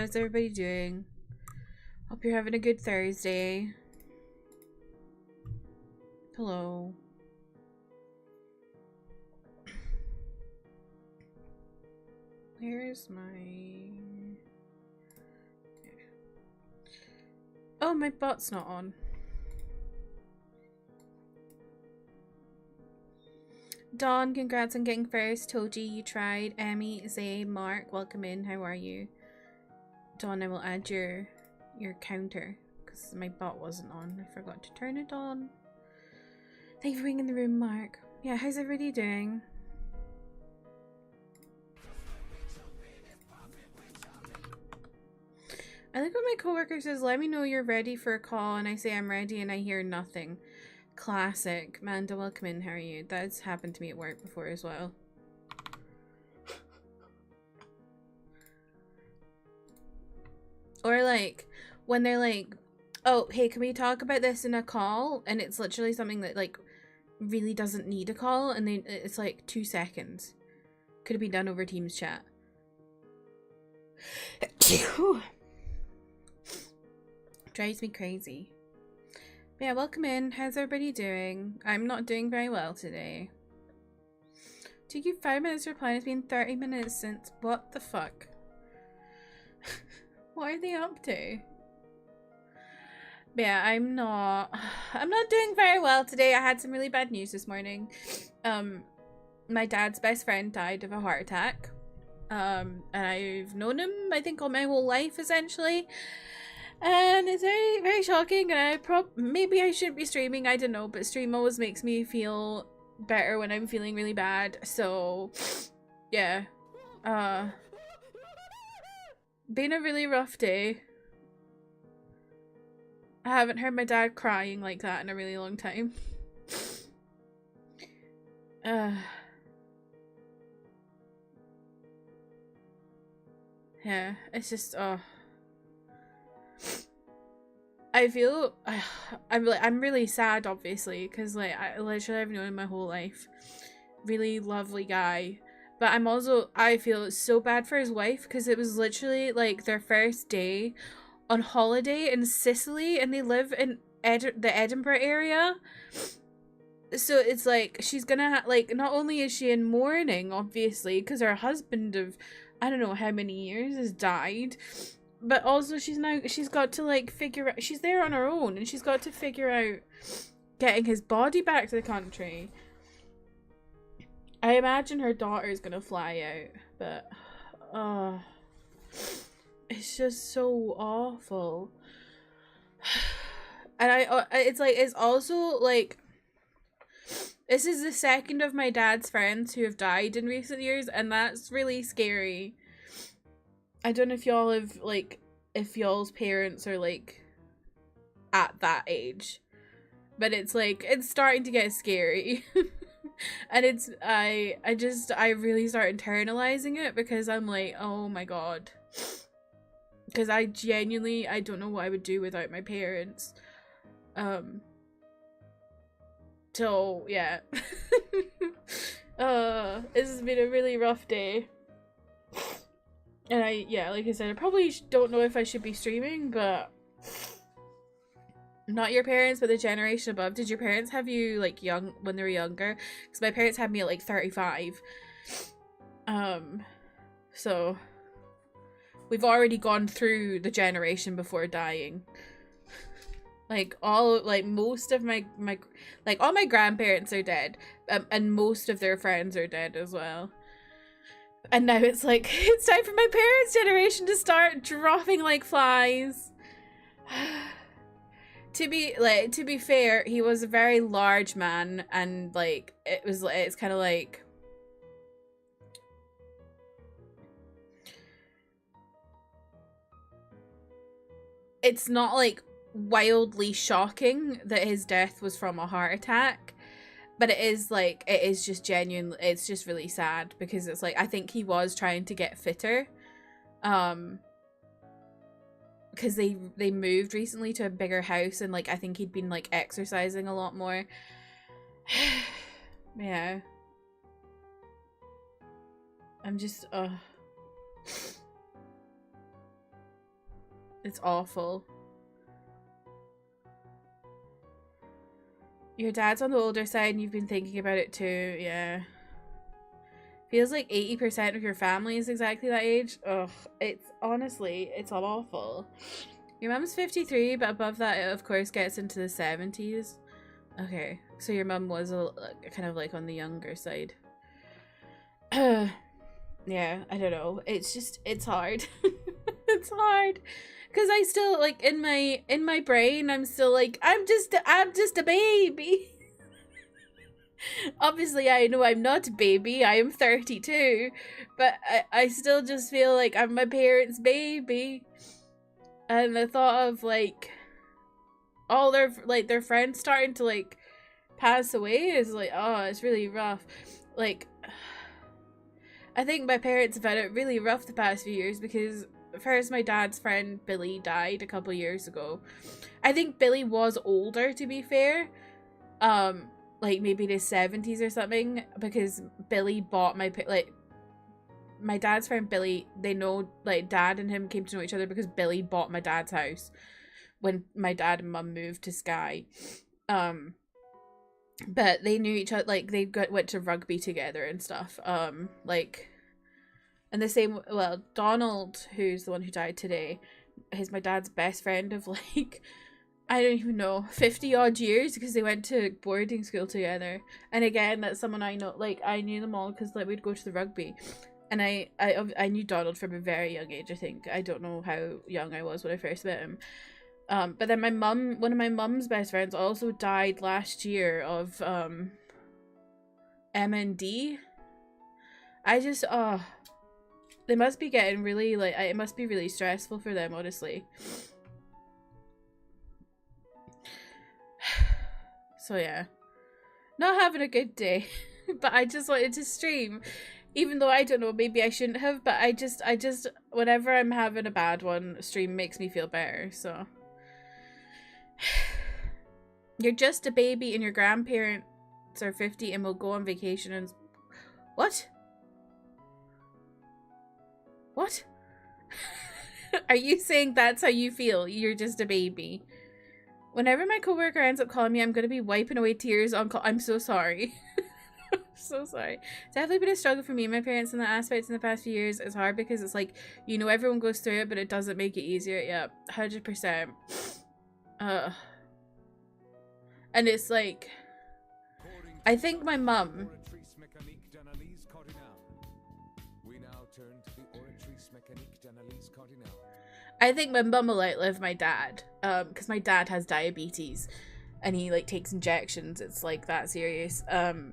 How's everybody doing? Hope you're having a good Thursday. Hello. Where's my... Oh, my bot's not on. Dawn, congrats on getting first. Toji, you tried. Emmy, Zay, Mark, welcome in. How are you? Dawn, I will add your counter because my bot wasn't on. I forgot to turn it on. Thank you for being in the room, Mark. Yeah, how's everybody doing? I like when my coworker says, let me know you're ready for a call, and I say I'm ready and I hear nothing. Classic. Manda, welcome in. How are you? That's happened to me at work before as well. Or like, when they're like, oh, hey, can we talk about this in a call? And it's literally something that like really doesn't need a call, and then it's like 2 seconds. Could have been done over Teams chat. Drives me crazy. But yeah, welcome in. How's everybody doing? I'm not doing very well today. Took you 5 minutes to reply. It's been 30 minutes since. What the fuck? What are they up to? But yeah, I'm not doing very well today. I had some really bad news this morning. My dad's best friend died of a heart attack. And I've known him, I think, all my whole life, essentially. And it's very, very shocking, and maybe I shouldn't be streaming, I don't know, but stream always makes me feel better when I'm feeling really bad, so yeah. Been a really rough day. I haven't heard my dad crying like that in a really long time. Yeah, it's just, I feel I'm really sad, obviously, because like I literally have known him my whole life. Really lovely guy, but I feel so bad for his wife because it was literally like their first day on holiday in Sicily, and they live in the Edinburgh area. So it's like she's gonna like, not only is she in mourning, obviously, because her husband of I don't know how many years has died. But also she's got to like figure out, she's there on her own, and she's got to figure out getting his body back to the country. I imagine her daughter's gonna fly out, but it's just so awful. And it's also like, this is the second of my dad's friends who have died in recent years, and that's really scary. I don't know if y'all have, like, if y'all's parents are, like, at that age. But it's, like, it's starting to get scary. And it's, I really start internalizing it, because I'm like, oh my god. Because I don't know what I would do without my parents. So, yeah. This has been a really rough day. And like I said, I probably don't know if I should be streaming, but not your parents, but the generation above. Did your parents have you like young when they were younger? Because my parents had me at like 35. So we've already gone through the generation before dying. Like most of my all my grandparents are dead, and most of their friends are dead as well. And now it's like, it's time for my parents' generation to start dropping like flies. To be fair, he was a very large man, and like it's kind of like, it's not like wildly shocking that his death was from a heart attack. But it is just genuine. It's just really sad, because it's like, I think he was trying to get fitter. Because they moved recently to a bigger house, and like I think he'd been like exercising a lot more. Yeah. I'm just It's awful. Your dad's on the older side and you've been thinking about it too, yeah. Feels like 80% of your family is exactly that age. Ugh, it's honestly, it's all awful. Your mum's 53, but above that it of course gets into the 70s. Okay, so your mum was kind of like on the younger side. Yeah, I don't know. It's just, it's hard. It's hard. Cause I still like in my brain I'm still like I'm just a baby. Obviously I know I'm not a baby. I am 32, but I still just feel like I'm my parents' baby. And the thought of like all their friends starting to like pass away is like, oh, it's really rough. Like I think my parents have had it really rough the past few years because first my dad's friend Billy died a couple years ago. I think Billy was older, to be fair, like maybe in his 70s or something, because Billy bought my dad's friend Billy, they know, like, dad and him came to know each other because Billy bought my dad's house when my dad and mum moved to Skye. But they knew each other, like they went to rugby together and stuff. Like, and the same, well, Donald, who's the one who died today, is my dad's best friend of like, I don't even know, 50 odd years, because they went to boarding school together. And again, that's someone I know, like I knew them all because like we'd go to the rugby. And I knew Donald from a very young age, I think. I don't know how young I was when I first met him. But then one of my mum's best friends also died last year of MND. I just, they must be getting really, like, it must be really stressful for them, honestly. So yeah, not having a good day, but I just wanted to stream. Even though I don't know, maybe I shouldn't have, but I just, whenever I'm having a bad one, stream makes me feel better, so. You're just a baby and your grandparents are 50 and will go on vacation and... What? What? Are you saying that's how you feel? You're just a baby. Whenever my coworker ends up calling me, I'm going to be wiping away tears on call. I'm so sorry. I'm so sorry. It's definitely been a struggle for me and my parents in that aspect in the past few years. It's hard because it's like, you know, everyone goes through it, but it doesn't make it easier. Yeah, 100%. And it's like, I think my mum... I think my mum will outlive my dad, because my dad has diabetes, and he like takes injections. It's like that serious. And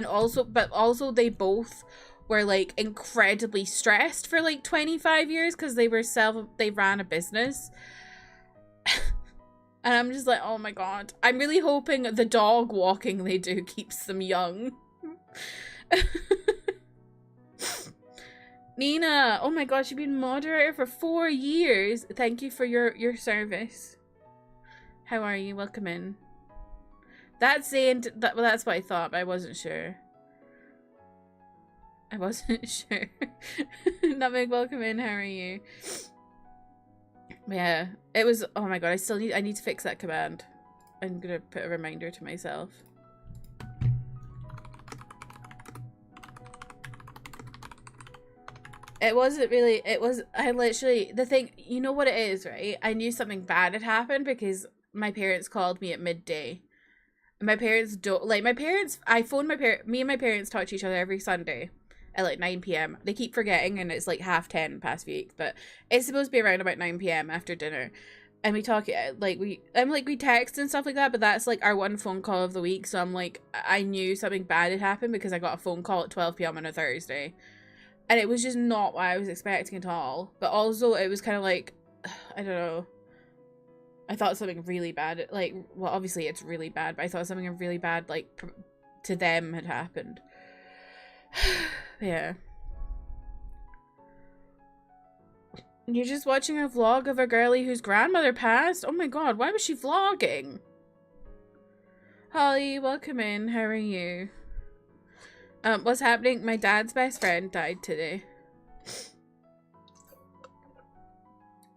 also, but also they both were like incredibly stressed for like 25 years because they ran a business. And I'm just like, oh my god. I'm really hoping the dog walking they do keeps them young. Nina, oh my gosh, you've been moderator for 4 years. Thank you for your service. How are you? Welcome in. That's Zane. Well, that's what I thought, but I wasn't sure. I wasn't sure. Nutmeg, welcome in. How are you? Yeah, it was. Oh my god, I need to fix that command. I'm gonna put a reminder to myself. It wasn't really, I literally, the thing, you know what it is, right? I knew something bad had happened because my parents called me at midday. My parents don't, like, I phoned me and my parents talk to each other every Sunday at like 9 p.m. They keep forgetting and it's like 10:30 past week, but it's supposed to be around about 9 p.m. after dinner. And we talk, we text and stuff like that, but that's like our one phone call of the week. So I'm like, I knew something bad had happened because I got a phone call at 12 p.m. on a Thursday. And it was just not what I was expecting at all. But also, it was kind of like, I don't know. I thought something really bad, like, well, obviously it's really bad, but I thought something really bad, like, to them had happened. Yeah. You're just watching a vlog of a girlie whose grandmother passed? Oh my god, why was she vlogging? Holly, welcome in. How are you? What's happening? My dad's best friend died today.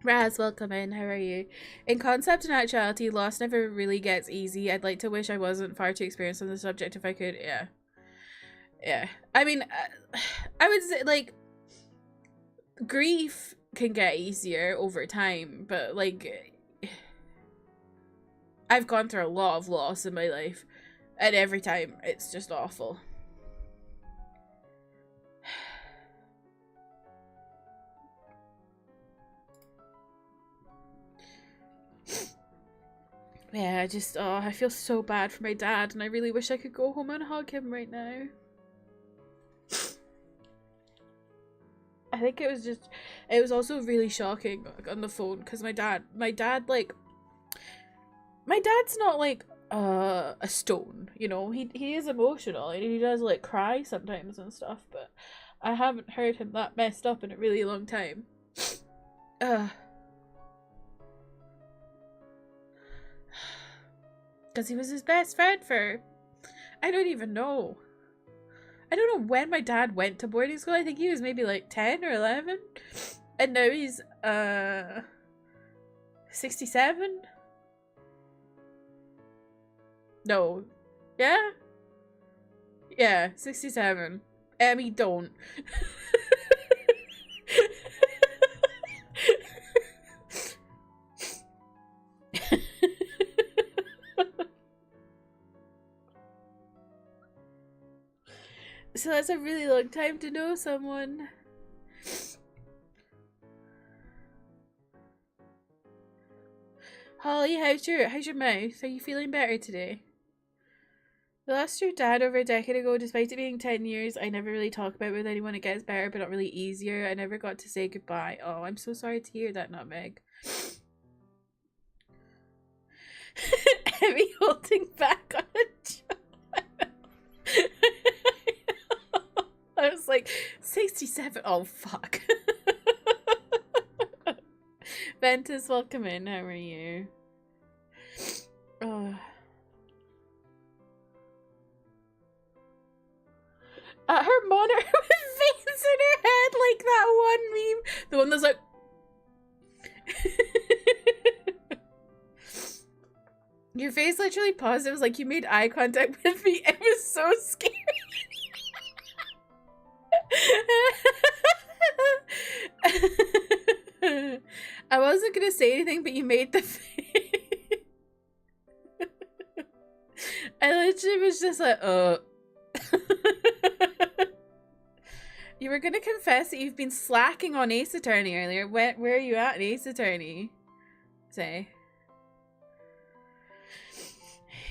Raz, welcome in. How are you? In concept and actuality, loss never really gets easy. I'd like to wish I wasn't far too experienced on the subject if I could. Yeah. Yeah. I mean, I would say, like, grief can get easier over time, but, like, I've gone through a lot of loss in my life, and every time it's just awful. Yeah, I feel so bad for my dad, and I really wish I could go home and hug him right now. I think it was also really shocking on the phone, because my dad's not like a stone, you know. He is emotional, and he does like cry sometimes and stuff, but I haven't heard him that messed up in a really long time. Because he was his best friend for, I don't even know. I don't know when my dad went to boarding school. I think he was maybe like 10 or 11. And now he's 67? No. Yeah? Yeah, 67. Emmy, don't. So that's a really long time to know someone. Holly, how's your mouth? Are you feeling better today? I lost your dad over a decade ago. Despite it being 10 years, I never really talk about it with anyone. It gets better, but not really easier. I never got to say goodbye. Oh, I'm so sorry to hear that, Nutmeg. Emmy holding back on a joke. I was like, 67. Oh, fuck. Ventus, welcome in. How are you? Oh. Her monitor with veins in her head, like that one meme. The one that's like... Your face literally paused. It was like you made eye contact with me. It was so scary. I wasn't gonna say anything, but you made the face. I literally was just like, You were gonna confess that you've been slacking on Ace Attorney earlier. Where are you at in Ace Attorney? Say.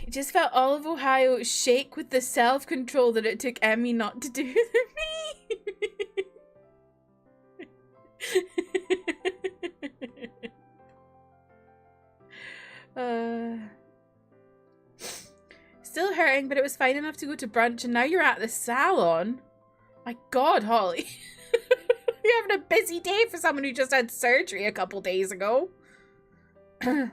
You just felt all of Ohio shake with the self-control that it took Emmy not to do to me. Still hurting, but it was fine enough to go to brunch, and now you're at the salon. My God, Holly. You're having a busy day for someone who just had surgery a couple days ago. I'm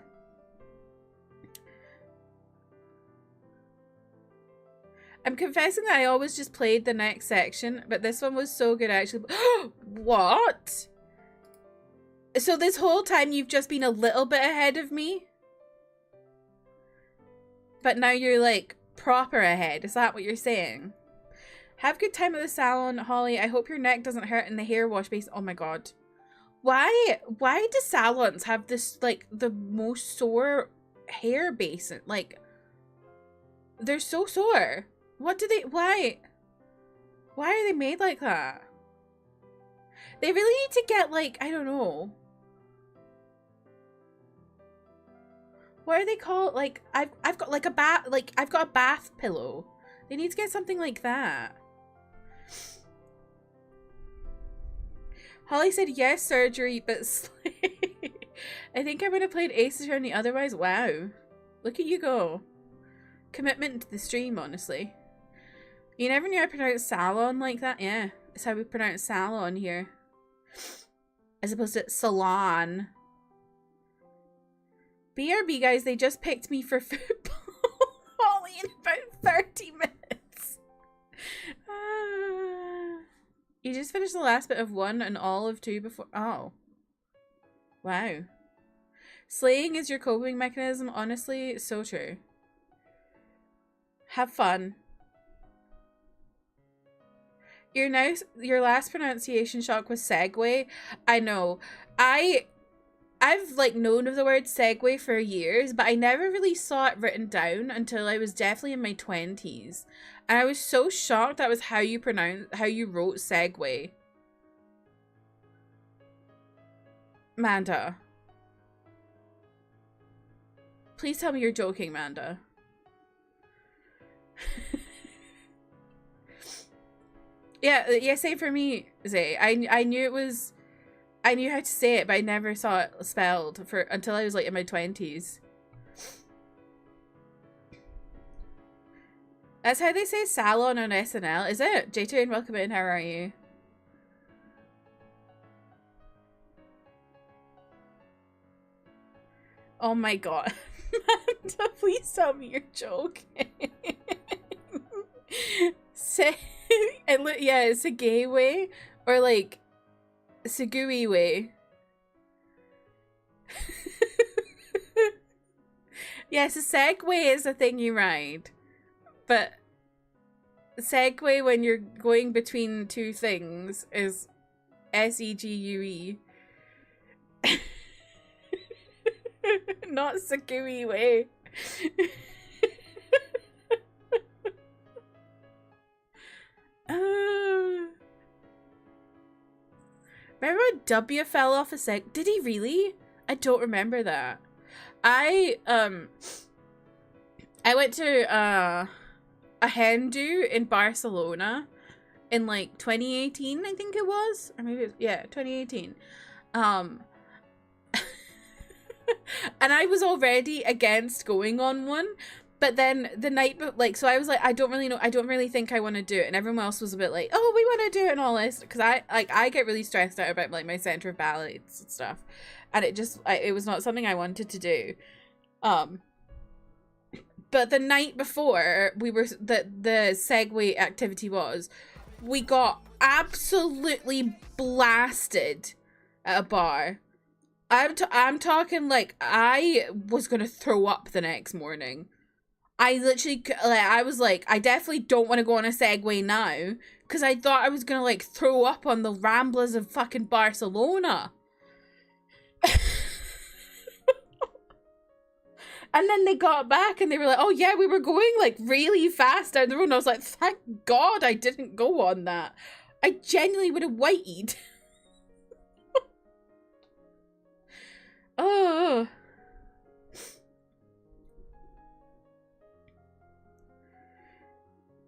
confessing that I always just played the next section, but this one was so good actually. What? So this whole time you've just been a little bit ahead of me? But now you're like proper ahead. Is that what you're saying? Have a good time at the salon, Holly. I hope your neck doesn't hurt in the hair wash base. Oh my God. Why do salons have this like the most sore hair basin? Like they're so sore. What do they, why are they made like that? They really need to get like, I don't know. What are they called? Like, I've got like a I've got a bath pillow. They need to get something like that. Holly said yes, surgery, but I think I would have played Ace Attorney otherwise. Wow. Look at you go. Commitment to the stream, honestly. You never knew I pronounced salon like that? Yeah, it's how we pronounce salon here. As opposed to salon. BRB, guys, they just picked me for football. Only in about 30 minutes. You just finished the last bit of 1 and all of 2 before. Oh. Wow. Slaying is your coping mechanism. Honestly, so true. Have fun. Your last pronunciation shock was segue. I know. I've like known of the word segue for years, but I never really saw it written down until I was definitely in my 20s. And I was so shocked that was how you wrote segue. Manda. Please tell me you're joking, Manda. Yeah, same for me, Zay. I knew it was, I knew how to say it, but I never saw it spelled until I was like in my 20s. That's how they say salon on SNL, is it? J2, welcome in, how are you? Oh my god. Manda, please tell me you're joking. Yeah, it's a gay way or like Segui way. Yes, a Segway is a thing you ride, but Segway when you're going between two things is SEGUE. Not Segui way. Remember when W fell off a seg? Did he really? I don't remember that. I went to a hen do in Barcelona in like 2018, I think it was, or maybe yeah, 2018. And I was already against going on one. But then the night, so I was like, I don't really think I want to do it. And everyone else was a bit like, oh, we want to do it and all this. Because I get really stressed out about like my center of balance and stuff. And it was not something I wanted to do. But the night before the Segway activity we got absolutely blasted at a bar. I'm talking like I was going to throw up the next morning. I literally, like, I was like, I definitely don't want to go on a Segway now, because I thought I was going to, like, throw up on the Ramblas of fucking Barcelona. And then they got back and they were like, oh yeah, we were going, like, really fast down the road. And I was like, thank God I didn't go on that. I genuinely would have waited. Oh.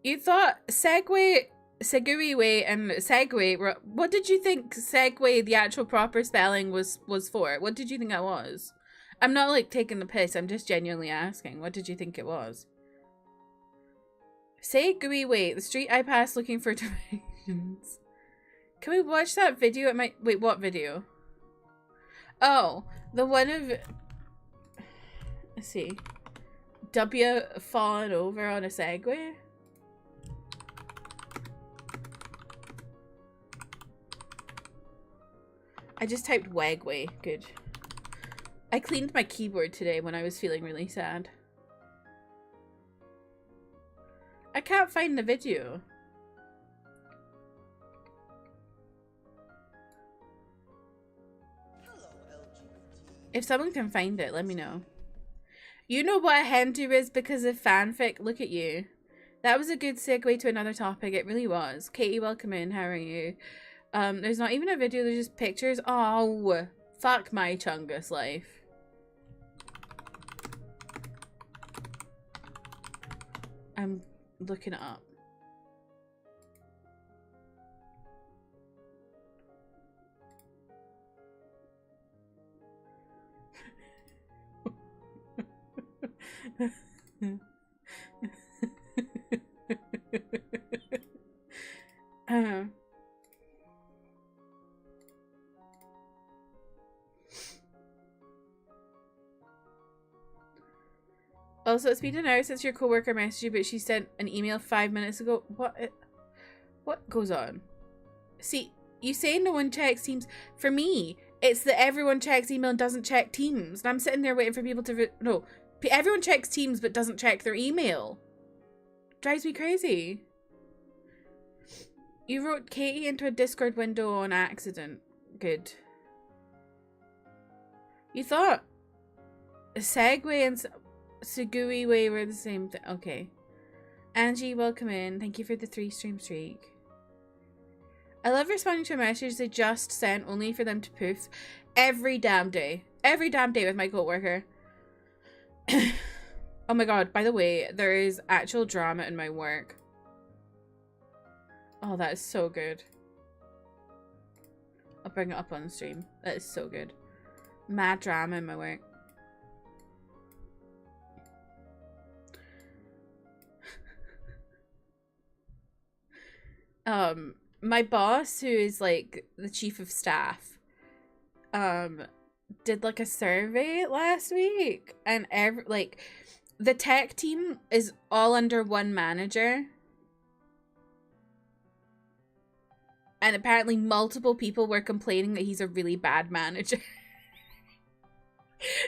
You thought Segway, and Segway, what did you think Segway, the actual proper spelling, was for? What did you think that was? I'm not, like, taking the piss, I'm just genuinely asking. What did you think it was? Segway, the street I passed looking for directions. Can we watch that video? Wait, what video? Oh, the one of... Let's see. W falling over on a Segway? I just typed Wagway. Good. I cleaned my keyboard today when I was feeling really sad. I can't find the video. If someone can find it, let me know. You know what a hen do is because of fanfic. Look at you. That was a good segue to another topic. It really was. Katie, welcome in. How are you? There's not even a video, there's just pictures. Oh, fuck my Chungus life. I'm looking it up. Also, it's been an hour since your coworker messaged you, but she sent an email 5 minutes ago. What goes on? See, you say no one checks seems... For me, It's that everyone checks email and doesn't check Teams. And I'm sitting there waiting for people to... No. Everyone checks Teams but doesn't check their email. Drives me crazy. You wrote Katie into a Discord window on accident. Good. You thought Segway and Sugui Way were the same thing. Okay. Angie, welcome in. Thank you for the 3-stream streak. I love responding to a message they just sent only for them to poof every damn day. Every damn day with my coworker. Oh my god, by the way, there is actual drama in my work. Oh, that is so good. I'll bring it up on stream. That is so good. Mad drama in my work. My boss, who is like the chief of staff, did like a survey last week, and the tech team is all under one manager, and apparently multiple people were complaining that he's a really bad manager.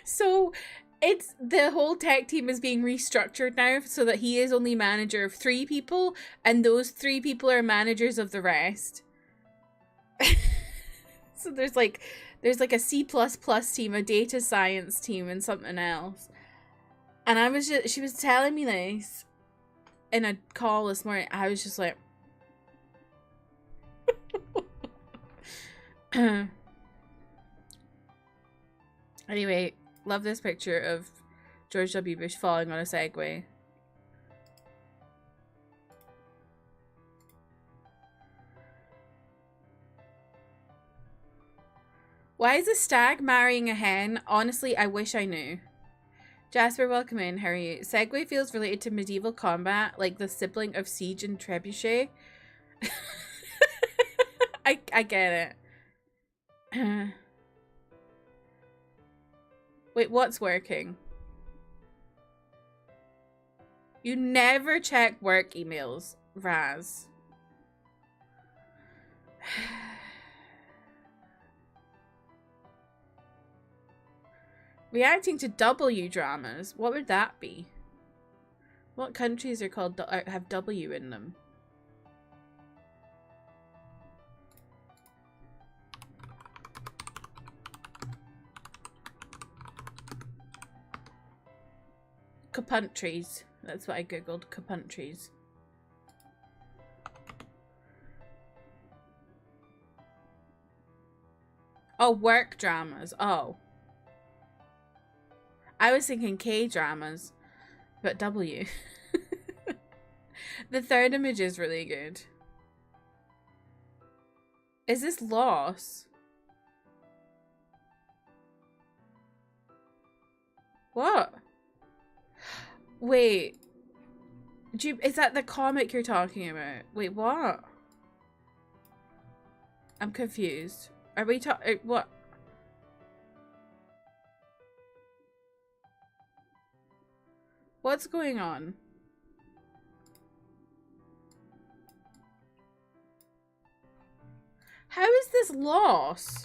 So it's the whole tech team is being restructured now so that he is only manager of 3 people, and those 3 people are managers of the rest. So there's like a C++ team, a data science team, and something else. And she was telling me this in a call this morning. I was just like, anyway, love this picture of George W. Bush falling on a Segway. Why is a stag marrying a hen? Honestly, I wish I knew. Jasper, welcome in. How are you? Segway feels related to medieval combat, like the sibling of siege and trebuchet. I get it. Wait, what's working? You never check work emails, Raz. Reacting to W dramas. What would that be? What countries are called have W in them? Countries. That's what I googled. Countries. Oh, work dramas. Oh. I was thinking K-dramas, but W. The third image is really good. Is this loss? What? Wait. Is that the comic you're talking about? Wait, what? I'm confused. Are we talking... What? What's going on? How is this loss?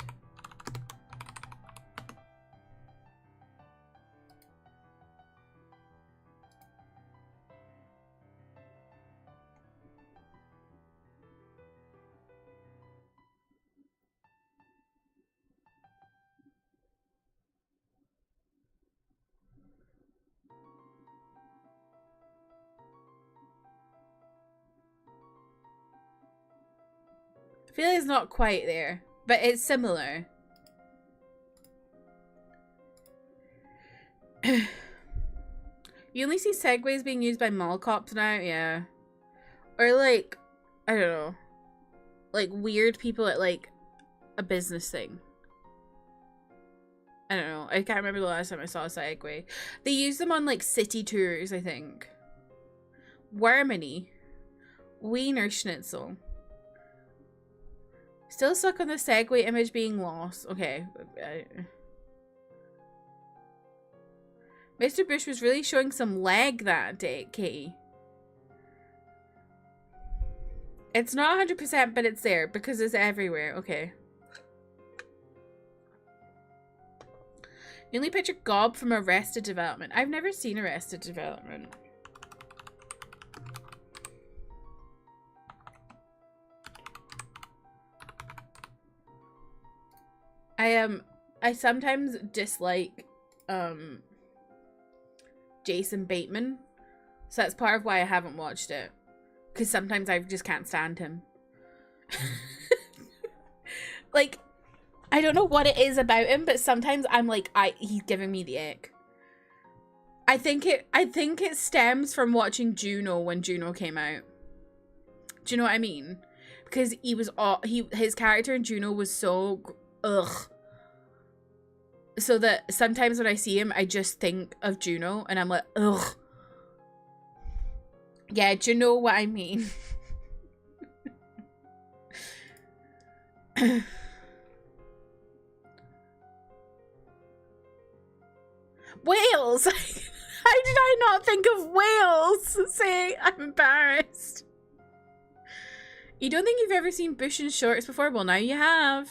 I feel like it's not quite there, but it's similar. You only see segways being used by mall cops now, yeah. Or like, I don't know, like weird people at like a business thing. I don't know. I can't remember the last time I saw a Segway. They use them on like city tours, I think. Worminy. Wiener Schnitzel. Still stuck on the Segway image being lost. Okay. Mr. Bush was really showing some leg that day, Katie. It's not 100%, but it's there because it's everywhere. Okay. The only picture Gob from Arrested Development. I've never seen Arrested Development. I sometimes dislike Jason Bateman, so that's part of why I haven't watched it, because sometimes I just can't stand him. Like, I don't know what it is about him, but sometimes I'm like, he's giving me the ick. I think it stems from watching Juno when Juno came out. Do you know what I mean? Because his character in Juno was so ugh. So that sometimes when I see him, I just think of Juno and I'm like, ugh. Yeah, do you know what I mean? Wales! How did I not think of Wales? Say, I'm embarrassed. You don't think you've ever seen Bush in shorts before? Well, now you have.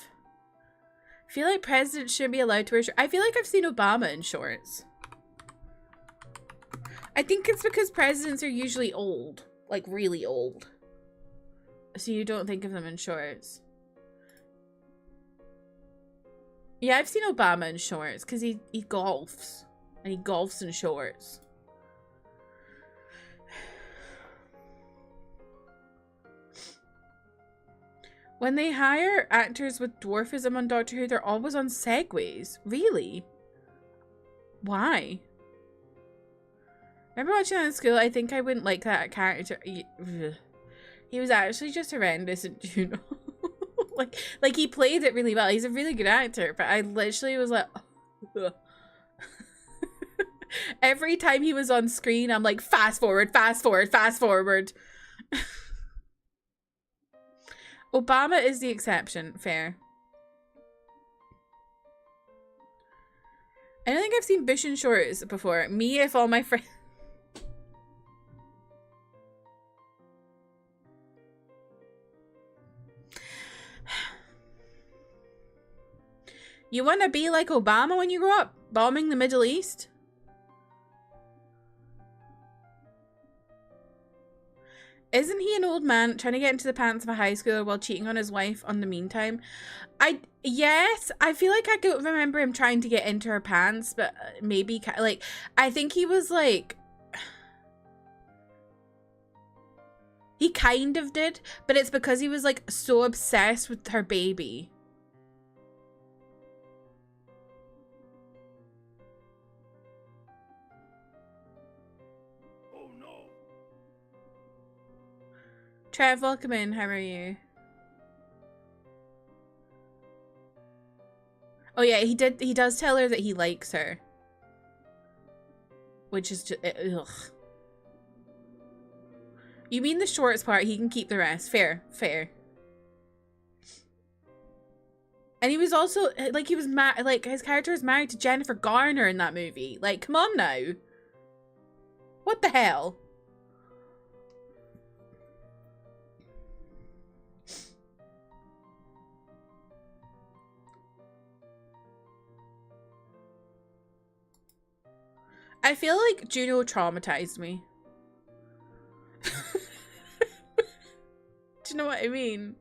I feel like presidents shouldn't be allowed to wear shorts. I feel like I've seen Obama in shorts. I think it's because presidents are usually old. Like, really old. So you don't think of them in shorts. Yeah, I've seen Obama in shorts because he golfs. And he golfs in shorts. When they hire actors with dwarfism on Doctor Who, they're always on segways. Really? Why? Remember watching that in school? I think I wouldn't like that character. He was actually just horrendous in Juno. like he played it really well. He's a really good actor, but I literally was like, ugh. Every time he was on screen, I'm like, fast forward, fast forward, fast forward. Obama is the exception. Fair. I don't think I've seen Bush in shorts before. Me, if all my friends... You want to be like Obama when you grow up? Bombing the Middle East? Isn't he an old man trying to get into the pants of a high schooler while cheating on his wife on the meantime? Yes, I feel like I could remember him trying to get into her pants, but maybe, like, I think he was like... He kind of did, but it's because he was like so obsessed with her baby. Trev, welcome in. How are you? Oh yeah, he does tell her that he likes her. Which is just, ugh. You mean the shorts part, he can keep the rest. Fair, fair. And he was also, like, he was like, his character was married to Jennifer Garner in that movie. Like, come on now. What the hell? I feel like Juno traumatized me. Do you know what I mean?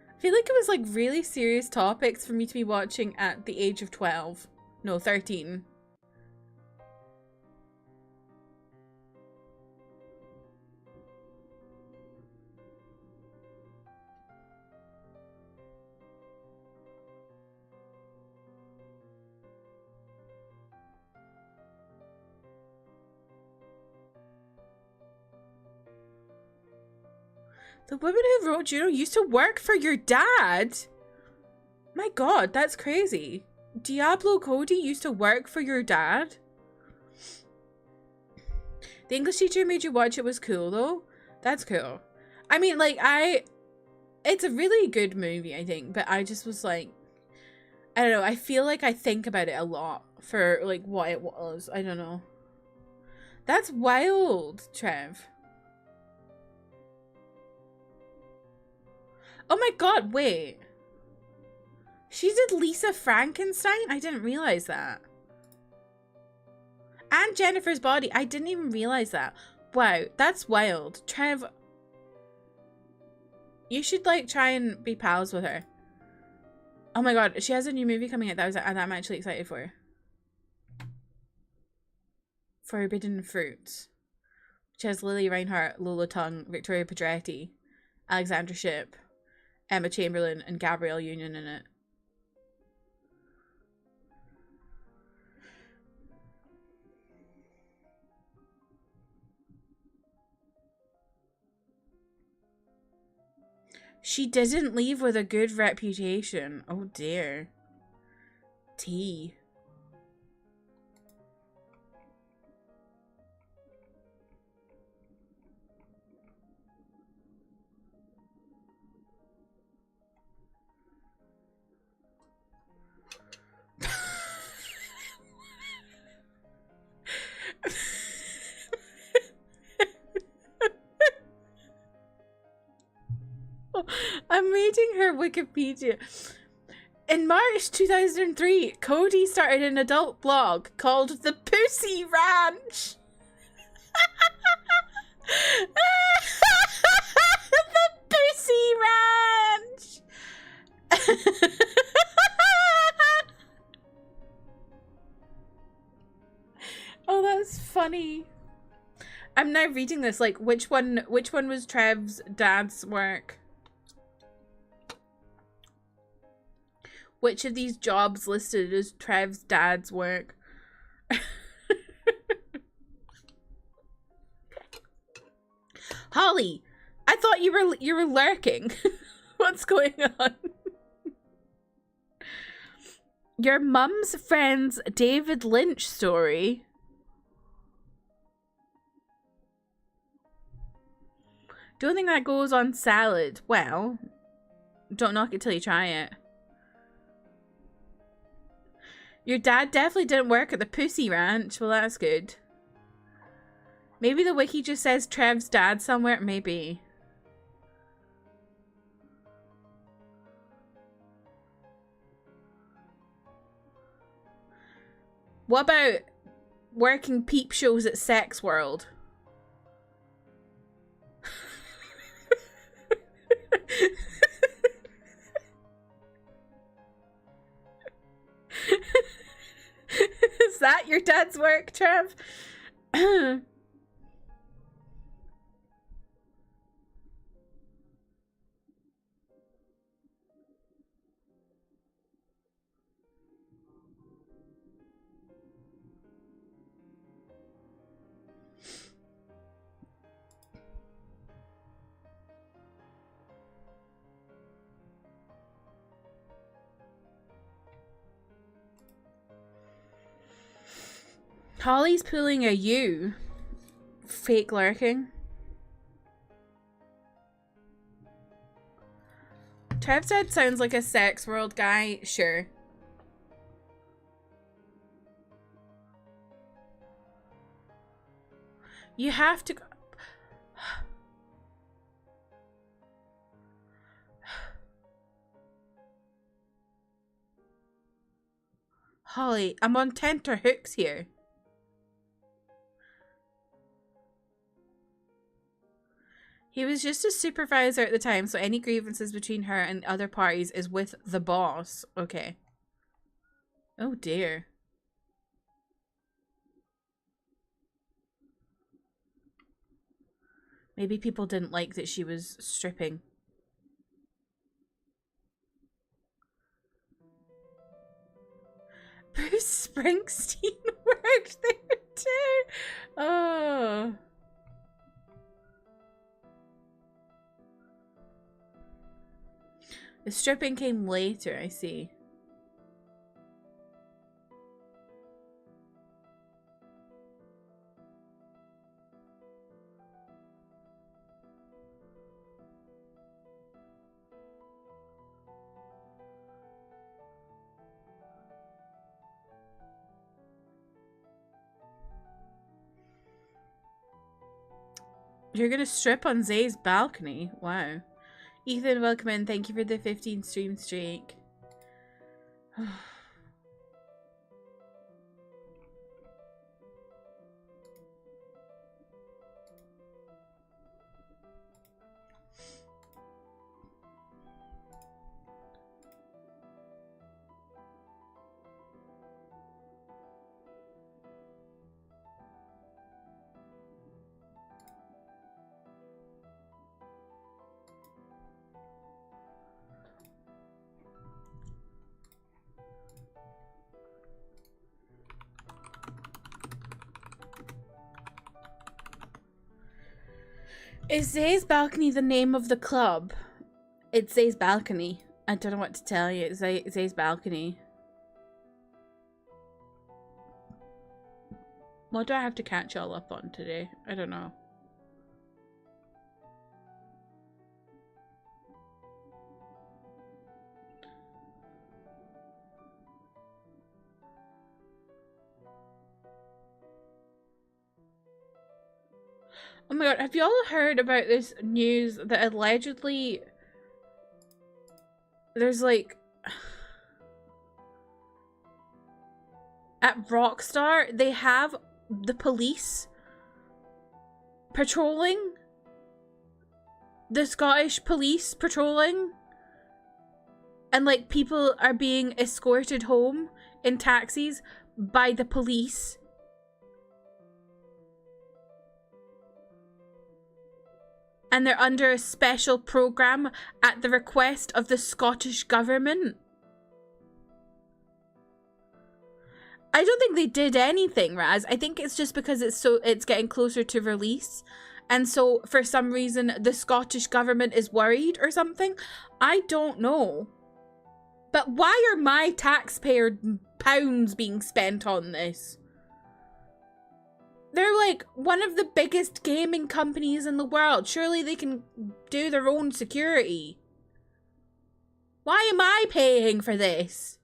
I feel like it was like really serious topics for me to be watching at the age of 12. No, 13. The woman who wrote Juno used to work for your dad? My god, that's crazy. Diablo Cody used to work for your dad? The English teacher made you watch it was cool though? That's cool. I mean, like, it's a really good movie, I think, but I just was like, I don't know, I feel like I think about it a lot for, like, what it was. I don't know. That's wild, Trev. Oh my god, wait. She did Lisa Frankenstein? I didn't realize that. And Jennifer's Body. I didn't even realize that. Wow, that's wild. Trev, you should like try and be pals with her. Oh my god, she has a new movie coming out that I'm actually excited for. Forbidden Fruit. Which has Lily Reinhart, Lola Tung, Victoria Pedretti, Alexandra Shipp, Emma Chamberlain, and Gabrielle Union in it. She didn't leave with a good reputation. Oh dear. Tea. I'm reading her Wikipedia. In March 2003, Cody started an adult blog called The Pussy Ranch. The Pussy Ranch. Oh, that's funny. I'm now reading this, like, which one was Trev's dad's work? Which of these jobs listed as Trev's dad's work? Holly, I thought you were lurking. What's going on? Your mum's friend's David Lynch story. Don't think that goes on salad. Well, don't knock it till you try it. Your dad definitely didn't work at the Pussy Ranch. Well, that's good. Maybe the wiki just says Trev's dad somewhere. Maybe. What about working peep shows at Sex World? Is that your dad's work, Trev? Holly's pulling a U. Fake lurking. Trev said sounds like a Sex World guy. Sure. You have to go. Holly, I'm on tenterhooks here. He was just a supervisor at the time, so any grievances between her and other parties is with the boss. Okay. Oh dear. Maybe people didn't like that she was stripping. Bruce Springsteen worked there too. Oh. The stripping came later, I see. You're gonna strip on Zay's balcony? Wow. Ethan, welcome in. Thank you for the 15 stream streak. Is Zay's Balcony the name of the club? It's Zay's Balcony. I don't know what to tell you. It's Zay's Balcony. What do I have to catch y'all up on today? I don't know. Oh my god, have y'all heard about this news that allegedly there's like at Rockstar they have the police patrolling, the Scottish police patrolling, and like people are being escorted home in taxis by the police. And they're under a special program at the request of the Scottish government. I don't think they did anything, Raz. I think it's just because it's getting closer to release. And so for some reason the Scottish government is worried or something. I don't know. But why are my taxpayer pounds being spent on this? They're like one of the biggest gaming companies in the world. Surely they can do their own security. Why am I paying for this?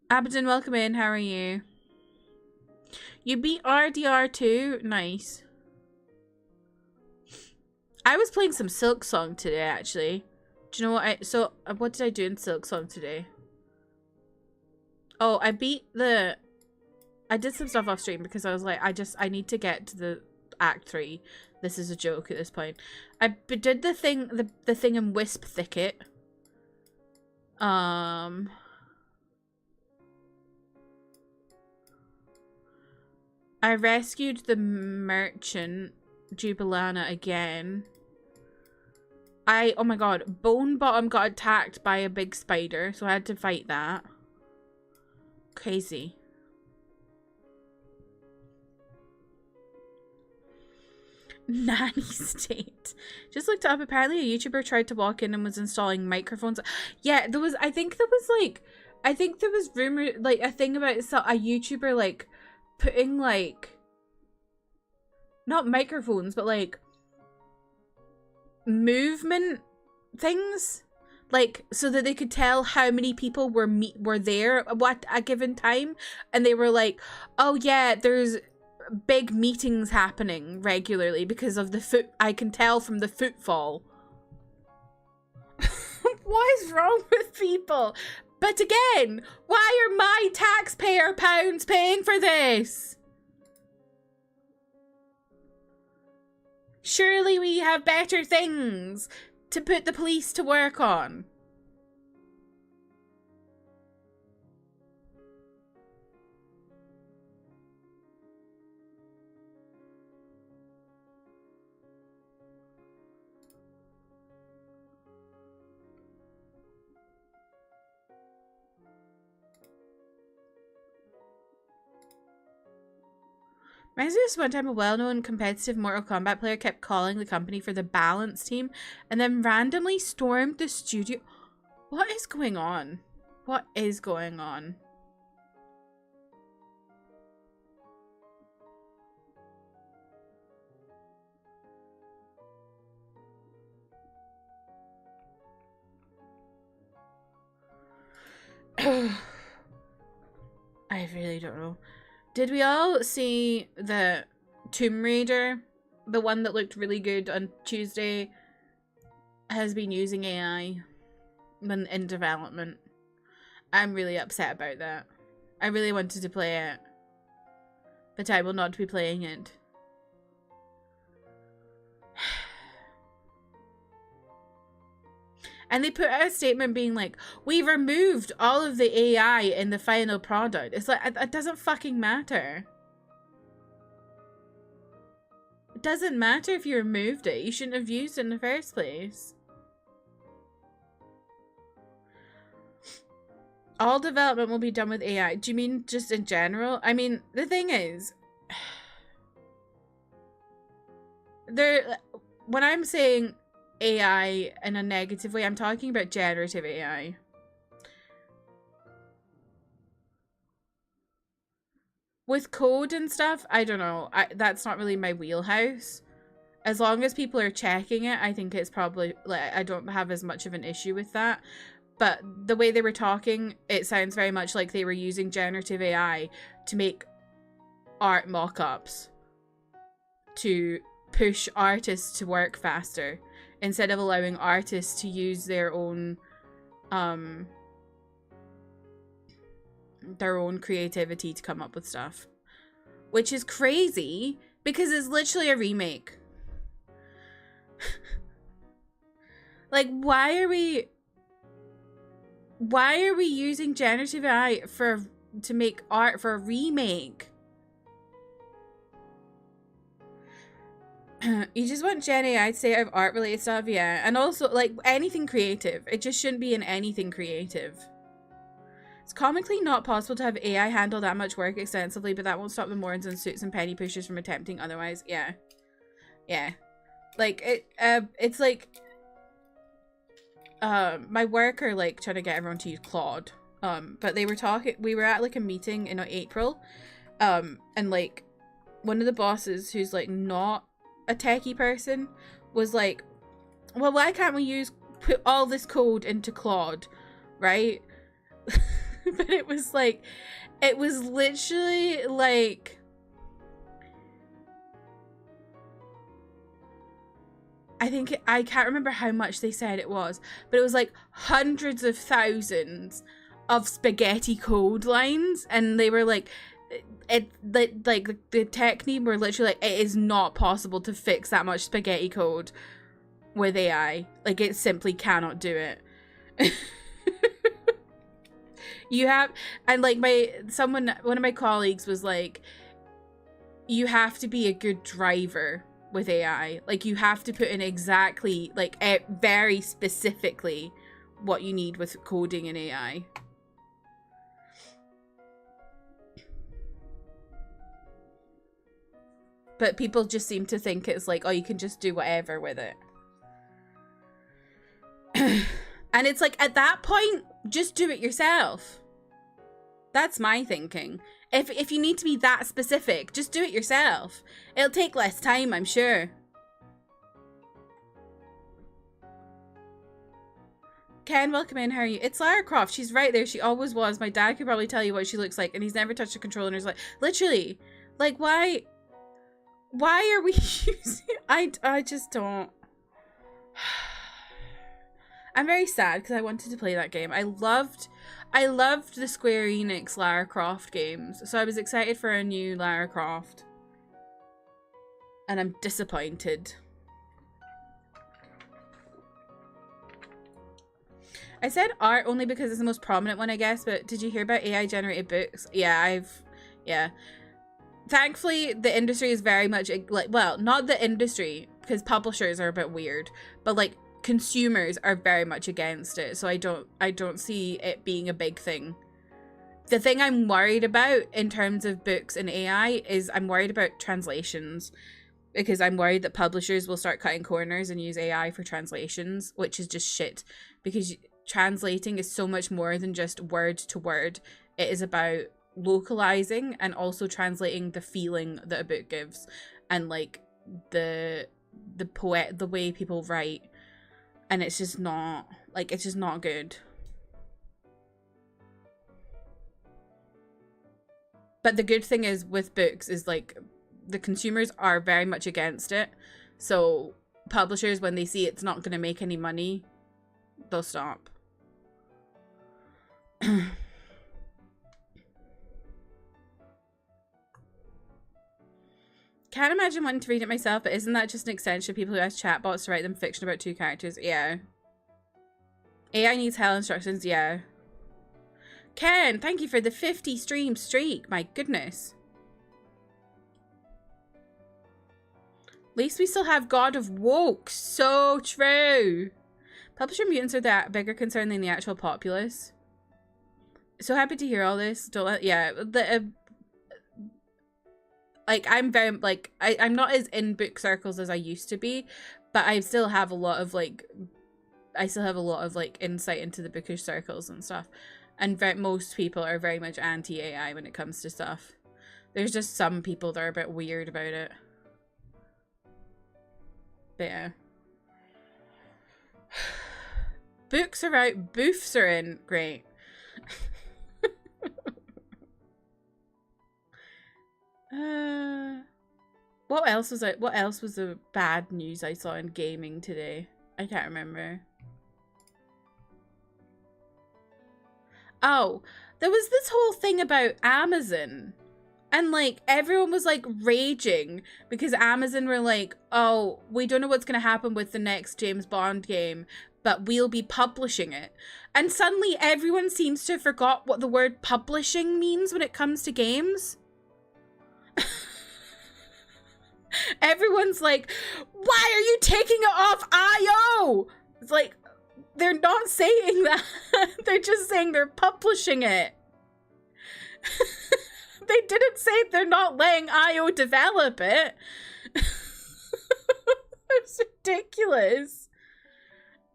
Aberdeen, welcome in. How are you? You beat RDR2? Nice. I was playing some Silk Song today, actually. Do you know what what did I do in Silk Song today? Oh, I did some stuff off stream because I was like, I need to get to the Act 3. This is a joke at this point. I did the thing in Wisp Thicket. I rescued the merchant, Jubilana, again. Oh my god, Bone Bottom got attacked by a big spider, so I had to fight that. Crazy. Nanny state. Just looked up. Apparently a YouTuber tried to walk in and was installing microphones. Yeah, I think there was rumor, like a thing about a YouTuber like putting like not microphones but like movement things, like so that they could tell how many people were there at a given time, and they were like, oh yeah, there's big meetings happening regularly because of I can tell from the footfall. What is wrong with people? But again, why are my taxpayer pounds paying for this? Surely we have better things to put the police to work on. Reminds me of one time a well-known competitive Mortal Kombat player kept calling the company for the balance team and then randomly stormed the studio. What is going on? What is going on? I really don't know. Did we all see the Tomb Raider? The one that looked really good on Tuesday has been using AI. in development. I'm really upset about that. I really wanted to play it, but I will not be playing it. And they put out a statement being like, we've removed all of the AI in the final product. It's like, it doesn't fucking matter. It doesn't matter if you removed it. You shouldn't have used it in the first place. All development will be done with AI. Do you mean just in general? I mean, the thing is, when I'm saying AI in a negative way, I'm talking about generative AI. With code and stuff, I don't know. That's not really my wheelhouse. As long as people are checking it, I think it's probably, like, I don't have as much of an issue with that. But the way they were talking, it sounds very much like they were using generative AI to make art mock-ups to push artists to work faster, instead of allowing artists to use their own creativity to come up with stuff. Which is crazy, because it's literally a remake. Like, why are we using generative AI to make art for a remake? You just want Gen AI to stay out of art related stuff, yeah. And also, like, anything creative. It just shouldn't be in anything creative. It's comically not possible to have AI handle that much work extensively, but that won't stop the morons in suits and penny pushers from attempting otherwise. Yeah. Yeah. Like, it's like, my work are, like, trying to get everyone to use Claude. But we were at, like, a meeting in April, and, like, one of the bosses who's, like, not a techie person was like, well, why can't we put all this code into Claude, right? But it was literally like, I can't remember how much they said it was, but it was like hundreds of thousands of spaghetti code lines, and they were like, the tech team were literally like, it is not possible to fix that much spaghetti code with AI. Like, it simply cannot do it. And like one of my colleagues was like, you have to be a good driver with AI. Like, you have to put in exactly, like, very specifically what you need with coding in AI. But people just seem to think it's like, oh, you can just do whatever with it. And it's like, at that point, just do it yourself. That's my thinking. If you need to be that specific, just do it yourself. It'll take less time, I'm sure. Ken, welcome in. How are you? It's Lara Croft. She's right there. She always was. My dad could probably tell you what she looks like, and he's never touched a controller in his life. Literally. Like, why are we using... I just don't... I'm very sad because I wanted to play that game. I loved the Square Enix Lara Croft games, so I was excited for a new Lara Croft. And I'm disappointed. I said art only because it's the most prominent one, I guess, but did you hear about AI generated books? Yeah, yeah. Thankfully, the industry is very much, like, well, not the industry, because publishers are a bit weird, but, like, consumers are very much against it, so I don't see it being a big thing. The thing I'm worried about in terms of books and AI is I'm worried about translations, because I'm worried that publishers will start cutting corners and use AI for translations, which is just shit, because translating is so much more than just word to word. It is about localizing and also translating the feeling that a book gives, and like the way people write, and it's just not good. But the good thing is with books is, like, the consumers are very much against it, so publishers, when they see it's not going to make any money, they'll stop. Can't imagine wanting to read it myself, but isn't that just an extension of people who ask chatbots to write them fiction about 2 characters? Yeah. AI needs hell instructions, yeah. Ken, thank you for the 50 stream streak. My goodness. At least we still have God of Woke. So true. Publisher mutants are that bigger concern than the actual populace. So happy to hear all this. Don't let, yeah. Like, I'm very, like, I'm not as in book circles as I used to be, but I still have a lot of, like, insight into the bookish circles and stuff. And most people are very much anti-AI when it comes to stuff. There's just some people that are a bit weird about it. But yeah. Books are out, boofs are in. Great. What else was the bad news I saw in gaming today? I can't remember. Oh, there was this whole thing about Amazon. And, like, everyone was, like, raging because Amazon were like, oh, we don't know what's going to happen with the next James Bond game, but we'll be publishing it. And suddenly everyone seems to have forgot what the word publishing means when it comes to games. Everyone's like, why are you taking it off IO? It's like, they're not saying that. They're just saying they're publishing it. They didn't say they're not letting IO develop it. It's ridiculous.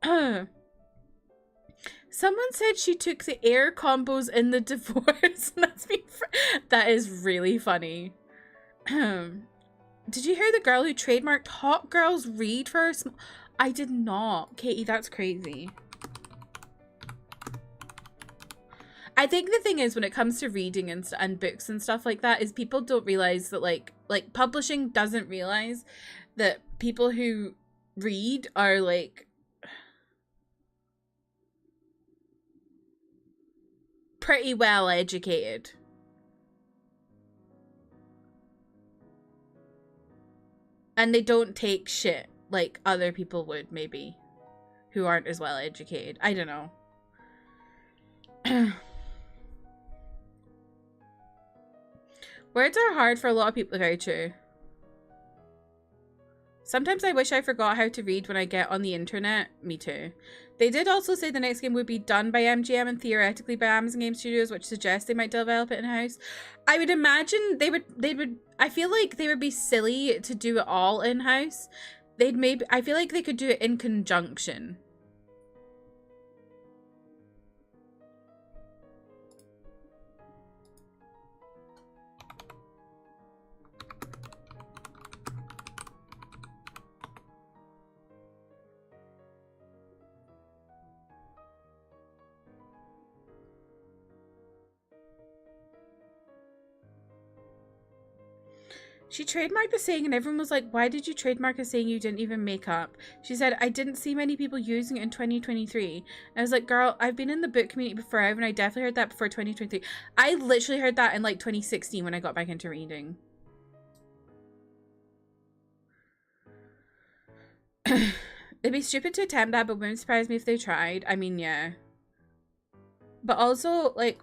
Someone said she took the air combos in the divorce. That is really funny. Did you hear the girl who trademarked Hot Girls Read for her I did not. Katie, that's crazy. I think the thing is, when it comes to reading and books and stuff like that, is people don't realize that, like publishing doesn't realize that people who read are, like, pretty well educated. And they don't take shit like other people would, maybe, who aren't as well educated. I don't know. Words are hard for a lot of people. Very true. Sometimes I wish I forgot how to read when I get on the internet. Me too. They did also say the next game would be done by MGM and theoretically by Amazon Game Studios, which suggests they might develop it in-house. I would imagine they would I feel like they would be silly to do it all in-house. I feel like they could do it in conjunction. She trademarked the saying and everyone was like, why did you trademark a saying you didn't even make up? She said, I didn't see many people using it in 2023. And I was like, girl, I've been in the book community before, and I definitely heard that before 2023. I literally heard that in like 2016 when I got back into reading. It'd be stupid to attempt that, but wouldn't surprise me if they tried. I mean, yeah. But also, like...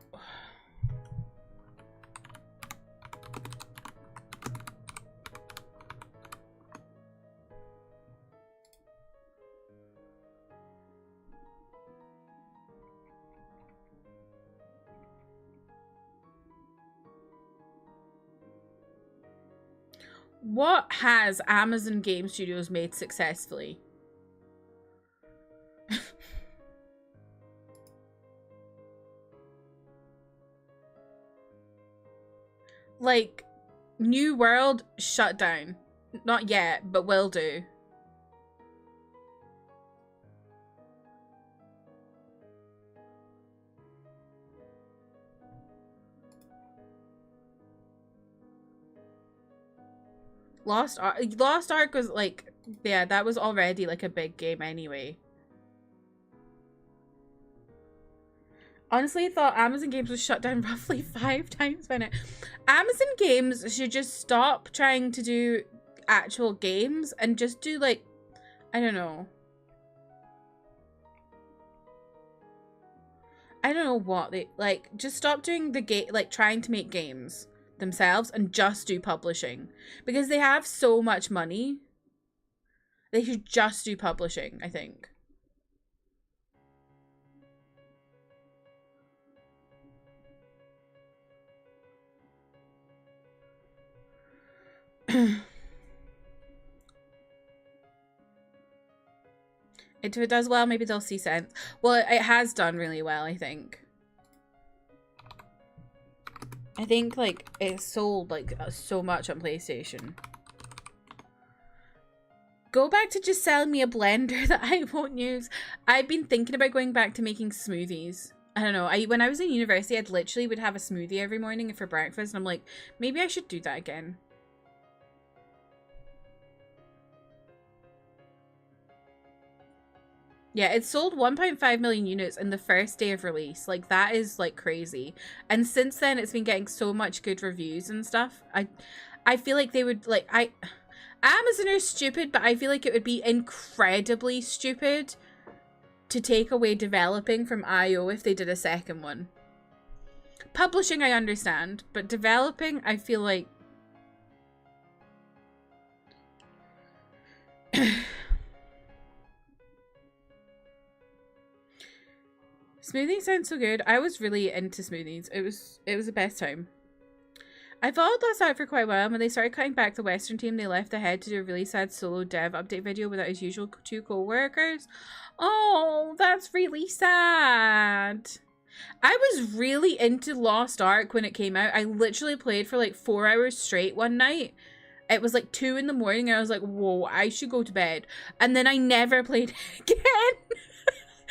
What has Amazon Game Studios made successfully? Like, New World shut down. Not yet, but will do. Lost Ark was like, yeah, that was already like a big game anyway. Honestly, I thought Amazon Games was shut down roughly 5 times by now. Amazon Games should just stop trying to do actual games and just do, like, I don't know. I don't know what they, like, just stop doing the game, like, trying to make games themselves and just do publishing. Because they have so much money. They should just do publishing, I think. If it does well, maybe they'll see sense. Well, it has done really well, I think. I think, like, it sold, like, so much on PlayStation. Go back to just selling me a blender that I won't use. I've been thinking about going back to making smoothies. I don't know. When I was in university, I'd literally would have a smoothie every morning for breakfast. And I'm like, maybe I should do that again. Yeah, it sold 1.5 million units in the first day of release. Like, that is, like, crazy. And since then, it's been getting so much good reviews and stuff. I feel like they would, like, Amazon are stupid, but I feel like it would be incredibly stupid to take away developing from IO if they did a second one. Publishing, I understand, but developing, I feel like... Smoothies sound so good. I was really into smoothies. It was the best time. I followed Lost Out for quite a while. When they started cutting back the Western team, they left ahead to do a really sad solo dev update video without his usual 2 co-workers. Oh, that's really sad. I was really into Lost Ark when it came out. I literally played for like 4 hours straight one night. It was like 2 in the morning and I was like, whoa, I should go to bed. And then I never played it again.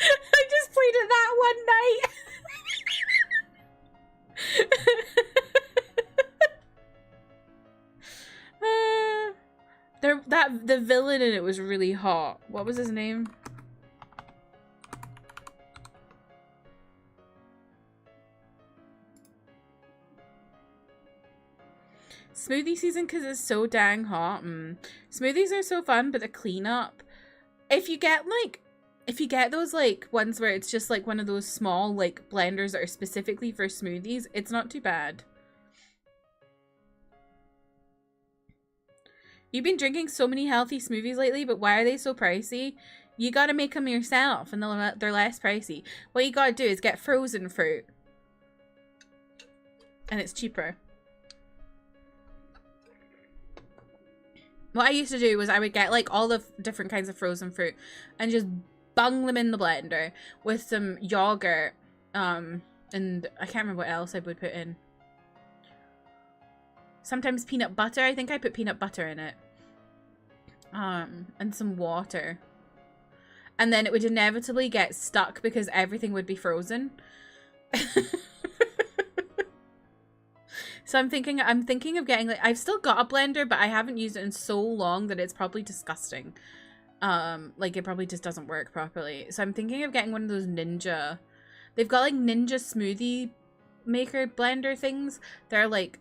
I just played it that one night. The villain in it was really hot. What was his name? Smoothie season because it's so dang hot. Smoothies are so fun, but the cleanup. If you get those like ones where it's just like one of those small like blenders that are specifically for smoothies, it's not too bad. You've been drinking so many healthy smoothies lately, but why are they so pricey? You gotta make them yourself and they're less pricey. What you gotta do is get frozen fruit. And it's cheaper. What I used to do was I would get like all the different kinds of frozen fruit and just bung them in the blender with some yogurt, and I can't remember what else I would put in. Sometimes peanut butter. I think I put peanut butter in it. And some water. And then it would inevitably get stuck because everything would be frozen. So I'm thinking of getting like, I've still got a blender, but I haven't used it in so long that it's probably disgusting. Like it probably just doesn't work properly. So I'm thinking of getting one of those Ninja. They've got like Ninja smoothie maker blender things. They're like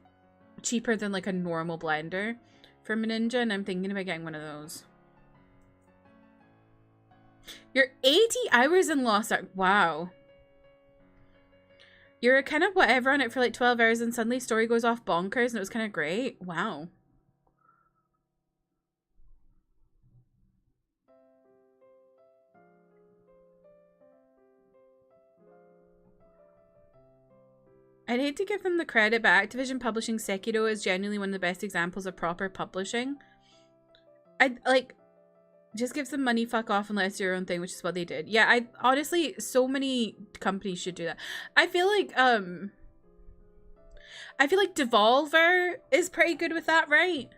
cheaper than like a normal blender from a Ninja, and I'm thinking about getting one of those. You're 80 hours in Lost Ark. Wow. You're kind of whatever on it for like 12 hours and suddenly story goes off bonkers and it was kind of great. Wow. I'd hate to give them the credit, but Activision publishing Sekiro is genuinely one of the best examples of proper publishing. I'd like, just give them money, fuck off, and let us do your own thing, which is what they did. Yeah, I honestly, so many companies should do that. I feel like Devolver is pretty good with that, right?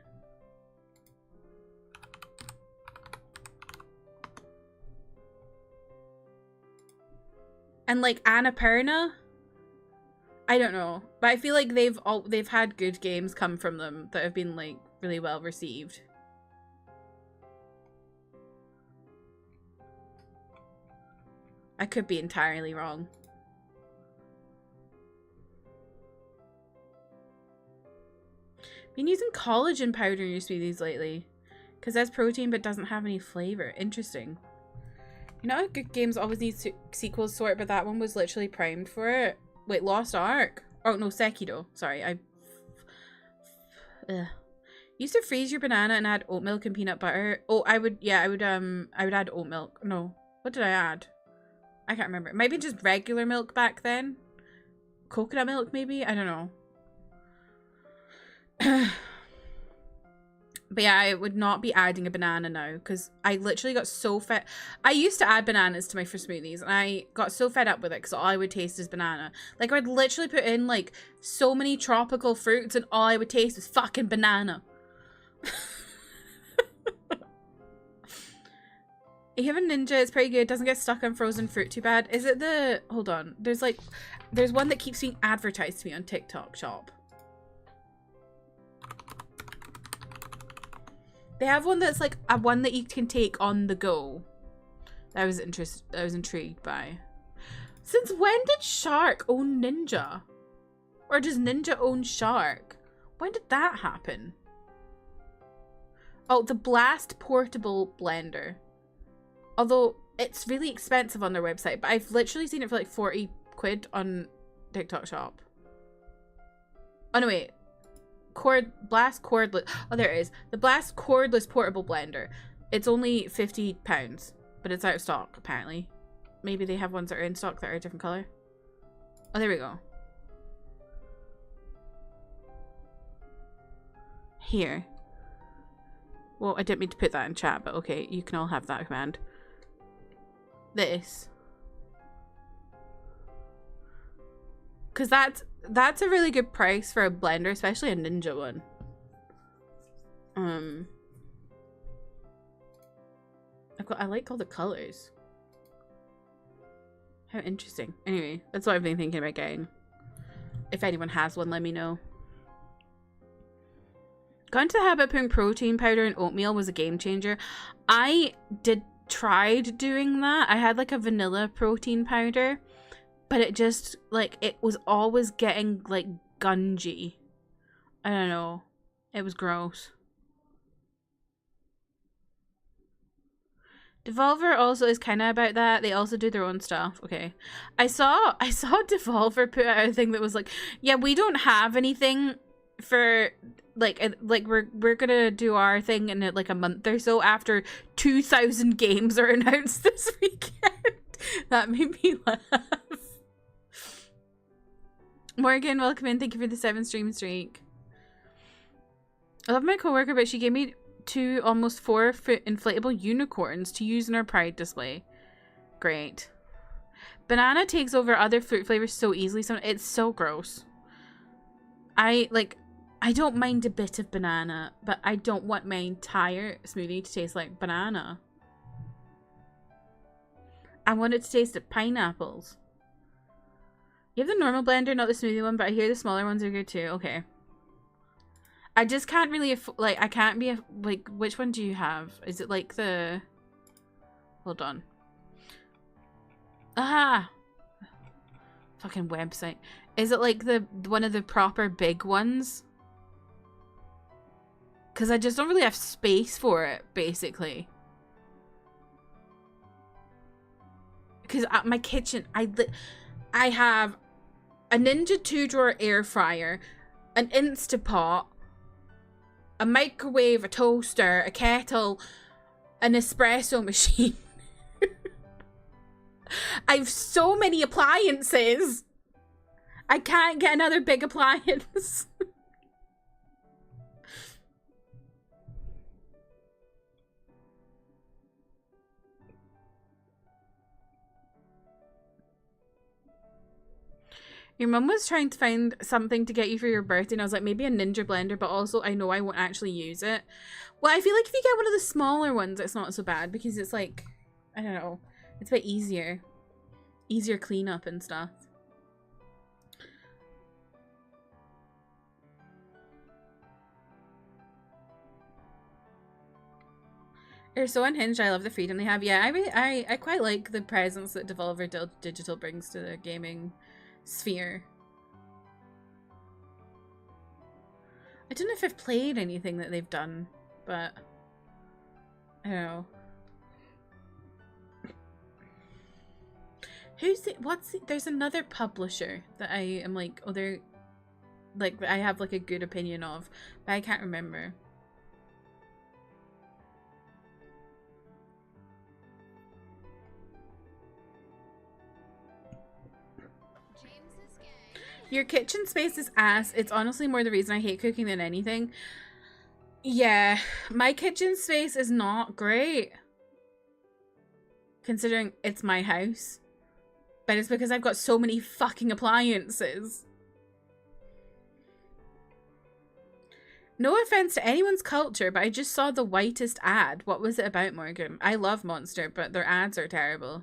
And like Annapurna, I don't know, but I feel like they've had good games come from them that have been like really well received. I could be entirely wrong. Been using collagen powder in your smoothies lately. Because that's protein but doesn't have any flavor. Interesting. You know how good games always need sequels sort, but that one was literally primed for it? Wait, Lost Ark? Oh, no, Sekiro. Sorry, Used to freeze your banana and add oat milk and peanut butter. Oh, I would add oat milk. No. What did I add? I can't remember. It might be just regular milk back then. Coconut milk, maybe? I don't know. But yeah, I would not be adding a banana now because I literally got so fed. I used to add bananas to my first smoothies and I got so fed up with it because all I would taste is banana. Like, I would literally put in like so many tropical fruits and all I would taste was fucking banana. You have a ninja, it's pretty good. Doesn't get stuck on frozen fruit too bad. Is it the... Hold on. There's one that keeps being advertised to me on TikTok Shop. They have one that's like a one that you can take on the go. I was intrigued by. Since when did Shark own Ninja? Or does Ninja own Shark? When did that happen? Oh, the Blast Portable Blender. Although it's really expensive on their website, but I've literally seen it for like 40 quid on TikTok Shop. Oh no, wait. Blast cordless. Oh, there it is. The Blast cordless portable blender. It's only £50, but it's out of stock apparently. Maybe they have ones that are in stock that are a different color. Oh, there we go. Here. Well, I didn't mean to put that in chat, but okay, you can all have that command. This. Because that's a really good price for a blender, especially a Ninja one. I like all the colors. How interesting. Anyway, that's what I've been thinking about getting. If anyone has one, let me know. Got into the habit of putting protein powder in oatmeal was a game changer. I tried doing that. I had like a vanilla protein powder. But it just, like, it was always getting, like, gungy. I don't know. It was gross. Devolver also is kind of about that. They also do their own stuff. Okay. I saw Devolver put out a thing that was like, yeah, we don't have anything for, like we're gonna do our thing in, like, a month or so after 2,000 games are announced this weekend. That made me laugh. Morgan, welcome in. Thank you for the 7 stream streak. I love my coworker, but she gave me 2 almost 4-foot inflatable unicorns to use in our Pride display. Great. Banana takes over other fruit flavors so easily. So it's so gross. I don't mind a bit of banana, but I don't want my entire smoothie to taste like banana. I want it to taste like pineapples. You have the normal blender, not the smoothie one, but I hear the smaller ones are good too. Okay. I just can't really, like, I can't be, like, which one do you have? Is it like the, hold on. Ah! Fucking website. Is it like the, one of the proper big ones? Because I just don't really have space for it, basically. Because at my kitchen, I have a Ninja 2-drawer air fryer, an Instapot, a microwave, a toaster, a kettle, an espresso machine. I have so many appliances. I can't get another big appliance. Your mum was trying to find something to get you for your birthday, and I was like, maybe a Ninja blender, but also I know I won't actually use it. Well, I feel like if you get one of the smaller ones, it's not so bad, because it's like, I don't know, it's a bit easier. Easier cleanup and stuff. They're so unhinged. I love the freedom they have. Yeah, I quite like the presence that Devolver Digital brings to the gaming sphere. I don't know if I've played anything that they've done, but I don't know. Who's the, there's another publisher that I am like, oh, they're, like, I have like a good opinion of, but I can't remember. Your kitchen space is ass. It's honestly more the reason I hate cooking than anything. Yeah, my kitchen space is not great, considering it's my house. But it's because I've got so many fucking appliances. No offense to anyone's culture, but I just saw the whitest ad. What was it about, Morgan? I love Monster, but their ads are terrible.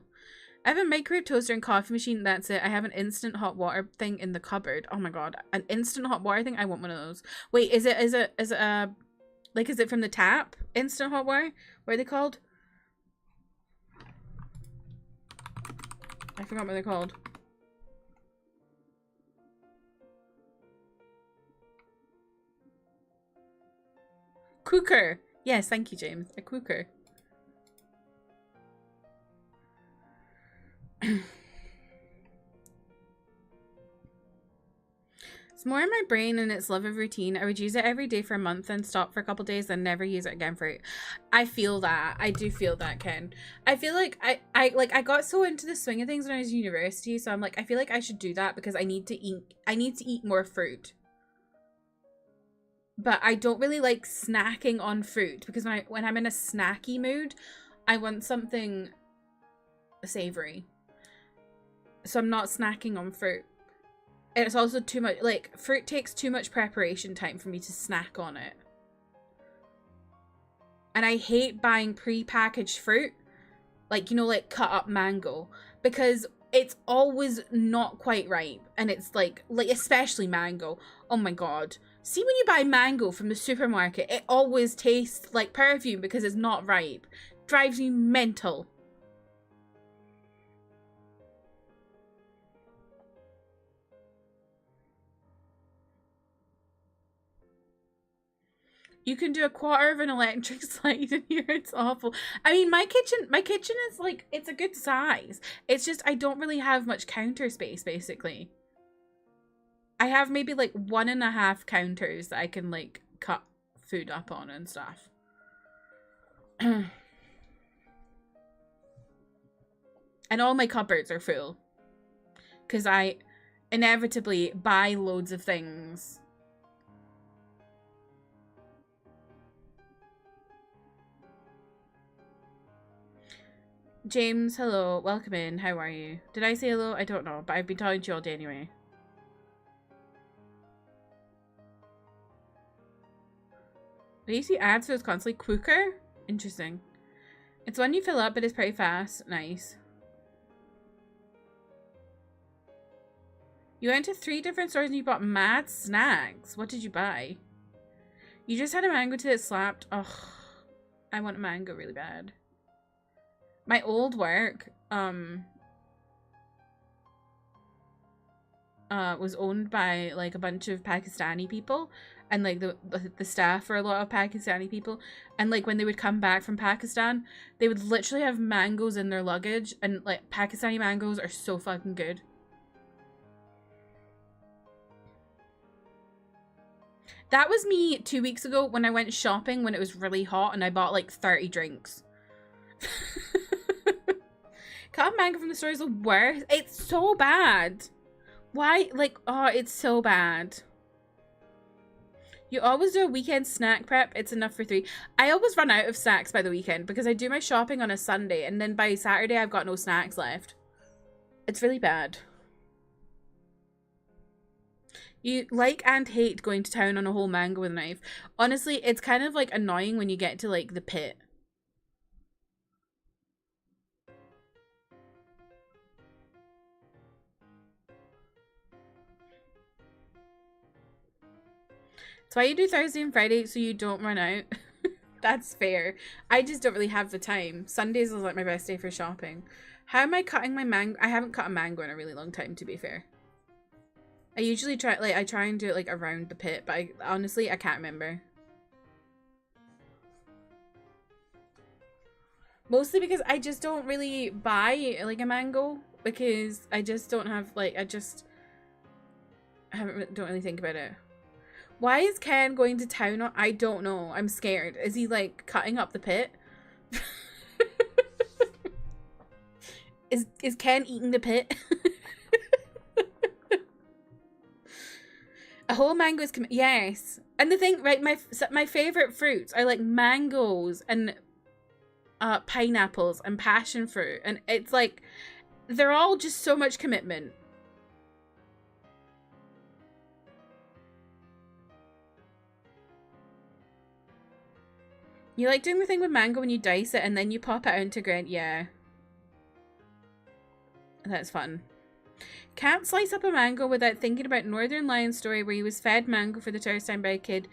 I have a microwave toaster and coffee machine, that's it. I have an instant hot water thing in the cupboard. Oh my god. An instant hot water thing? I want one of those. Wait, is it like, is it from the tap? Instant hot water? What are they called? I forgot what they're called. Cooker. Yes, thank you, James. A cooker. It's more in my brain and its love of routine. I would use it every day for a month and stop for a couple days and never use it again for it. I feel that. I do feel that, Ken. I feel like I got so into the swing of things when I was in university, so I'm like, I feel like I should do that because I need to eat more fruit. But I don't really like snacking on fruit because when I'm in a snacky mood, I want something savory. So I'm not snacking on fruit. And it's also too much, like, fruit takes too much preparation time for me to snack on it. And I hate buying pre-packaged fruit, like, you know, like cut up mango, because it's always not quite ripe. And it's like especially mango. Oh my god. See, when you buy mango from the supermarket, it always tastes like perfume because it's not ripe. Drives me mental. You can do a quarter of an electric slide in here. It's awful. I mean, my kitchen is like, it's a good size. It's just, I don't really have much counter space, basically. I have maybe like 1.5 counters that I can like cut food up on and stuff. And all my cupboards are full. Because I inevitably buy loads of things. James, hello. Welcome in. How are you? Did I say hello? I don't know, but I've been talking to you all day anyway. Do you see ads for this constantly? Cooker? Interesting. It's one you fill up, but it's pretty fast. Nice. You went to 3 different stores and you bought mad snacks. What did you buy? You just had a mango till it slapped. Ugh. I want a mango really bad. My old work, was owned by like a bunch of Pakistani people, and like the staff are a lot of Pakistani people, and like when they would come back from Pakistan, they would literally have mangoes in their luggage, and like Pakistani mangoes are so fucking good. That was me 2 weeks ago when I went shopping when it was really hot and I bought like 30 drinks. Cut mango from the store is the worst. It's so bad. Why? Like, oh, it's so bad. You always do a weekend snack prep. It's enough for 3. I always run out of snacks by the weekend because I do my shopping on a Sunday and then by Saturday I've got no snacks left. It's really bad. You like and hate going to town on a whole mango with a knife. Honestly, it's kind of like annoying when you get to like the pit. That's why you do Thursday and Friday, so you don't run out. That's fair. I just don't really have the time. Sundays is like my best day for shopping. How am I cutting my mango? I haven't cut a mango in a really long time, to be fair. I usually try, like, I try and do it, like, around the pit, but honestly, I can't remember. Mostly because I just don't really buy, like, a mango, because I just don't have, like, I don't really think about it. Why is Ken going to town? I don't know. I'm scared. Is he, like, cutting up the pit? Is Ken eating the pit? A whole mango is yes. And the thing, right? My favorite fruits are like mangoes and pineapples and passion fruit, and it's like they're all just so much commitment. You like doing the thing with mango when you dice it and then you pop it out into grind. Yeah. That's fun. Can't slice up a mango without thinking about Northern Lion's story where he was fed mango for the first time by a kid,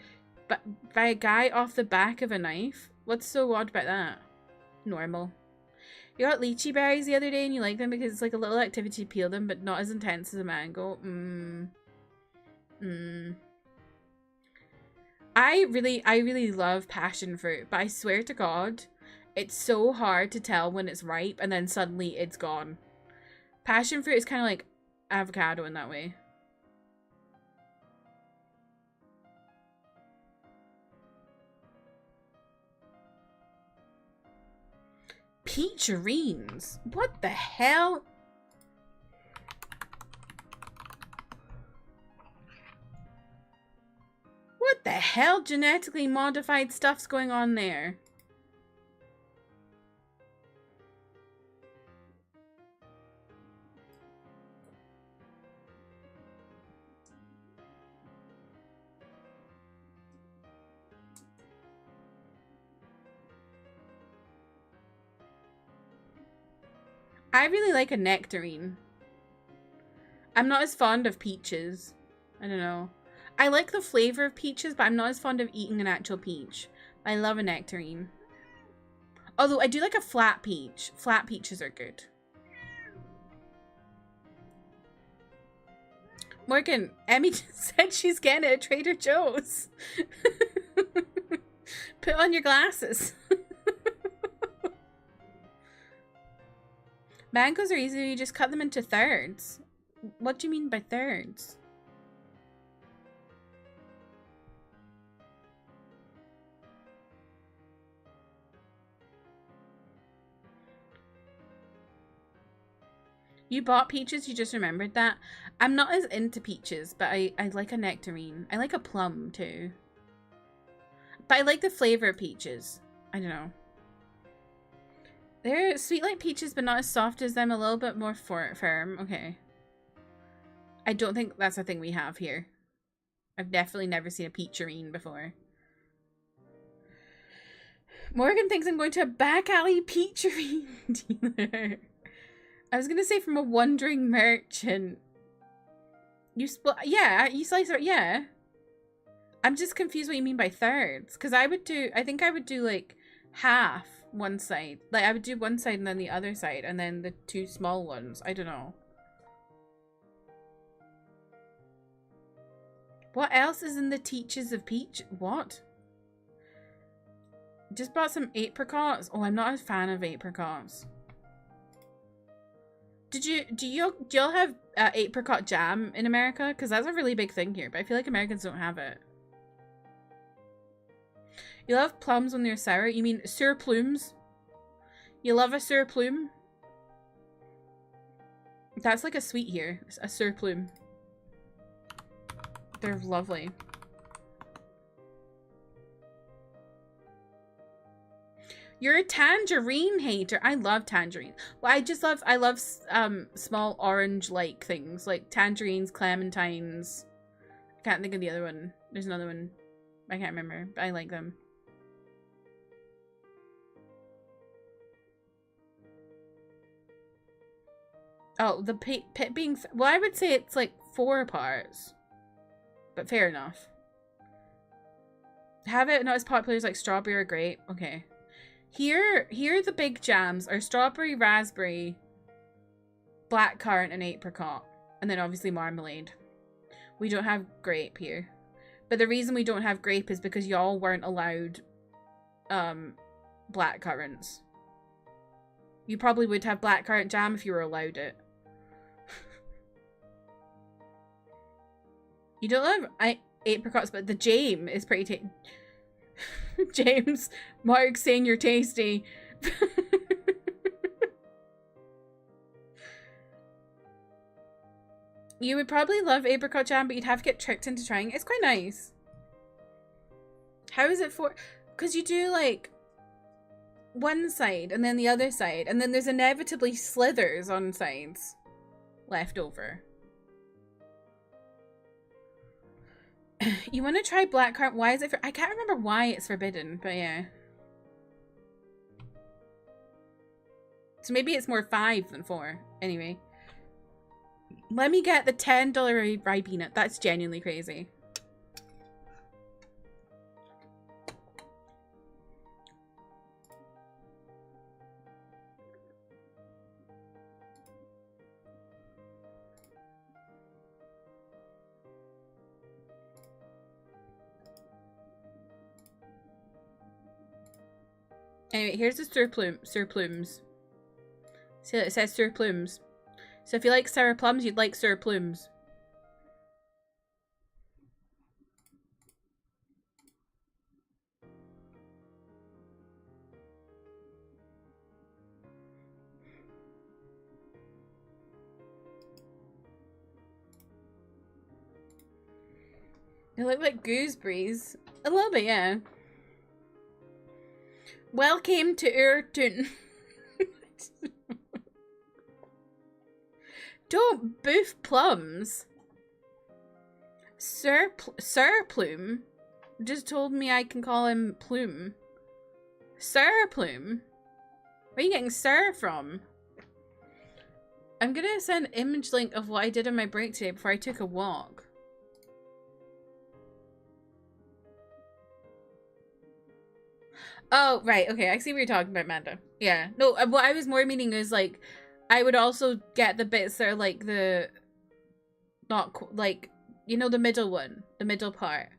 but by a guy off the back of a knife. What's so odd about that? Normal. You got lychee berries the other day and you like them because it's like a little activity to peel them, but not as intense as a mango. I really love passion fruit, but I swear to God, it's so hard to tell when it's ripe and then suddenly it's gone. Passion fruit is kind of like avocado in that way. Peacherines? What the hell? What the hell genetically modified stuff's going on there? I really like a nectarine. I'm not as fond of peaches. I don't know. I like the flavor of peaches, but I'm not as fond of eating an actual peach. I love a nectarine. Although I do like a flat peach. Flat peaches are good. Morgan, Emmy just said she's getting it at Trader Joe's. Put on your glasses. Mangoes are easy, you just cut them into thirds. What do you mean by thirds? You bought peaches, you just remembered that? I'm not as into peaches, but I like a nectarine. I like a plum too. But I like the flavor of peaches. I don't know. They're sweet like peaches, but not as soft as them. A little bit more firm. Okay. I don't think that's a thing we have here. I've definitely never seen a peacherine before. Morgan thinks I'm going to a back alley peacherine dealer. I was gonna say from a wandering merchant. You yeah, you slice it, yeah. I'm just confused what you mean by thirds. Because I think I would do like half one side. Like I would do one side and then the other side and then the two small ones. I don't know. What else is in the teachers of peach? What? Just bought some apricots. Oh, I'm not a fan of apricots. Do y'all have apricot jam in America? Because that's a really big thing here, but I feel like Americans don't have it. You love plums when they're sour? You mean sour plumes? You love a sour plume? That's like a sweet here. A sour plume. They're lovely. You're a tangerine hater. I love tangerine. Well, I love small orange-like things like tangerines, clementines. I can't think of the other one. There's another one. I can't remember, but I like them. Oh, the pit being... Well, I would say it's like 4 parts. But fair enough. Have it not as popular as like strawberry or grape. Okay. Here the big jams are strawberry, raspberry, blackcurrant, and apricot. And then obviously marmalade. We don't have grape here. But the reason we don't have grape is because y'all weren't allowed blackcurrants. You probably would have blackcurrant jam if you were allowed it. You don't love apricots, but the jam is pretty James, Mark saying you're tasty. You would probably love apricot jam, but you'd have to get tricked into trying it. It's quite nice. How is it for... Because you do, like, one side and then the other side, and then there's inevitably slithers on sides left over. You want to try blackcurrant? Why is it I can't remember why it's forbidden, but yeah. So maybe it's more 5 than 4. Anyway. Let me get the $10 Ribena. That's genuinely crazy. Anyway, here's the surplumes. See, it says surplumes. So if you like sour plums, you'd like surplumes. They look like gooseberries. A little bit, yeah. Welcome to Urton. Don't boof plums. Sir Plume just told me I can call him Plume. Sir Plume? Where are you getting Sir from? I'm gonna send an image link of what I did on my break today before I took a walk. Oh, right. Okay, I see what you're talking about, Amanda. Yeah. No, what I was more meaning is, like, I would also get the bits that are, like, the... Not, like, you know, the middle one. The middle part.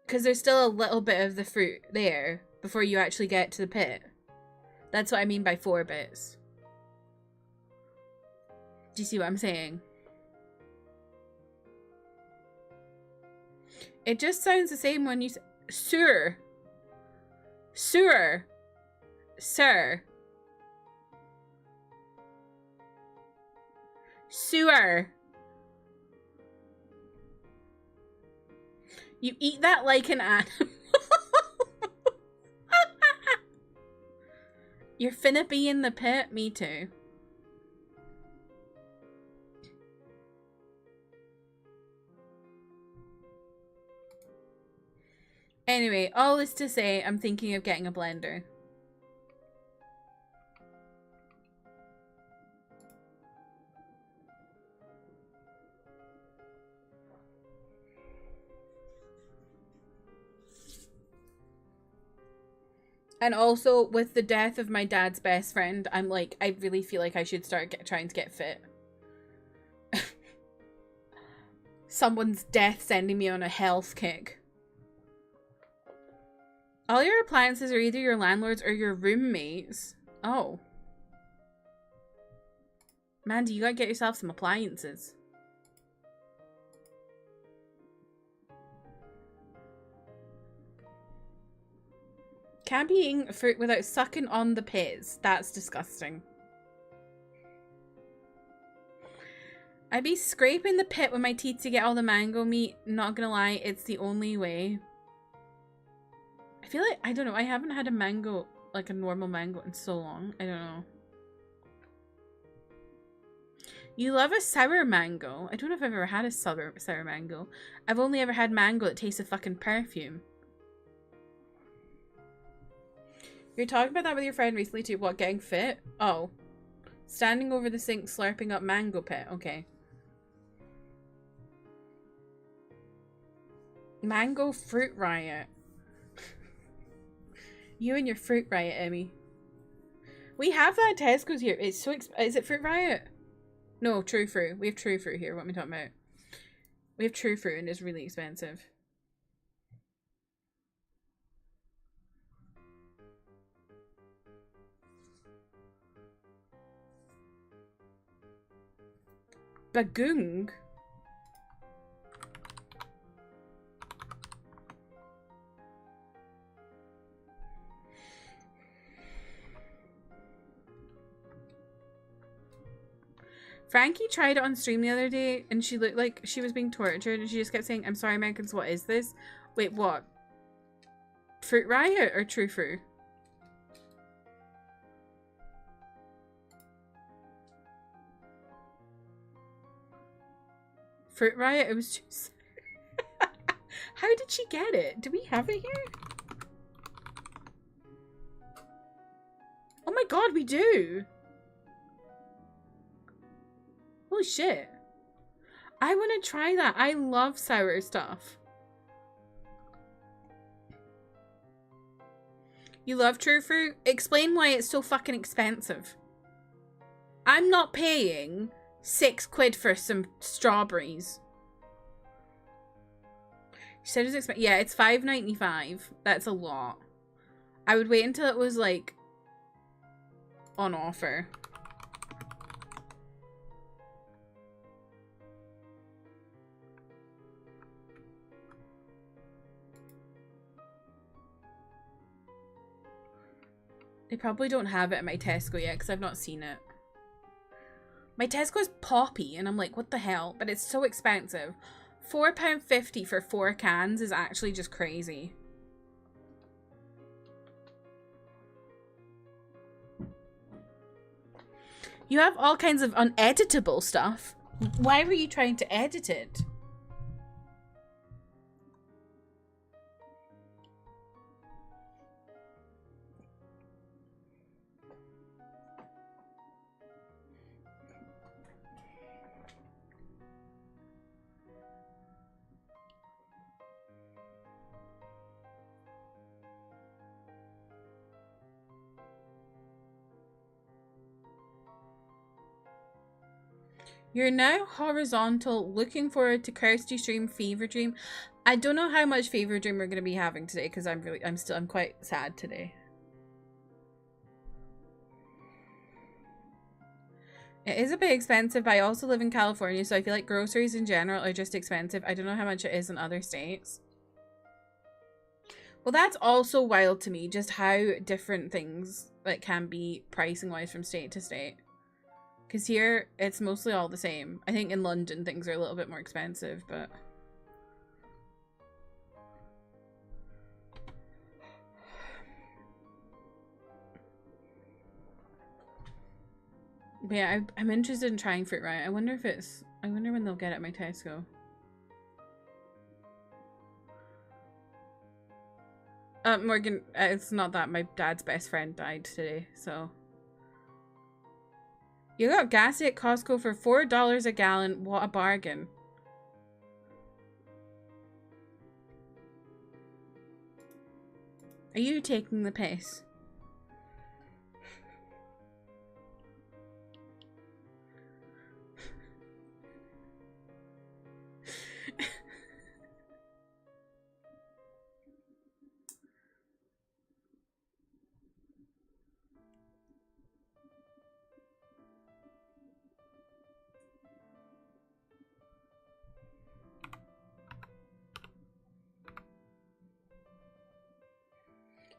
Because there's still a little bit of the fruit there before you actually get to the pit. That's what I mean by 4 bits. Do you see what I'm saying? It just sounds the same when you say... Sir. Sir. Sir. Sewer. You eat that like an animal. You're finna be in the pit? Me too. Anyway, all this to say, I'm thinking of getting a blender. And also, with the death of my dad's best friend, I'm like, I really feel like I should start trying to get fit. Someone's death sending me on a health kick. All your appliances are either your landlord's or your roommates. Oh. Mandy, you gotta get yourself some appliances. Can't be eating fruit without sucking on the pits. That's disgusting. I'd be scraping the pit with my teeth to get all the mango meat. Not gonna lie, it's the only way. I feel like, I don't know, I haven't had a mango, like a normal mango in so long. I don't know. You love a sour mango. I don't know if I've ever had a sour mango. I've only ever had mango that tastes of fucking perfume. You're talking about that with your friend recently too. What, getting fit? Oh. Standing over the sink slurping up mango pit. Okay. Mango fruit riot. You and your fruit riot, Emmy. We have that at Tesco's here. It's so is it fruit riot? No, true fruit. We have true fruit here. What am I talking about? We have true fruit and it's really expensive. Bagung? Frankie tried it on stream the other day and she looked like she was being tortured and she just kept saying, I'm sorry, Americans, what is this? Wait, what? Fruit Riot or True Fruit? Fruit Riot, it was just... How did she get it? Do we have it here? Oh my god, we do! Holy shit. I want to try that. I love sour stuff. You love True Fruit? Explain why it's so fucking expensive. I'm not paying £6 for some strawberries. She said it's expensive. Yeah, it's $5.95. That's a lot. I would wait until it was like on offer. They probably don't have it at my Tesco yet because I've not seen it. My Tesco is Poppy and I'm like, what the hell? But it's so expensive. £4.50 for 4 cans is actually just crazy. You have all kinds of uneditable stuff. Why were you trying to edit it? You're now horizontal, looking forward to Kirsty stream Fever Dream. I don't know how much Fever Dream we're gonna be having today because I'm quite sad today. It is a bit expensive, but I also live in California, so I feel like groceries in general are just expensive. I don't know how much it is in other states. Well, that's also wild to me, just how different things like can be pricing wise from state to state. Because here, it's mostly all the same. I think in London, things are a little bit more expensive, but... But yeah, I'm interested in trying Fruit Riot. I wonder when they'll get it at my Tesco. Morgan, it's not that. My dad's best friend died today, so... You got gas at Costco for $4 a gallon. What a bargain. Are you taking the piss?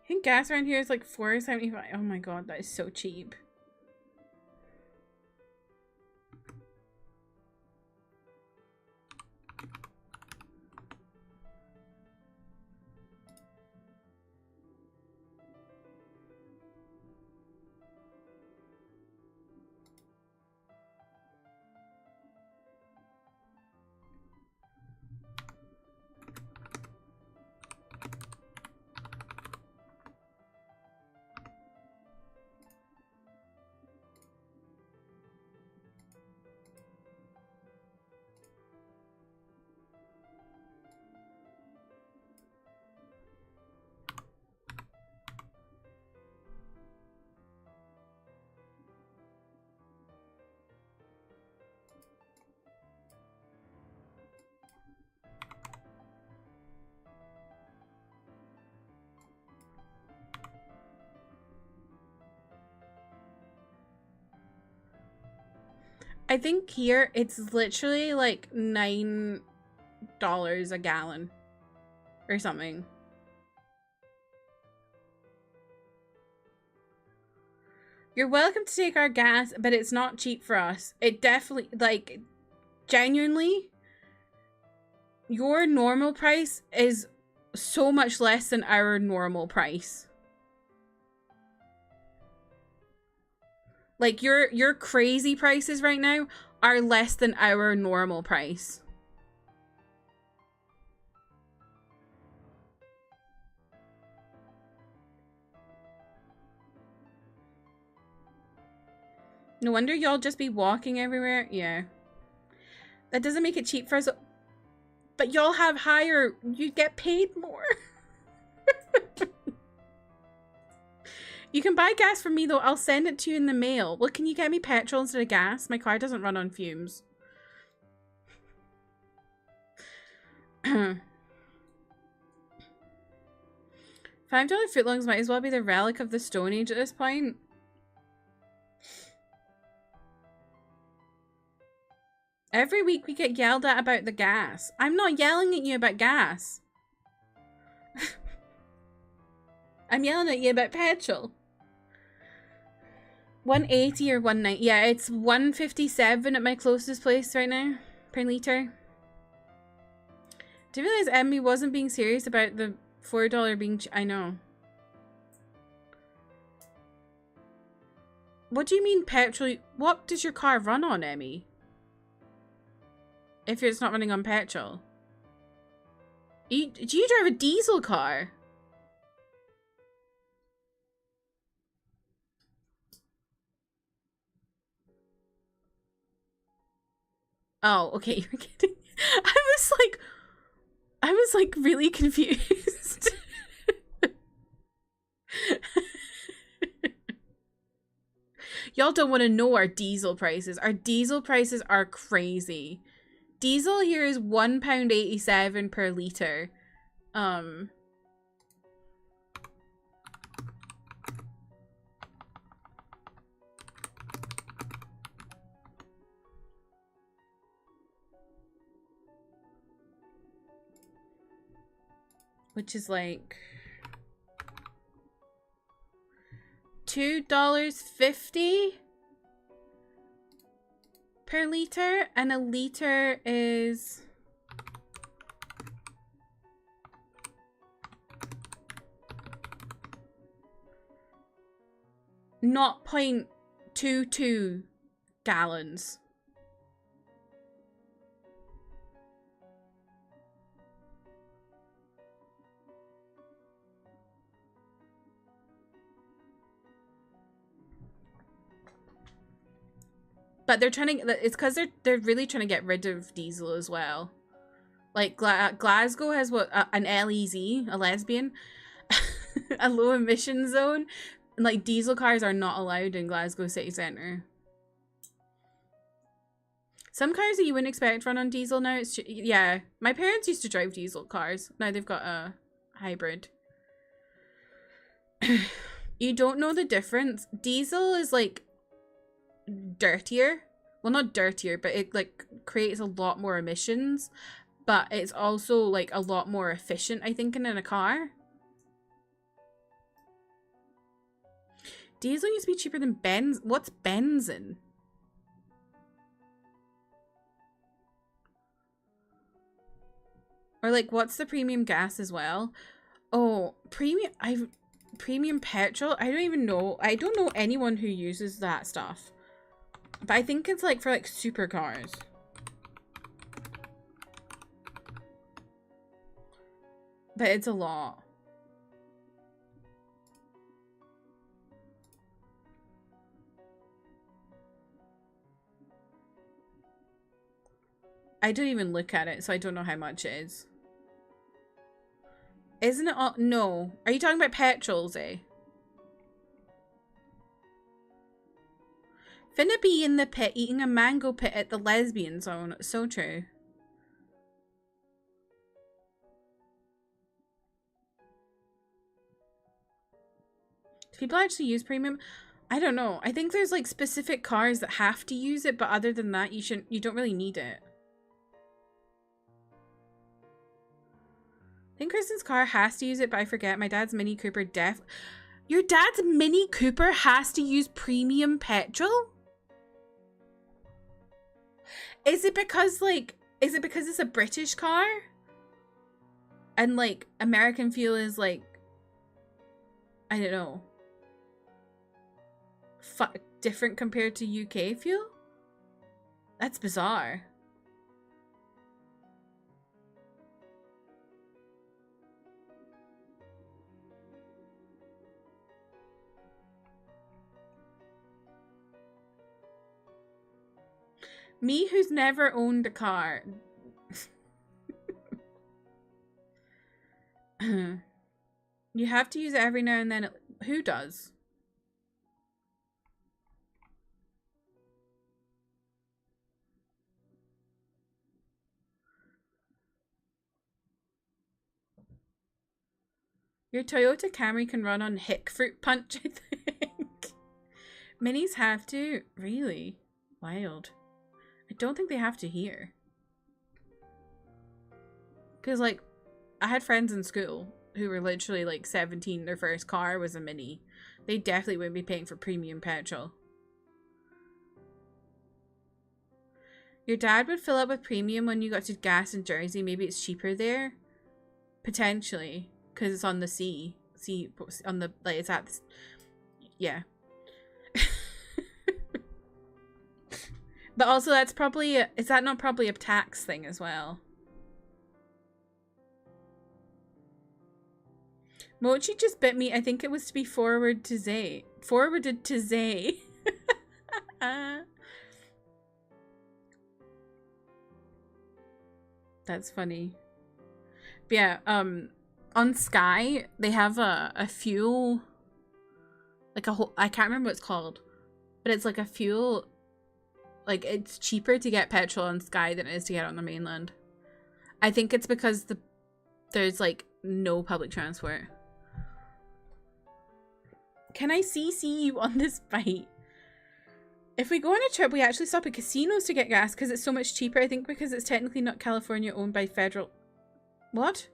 I think gas around here is like $4.75. Oh my god, that is so cheap. I think here it's literally like $9 a gallon or something. You're welcome to take our gas, but it's not cheap for us. It definitely, like, genuinely, your normal price is so much less than our normal price. Like, your crazy prices right now are less than our normal price. No wonder y'all just be walking everywhere. Yeah. That doesn't make it cheap for us. But y'all have higher... You get paid more. You can buy gas from me, though. I'll send it to you in the mail. Well, can you get me petrol instead of gas? My car doesn't run on fumes. $5 footlongs might as well be the relic of the Stone Age at this point. Every week we get yelled at about the gas. I'm not yelling at you about gas. I'm yelling at you about petrol. 180 or 190. Yeah, it's 157 at my closest place right now per litre. Do you realize Emmy wasn't being serious about the $4 being... I know. What do you mean petrol? What does your car run on, Emmy? If it's not running on petrol. Do you drive a diesel car? Oh, okay, you're kidding. I was like really confused. Y'all don't want to know our diesel prices. Our diesel prices are crazy. Diesel here is £1.87 per litre. Which is like $2.50 per litre, and a litre is .22 gallons. But they're trying to, it's because they're really trying to get rid of diesel as well. Like Glasgow has what, an LEZ, a lesbian, a low emission zone. And like diesel cars are not allowed in Glasgow city centre. Some cars that you wouldn't expect run on diesel now. Yeah, my parents used to drive diesel cars. Now they've got a hybrid. You don't know the difference. Diesel is like dirtier. Well, not dirtier, but it like creates a lot more emissions. But it's also like a lot more efficient, I think, in a car. Diesel used to be cheaper than benzene. What's benzene? Or like, what's the premium gas as well? Oh, premium petrol? I don't even know. I don't know anyone who uses that stuff. But I think it's like for like supercars. But it's a lot. I don't even look at it, so I don't know how much it is. Isn't it all? No. Are you talking about petrols, eh? Finna be in the pit eating a mango pit at the lesbian zone. So true. Do people actually use premium? I don't know. I think there's like specific cars that have to use it, but other than that, you don't really need it. I think Kristen's car has to use it, but I forget. My dad's Mini Cooper Your dad's Mini Cooper has to use premium petrol? Is it because it's a British car? And like American fuel is like, I don't know, different compared to UK fuel? That's bizarre. Me, who's never owned a car. You have to use it every now and then. Who does? Your Toyota Camry can run on hick fruit punch, I think. Minis have to? Really? Wild. I don't think they have to here. Because, like, I had friends in school who were literally, like, 17. Their first car was a Mini. They definitely wouldn't be paying for premium petrol. Your dad would fill up with premium when you got to gas in Jersey. Maybe it's cheaper there? Potentially. Because it's on the sea. On the, like, it's at this, yeah. But also that's probably, is that not probably a tax thing as well? Mochi just bit me. I think it was to be forwarded to Zay. That's funny. But yeah, on Sky, they have a fuel, like a whole, I can't remember what it's called, but it's like a fuel, like it's cheaper to get petrol on Sky than it is to get on the mainland. I think it's because there's like no public transport. Can I CC you on this bite? If we go on a trip, we actually stop at casinos to get gas because it's so much cheaper. I think because it's technically not California owned by federal. What?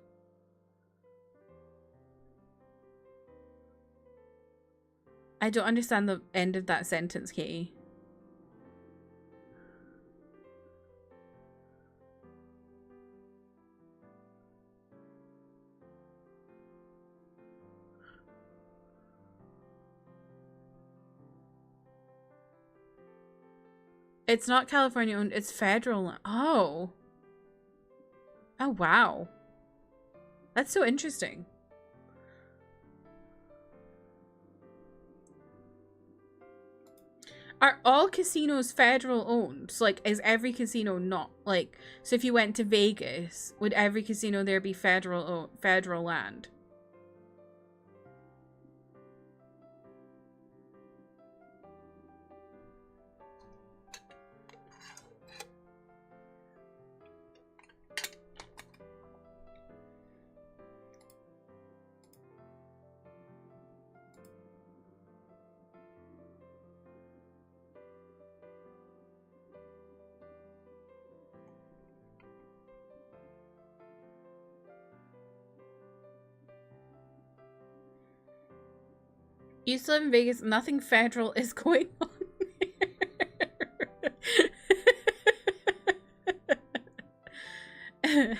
I don't understand the end of that sentence, Katie. It's not California owned, it's federal. Oh. Oh, wow. That's so interesting. Are all casinos federal owned? So, like, is every casino not? Like, so if you went to Vegas, would every casino there be federal land? You used to live in Vegas, nothing federal is going on there.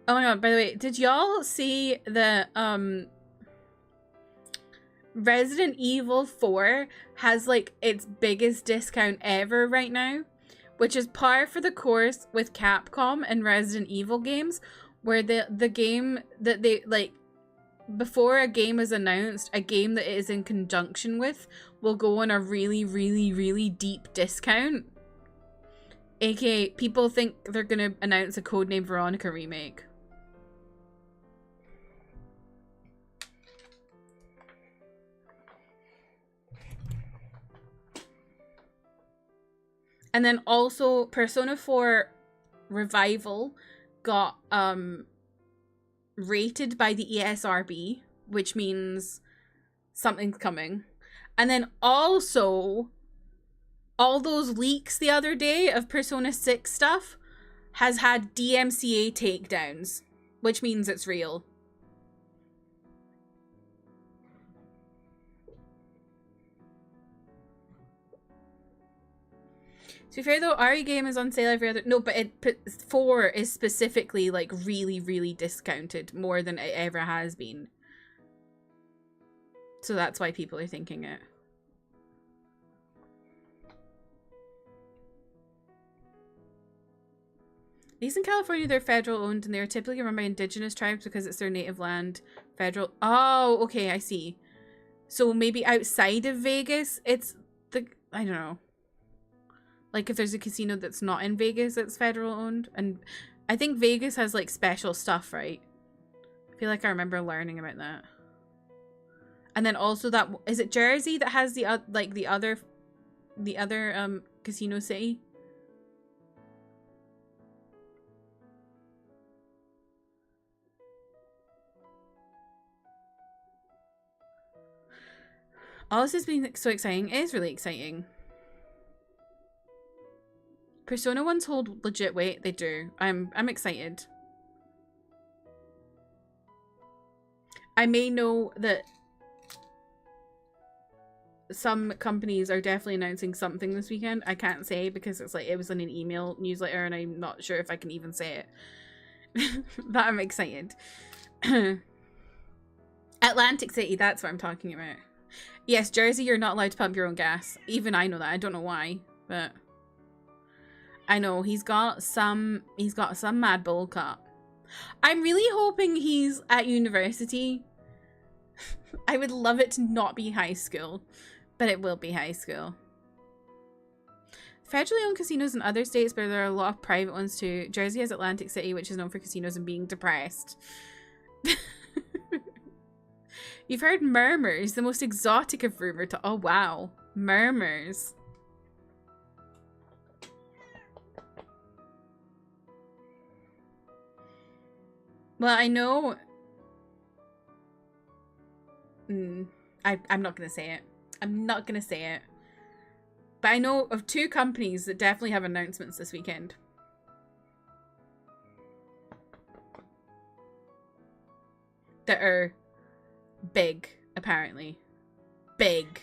Oh my god, by the way, did y'all see the Resident Evil 4 has like its biggest discount ever right now, which is par for the course with Capcom and Resident Evil games, where the game that they like, before a game is announced, a game that it is in conjunction with will go on a really, really, really deep discount. AKA, people think they're gonna announce a Codename Veronica remake. And then also Persona 4 Revival got rated by the ESRB, which means something's coming. And then also, all those leaks the other day of Persona 6 stuff has had DMCA takedowns, which means it's real. To be fair though, RE game is on sale every other... No, but 4 is specifically like really, really discounted more than it ever has been. So that's why people are thinking it. At least in California, they're federal owned and they're typically run by indigenous tribes because it's their native land. Federal... Oh, okay, I see. So maybe outside of Vegas, it's the... I don't know. Like, if there's a casino that's not in Vegas, it's federal owned. And I think Vegas has, like, special stuff, right? I feel like I remember learning about that. And then also that... Is it Jersey that has the other casino city? All this has been so exciting. It is really exciting. Persona ones hold legit weight. They do. I'm excited. I may know that some companies are definitely announcing something this weekend. I can't say because it's like it was in an email newsletter and I'm not sure if I can even say it. But I'm excited. Atlantic City, that's what I'm talking about. Yes, Jersey, you're not allowed to pump your own gas. Even I know that. I don't know why, but I know he's got some mad bull cut. I'm really hoping he's at university. I would love it to not be high school, but it will be high school. Federally owned casinos in other states, but there are a lot of private ones too. Jersey has Atlantic City, which is known for casinos and being depressed. You've heard murmurs, the most exotic of rumor to... Oh, wow. Murmurs. Well, I know... I'm not going to say it. I'm not going to say it. But I know of 2 companies that definitely have announcements this weekend. That are big, apparently. Big.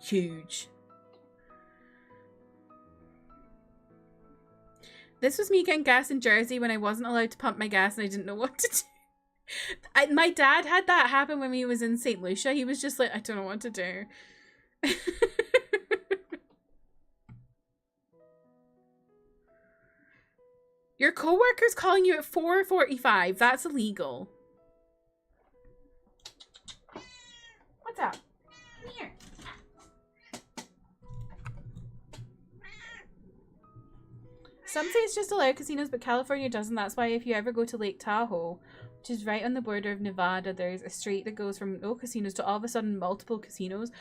Huge. This was me getting gas in Jersey when I wasn't allowed to pump my gas and I didn't know what to do. My dad had that happen when he was in St. Lucia. He was just like, I don't know what to do. Your coworker's calling you at 4:45. That's illegal. What's up? Come here. Some states just allow casinos, but California doesn't. That's why if you ever go to Lake Tahoe, which is right on the border of Nevada, there's a street that goes from no casinos to all of a sudden multiple casinos.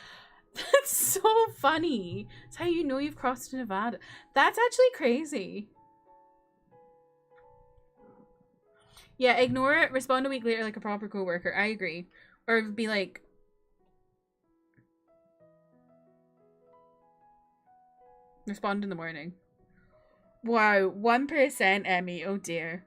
That's so funny. That's how you know you've crossed to Nevada. That's actually crazy. Yeah, ignore it. Respond a week later like a proper coworker. I agree. Or be like... Respond in the morning. Wow, 1% Emmy. Oh dear.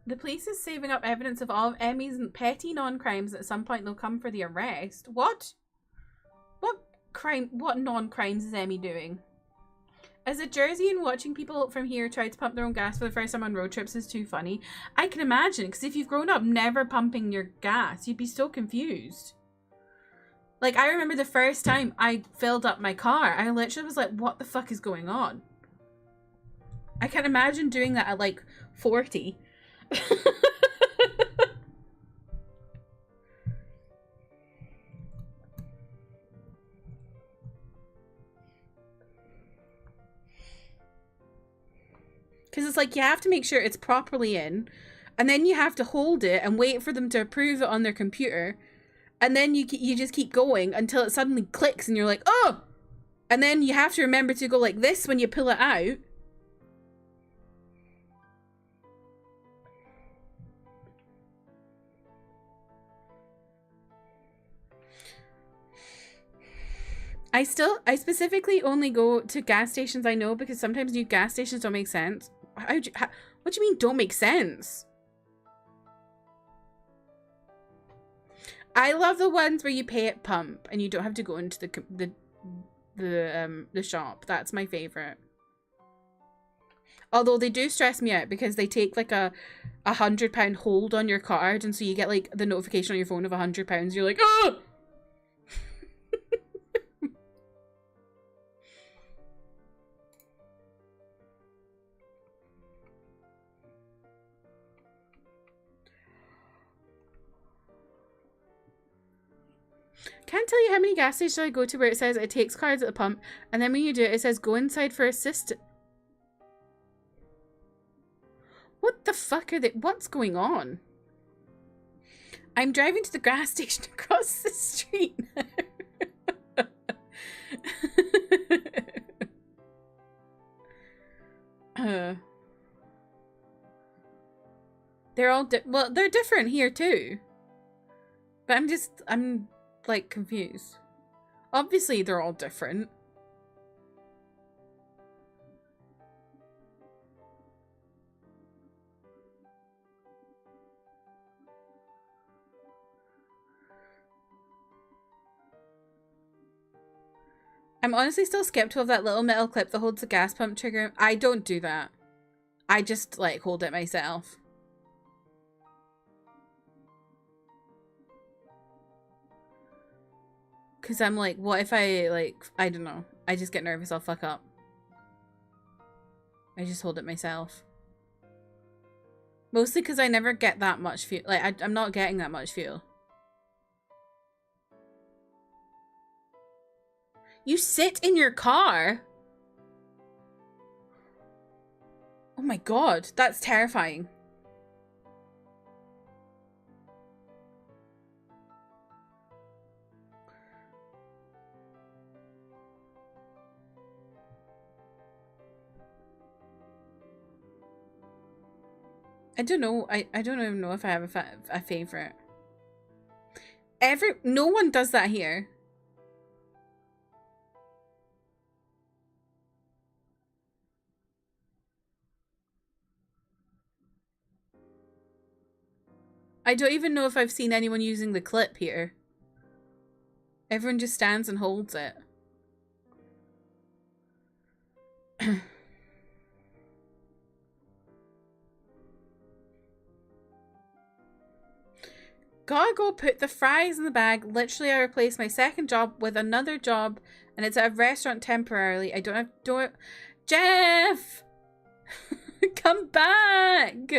The police is saving up evidence of all of Emmy's petty non-crimes. At some point they'll come for the arrest. What? What non-crimes is Emmy doing? As a Jerseyan, watching people from here try to pump their own gas for the first time on road trips is too funny. I can imagine, because if you've grown up never pumping your gas, you'd be so confused. Like, I remember the first time I filled up my car, I literally was like, what the fuck is going on? I can't imagine doing that at like 40. Because it's like you have to make sure it's properly in, and then you have to hold it and wait for them to approve it on their computer, and then you just keep going until it suddenly clicks and you're like, oh! And then you have to remember to go like this when you pull it out. I specifically only go to gas stations I know, because sometimes new gas stations don't make sense. What do you mean don't make sense? I love the ones where you pay at pump and you don't have to go into the shop. That's my favorite. Although they do stress me out because they take like a £100 hold on your card, and so you get like the notification on your phone of £100. You're like, oh! Can't tell you how many gas stations I go to where it says it takes cards at the pump, and then when you do it, it says go inside for assistance. What the fuck are they? What's going on? I'm driving to the gas station across the street now. They're all well, they're different here too. But I'm like confused. Obviously they're all different. I'm honestly still skeptical of that little metal clip that holds the gas pump trigger. I don't do that. I just like hold it myself. Because I'm like, what if I, like, I don't know. I just get nervous, I'll fuck up. I just hold it myself. Mostly because I never get that much fuel. Like, I'm not getting that much fuel. You sit in your car? Oh my god, that's terrifying. I don't know. I don't even know if I have a favorite. No one does that here. I don't even know if I've seen anyone using the clip here. Everyone just stands and holds it. Gotta go put the fries in the bag. Literally, I replaced my second job with another job, and it's at a restaurant temporarily. I don't have to. Jeff! Come back!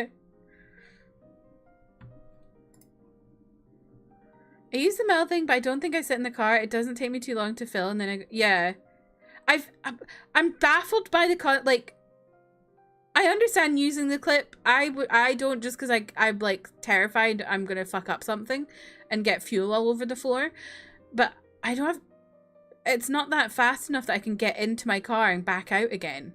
I use the metal thing, but I don't think I sit in the car. It doesn't take me too long to fill, and then yeah. I'm baffled by the like. I understand using the clip. I don't, just because I'm like terrified I'm gonna fuck up something and get fuel all over the floor. But I don't have. It's not that fast enough that I can get into my car and back out again.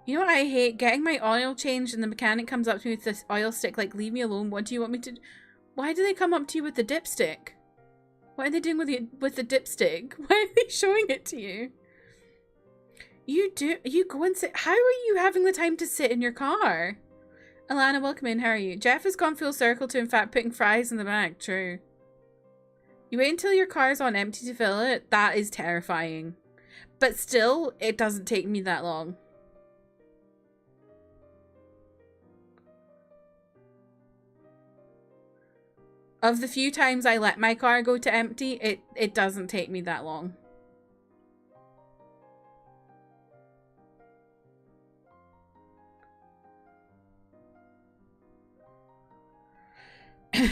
You know what I hate? Getting my oil changed and the mechanic comes up to me with this oil stick like, leave me alone. What do you want me to do? Why do they come up to you with the dipstick? What are they doing with the dipstick? Why are they showing it to you? You go and sit. How are you having the time to sit in your car? Alana, welcome in. How are you? Jeff has gone full circle to, in fact, putting fries in the bag. True. You wait until your car's on empty to fill it. That is terrifying. But still, it doesn't take me that long. Of the few times I let my car go to empty, it doesn't take me that long. But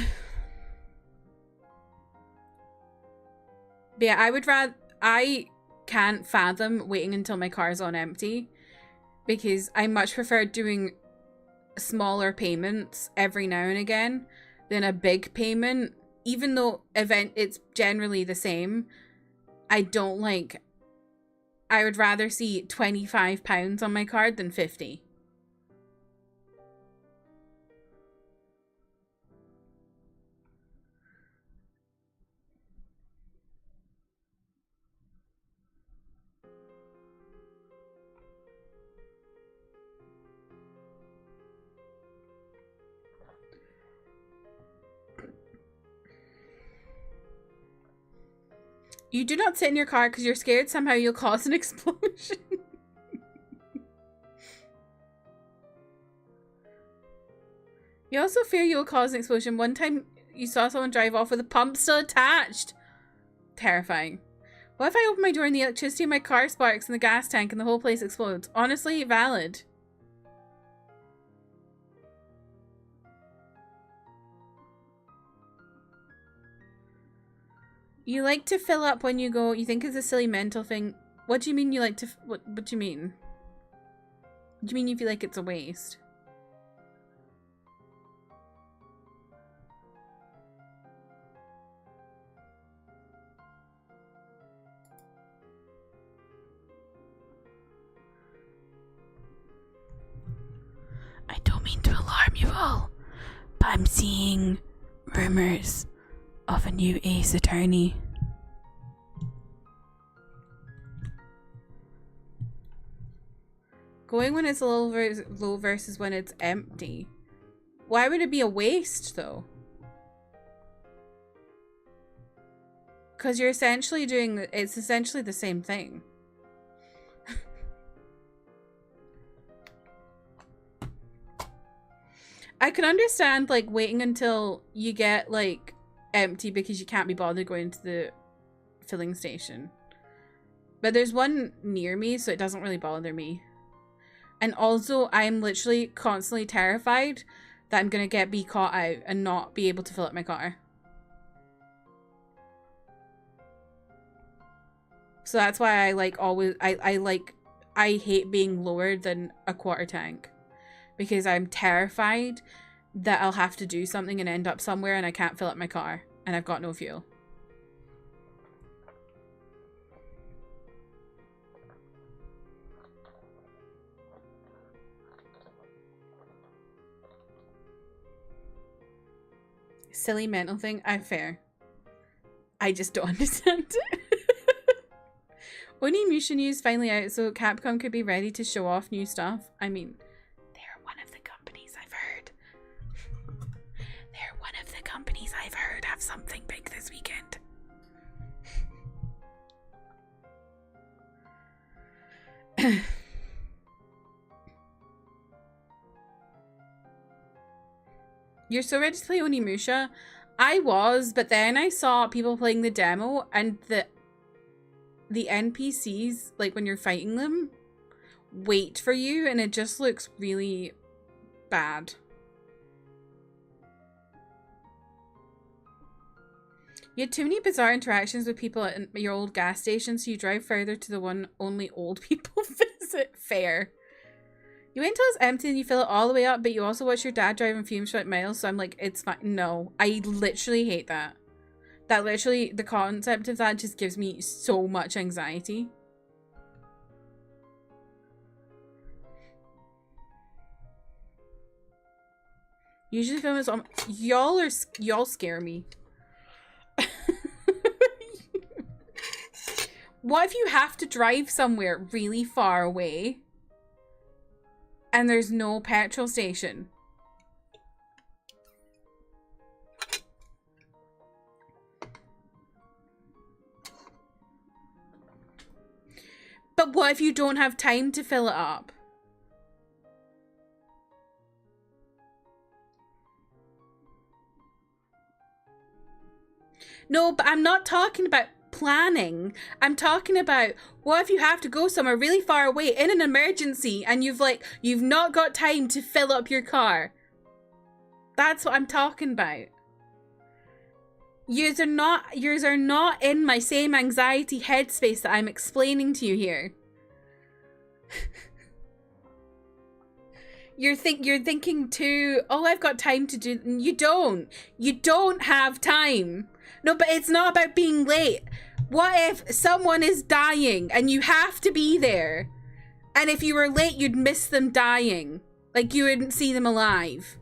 yeah, I can't fathom waiting until my car's on empty, because I much prefer doing smaller payments every now and again than a big payment even though it's generally the same, I don't like, I would rather see £25 on my card than 50. You do not sit in your car because you're scared somehow you'll cause an explosion. You also fear you'll cause an explosion. One time you saw someone drive off with a pump still attached. Terrifying. What if I open my door and the electricity in my car sparks in the gas tank and the whole place explodes? Honestly, valid. You like to fill up when you go. You think it's a silly mental thing. What do you mean you like to... What do you mean? What do you mean you feel like it's a waste? I don't mean to alarm you all, but I'm seeing rumors of a new ace attorney. Going when it's low versus when it's empty. Why would it be a waste though? Because you're essentially doing, it's essentially the same thing. I can understand like waiting until you get like empty because you can't be bothered going to the filling station. But there's one near me, so it doesn't really bother me. And also, I'm literally constantly terrified that I'm gonna be caught out and not be able to fill up my car. So that's why I like always, I hate being lower than a quarter tank. Because I'm terrified that I'll have to do something and end up somewhere and I can't fill up my car and I've got no fuel. Silly mental thing? I'm fair. I just don't understand it. Onimusha news finally out, so Capcom could be ready to show off new stuff. I mean, they're one of the companies I've heard. They're one of the companies I've heard have something big this weekend. You're so ready to play Onimusha? I was, but then I saw people playing the demo and the NPCs, like when you're fighting them, wait for you and it just looks really bad. You had too many bizarre interactions with people at your old gas station, so you drive further to the one only old people visit. Fair. You wait until it's empty and you fill it all the way up, but you also watch your dad driving fumes for like miles, so I'm like, it's fine. No, I literally hate that. That literally, the concept of that just gives me so much anxiety. Usually film is on, y'all scare me. What if you have to drive somewhere really far away and there's no petrol station? But what if you don't have time to fill it up? No, but I'm not talking about planning. I'm talking about what if you have to go somewhere really far away in an emergency and you've not got time to fill up your car. That's what I'm talking about. Yous are not in my same anxiety headspace that I'm explaining to you here. You're thinking too, oh, I've got time to do. You don't. You don't have time. No, but it's not about being late. What if someone is dying and you have to be there? And if you were late, you'd miss them dying. Like, you wouldn't see them alive.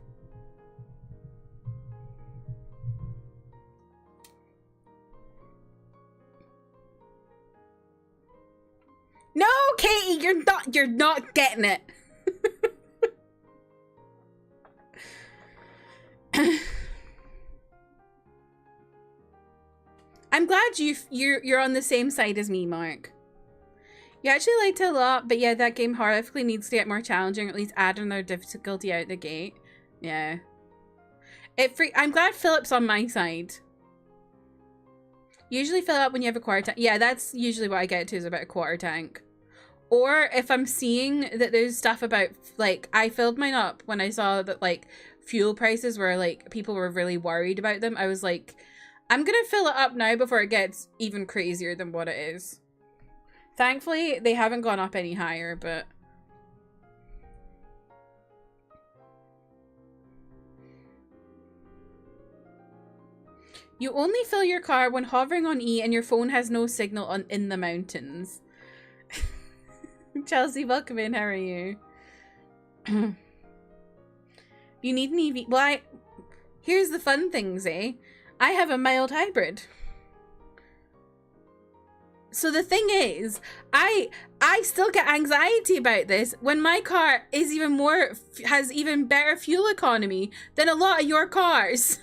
No, Katie, you're not getting it. I'm glad you're on the same side as me, Mark. You actually liked it a lot, but yeah, that game horrifically needs to get more challenging, or at least add another difficulty out the gate. Yeah. I'm glad Philip's on my side. Usually fill up when you have a quarter tank. Yeah, that's usually what I get to, is about a quarter tank. Or if I'm seeing that there's stuff about, like, I filled mine up when I saw that, like, fuel prices were, like, people were really worried about them. I was like, I'm gonna fill it up now before it gets even crazier than what it is. Thankfully, they haven't gone up any higher, but... You only fill your car when hovering on E and your phone has no signal in the mountains. Chelsea, welcome in. How are you? You need an EV. Well, here's the fun things, eh? I have a mild hybrid. So the thing is, I still get anxiety about this when my car is has even better fuel economy than a lot of your cars.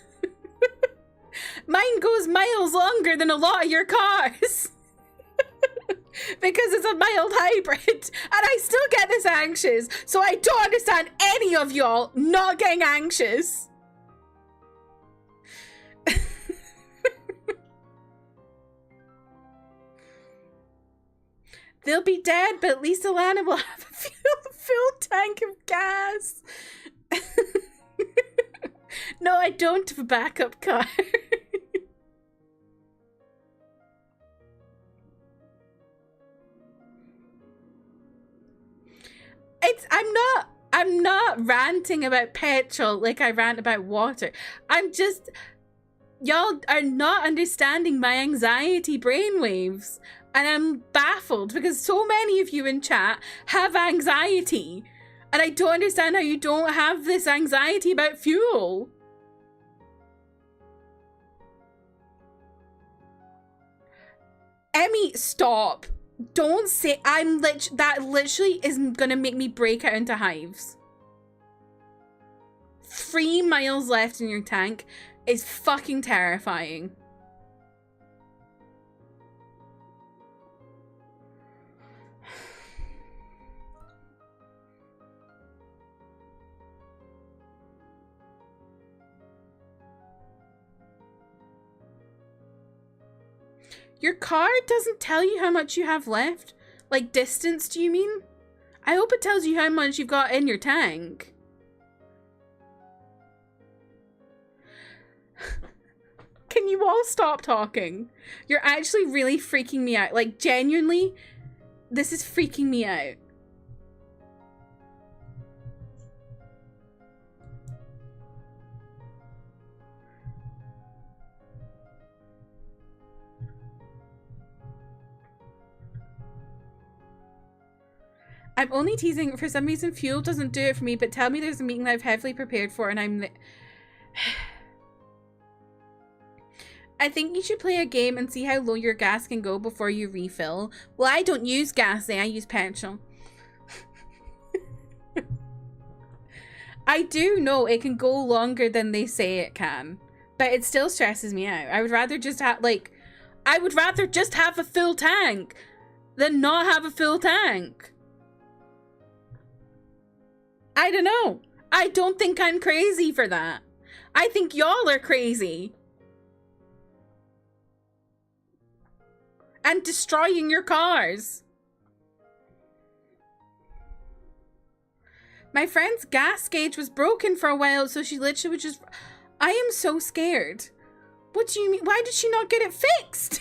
Mine goes miles longer than a lot of your cars. Because it's a mild hybrid, and I still get this anxious, so I don't understand any of y'all not getting anxious. They'll be dead, but at least Alana will have a full tank of gas. No, I don't have a backup car. I'm not ranting about petrol like I rant about water. I'm just, y'all are not understanding my anxiety brainwaves. And I'm baffled because so many of you in chat have anxiety. And I don't understand how you don't have this anxiety about fuel. Emmy, stop. Don't say, that literally is gonna make me break out into hives. 3 miles left in your tank is fucking terrifying. Your car doesn't tell you how much you have left? Like distance, do you mean? I hope it tells you how much you've got in your tank. Can you all stop talking? You're actually really freaking me out. Like, genuinely, this is freaking me out. I'm only teasing. For some reason, fuel doesn't do it for me, but tell me there's a meeting that I've heavily prepared for and I'm... I think you should play a game and see how low your gas can go before you refill. Well, I don't use gas, I use petrol. I do know it can go longer than they say it can, but it still stresses me out. I would rather just have, like, I would rather just have a full tank than not have a full tank. I don't know. I don't think I'm crazy for that. I think y'all are crazy. And destroying your cars. My friend's gas gauge was broken for a while, so she literally was just... I am so scared. What do you mean? Why did she not get it fixed?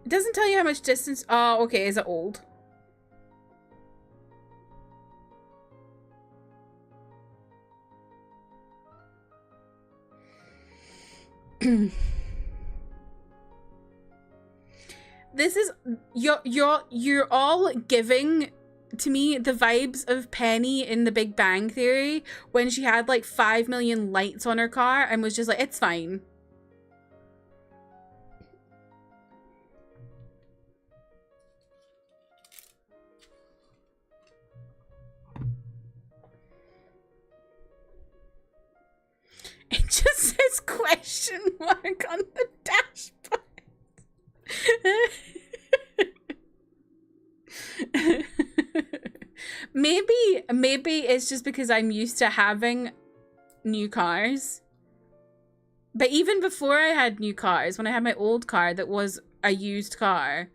It doesn't tell you how much distance. Oh, okay. Is it old? This is you're all giving to me the vibes of Penny in The Big Bang Theory when she had like 5 million lights on her car and was just like, it's fine. It just says question mark on the dashboard. Maybe it's just because I'm used to having new cars. But even before I had new cars, when I had my old car that was a used car,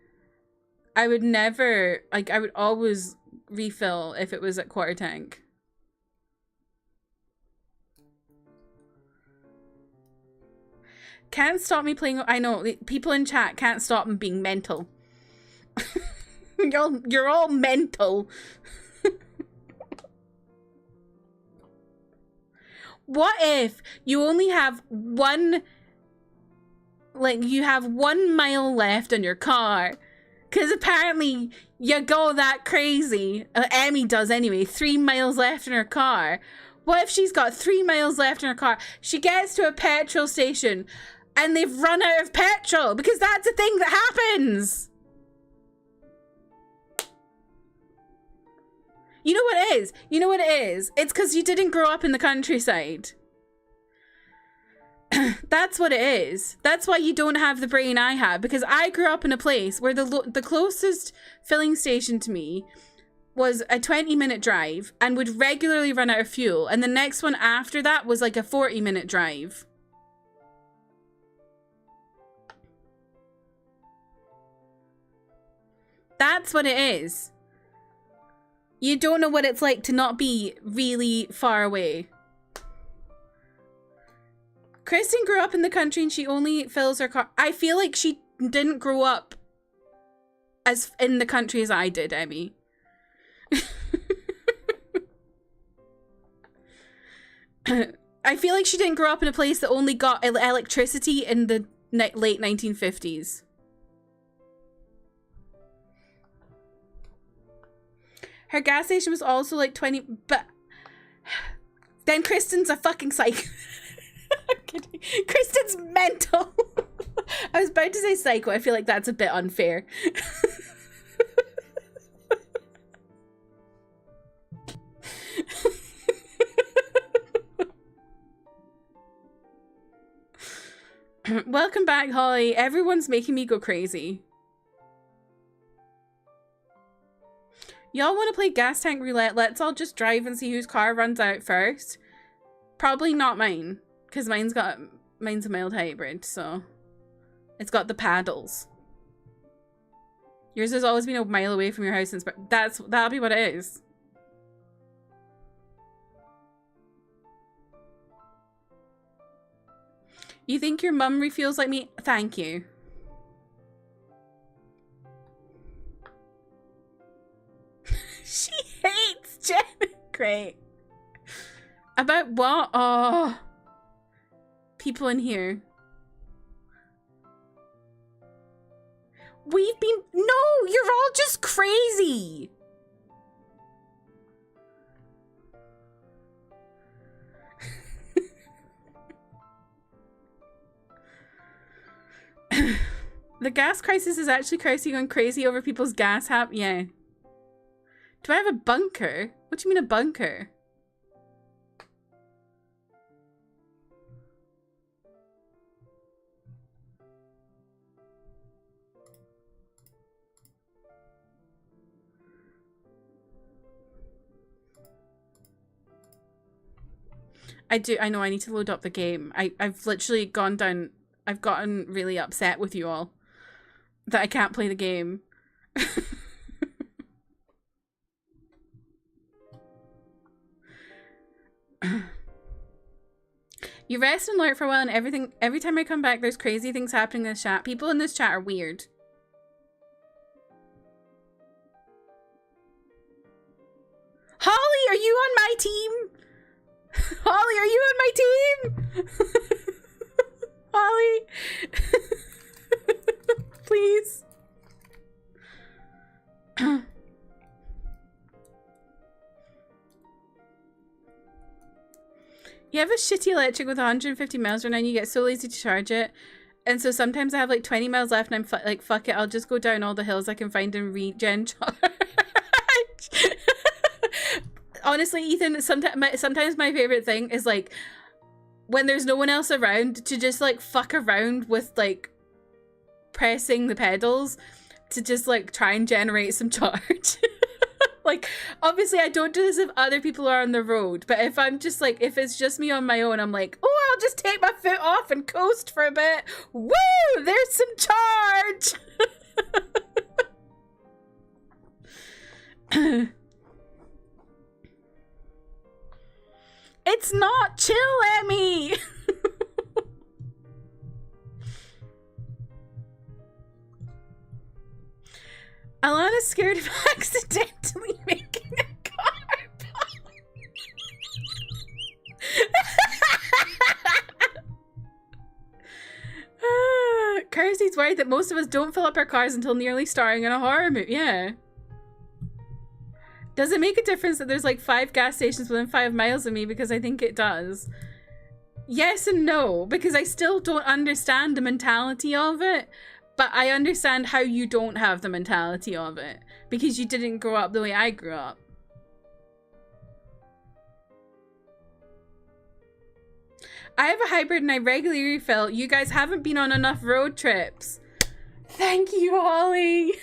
I would never, like, I would always refill if it was at quarter tank. Can't stop me playing. I know, people in chat can't stop me being mental. You're all mental. What if you only have one, like, you have 1 mile left on your car? Because apparently you go that crazy. Emmy does anyway. 3 miles left in her car. What if she's got 3 miles left in her car? She gets to a petrol station and they've run out of petrol, because that's a thing that happens. You know what it is? You know what it is? It's because you didn't grow up in the countryside. That's what it is. That's why you don't have the brain I have, because I grew up in a place where the closest filling station to me was a 20-minute drive and would regularly run out of fuel, and the next one after that was like a 40-minute drive. That's what it is. You don't know what it's like to not be really far away. Kristen grew up in the country and she only fills her car. I feel like she didn't grow up as in the country as I did, Emmy. I feel like she didn't grow up in a place that only got electricity in the late 1950s. Her gas station was also like 20, but then Kristen's a fucking psycho. I'm kidding. Kristen's mental. I was about to say psycho. I feel like that's a bit unfair. Welcome back, Holly. Everyone's making me go crazy. Y'all want to play gas tank roulette? Let's all just drive and see whose car runs out first. Probably not mine, because mine's a mild hybrid, so it's got the paddles. Yours has always been a mile away from your house, and that'll be what it is. You think your mum refuels like me? Thank you. She hates Jen. Great. About what? Oh. People in here. We've been... No, you're all just crazy. The gas crisis is actually going crazy over people's gas Yeah. Do I have a bunker? What do you mean a bunker? I know I need to load up the game. I've literally gone down, I've gotten really upset with you all that I can't play the game. You rest and learn for a while and every time I come back there's crazy things happening in this chat. People in this chat are weird. Holly, are you on my team? Holly, are you on my team? Holly. Please. You have a shitty electric with 150 miles right now and you get so lazy to charge it. And so sometimes I have like 20 miles left and I'm like, fuck it, I'll just go down all the hills I can find and regen charge. Honestly, Ethan, sometimes my favorite thing is like when there's no one else around to just like fuck around with like pressing the pedals to just like try and generate some charge. Like, obviously I don't do this if other people are on the road, but if I'm just like, if it's just me on my own, I'm like, oh, I'll just take my foot off and coast for a bit. Woo! There's some charge! It's not chill, Emmy! Alana's scared of accidentally making a car bomb. Kirsty's worried that most of us don't fill up our cars until nearly starring in a horror movie. Yeah. Does it make a difference that there's like 5 gas stations within 5 miles of me? Because I think it does. Yes and no, because I still don't understand the mentality of it. But I understand how you don't have the mentality of it. Because you didn't grow up the way I grew up. I have a hybrid and I regularly refill. You guys haven't been on enough road trips. Thank you, Holly.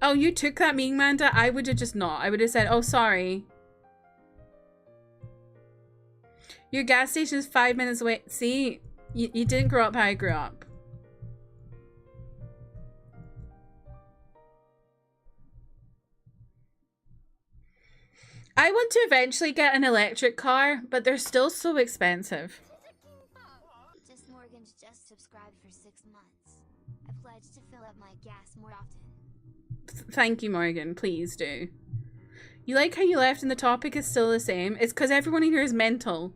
Oh, you took that meeting, Manda? I would have just not. I would have said, oh, sorry. Your gas station is 5 minutes away. See? You didn't grow up how I grew up. I want to eventually get an electric car, but they're still so expensive. Just Morgan's just subscribed for 6 months. I pledged to fill up my gas more often. Thank you, Morgan. Please do. You like how you left and the topic is still the same? It's because everyone in here is mental.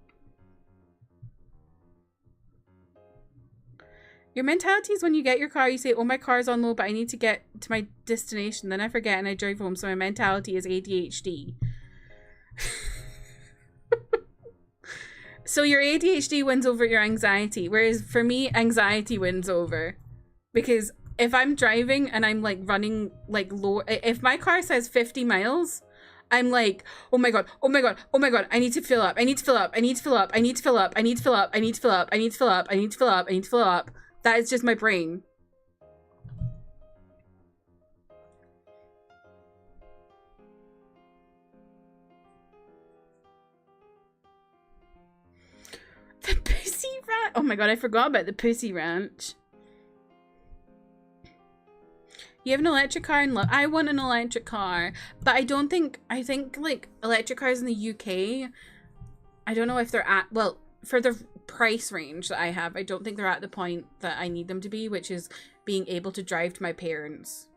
Your mentality is when you get your car, you say, oh, my car's on low, but I need to get to my destination. Then I forget and I drive home, so my mentality is ADHD. So your ADHD wins over your anxiety, whereas for me, anxiety wins over. Because if I'm driving and I'm like running like low, if my car says 50 miles, I'm like, oh my god, oh my god, oh my god, I need to fill up, I need to fill up, I need to fill up, I need to fill up, I need to fill up, I need to fill up, I need to fill up, I need to fill up, I need to fill up. That is just my brain. The Pussy Ranch. Oh my god, I forgot about the Pussy Ranch. You have an electric car in love. I want an electric car, but I think like electric cars in the UK, I don't know if they're at, well, for the price range that I have, I don't think they're at the point that I need them to be, which is being able to drive to my parents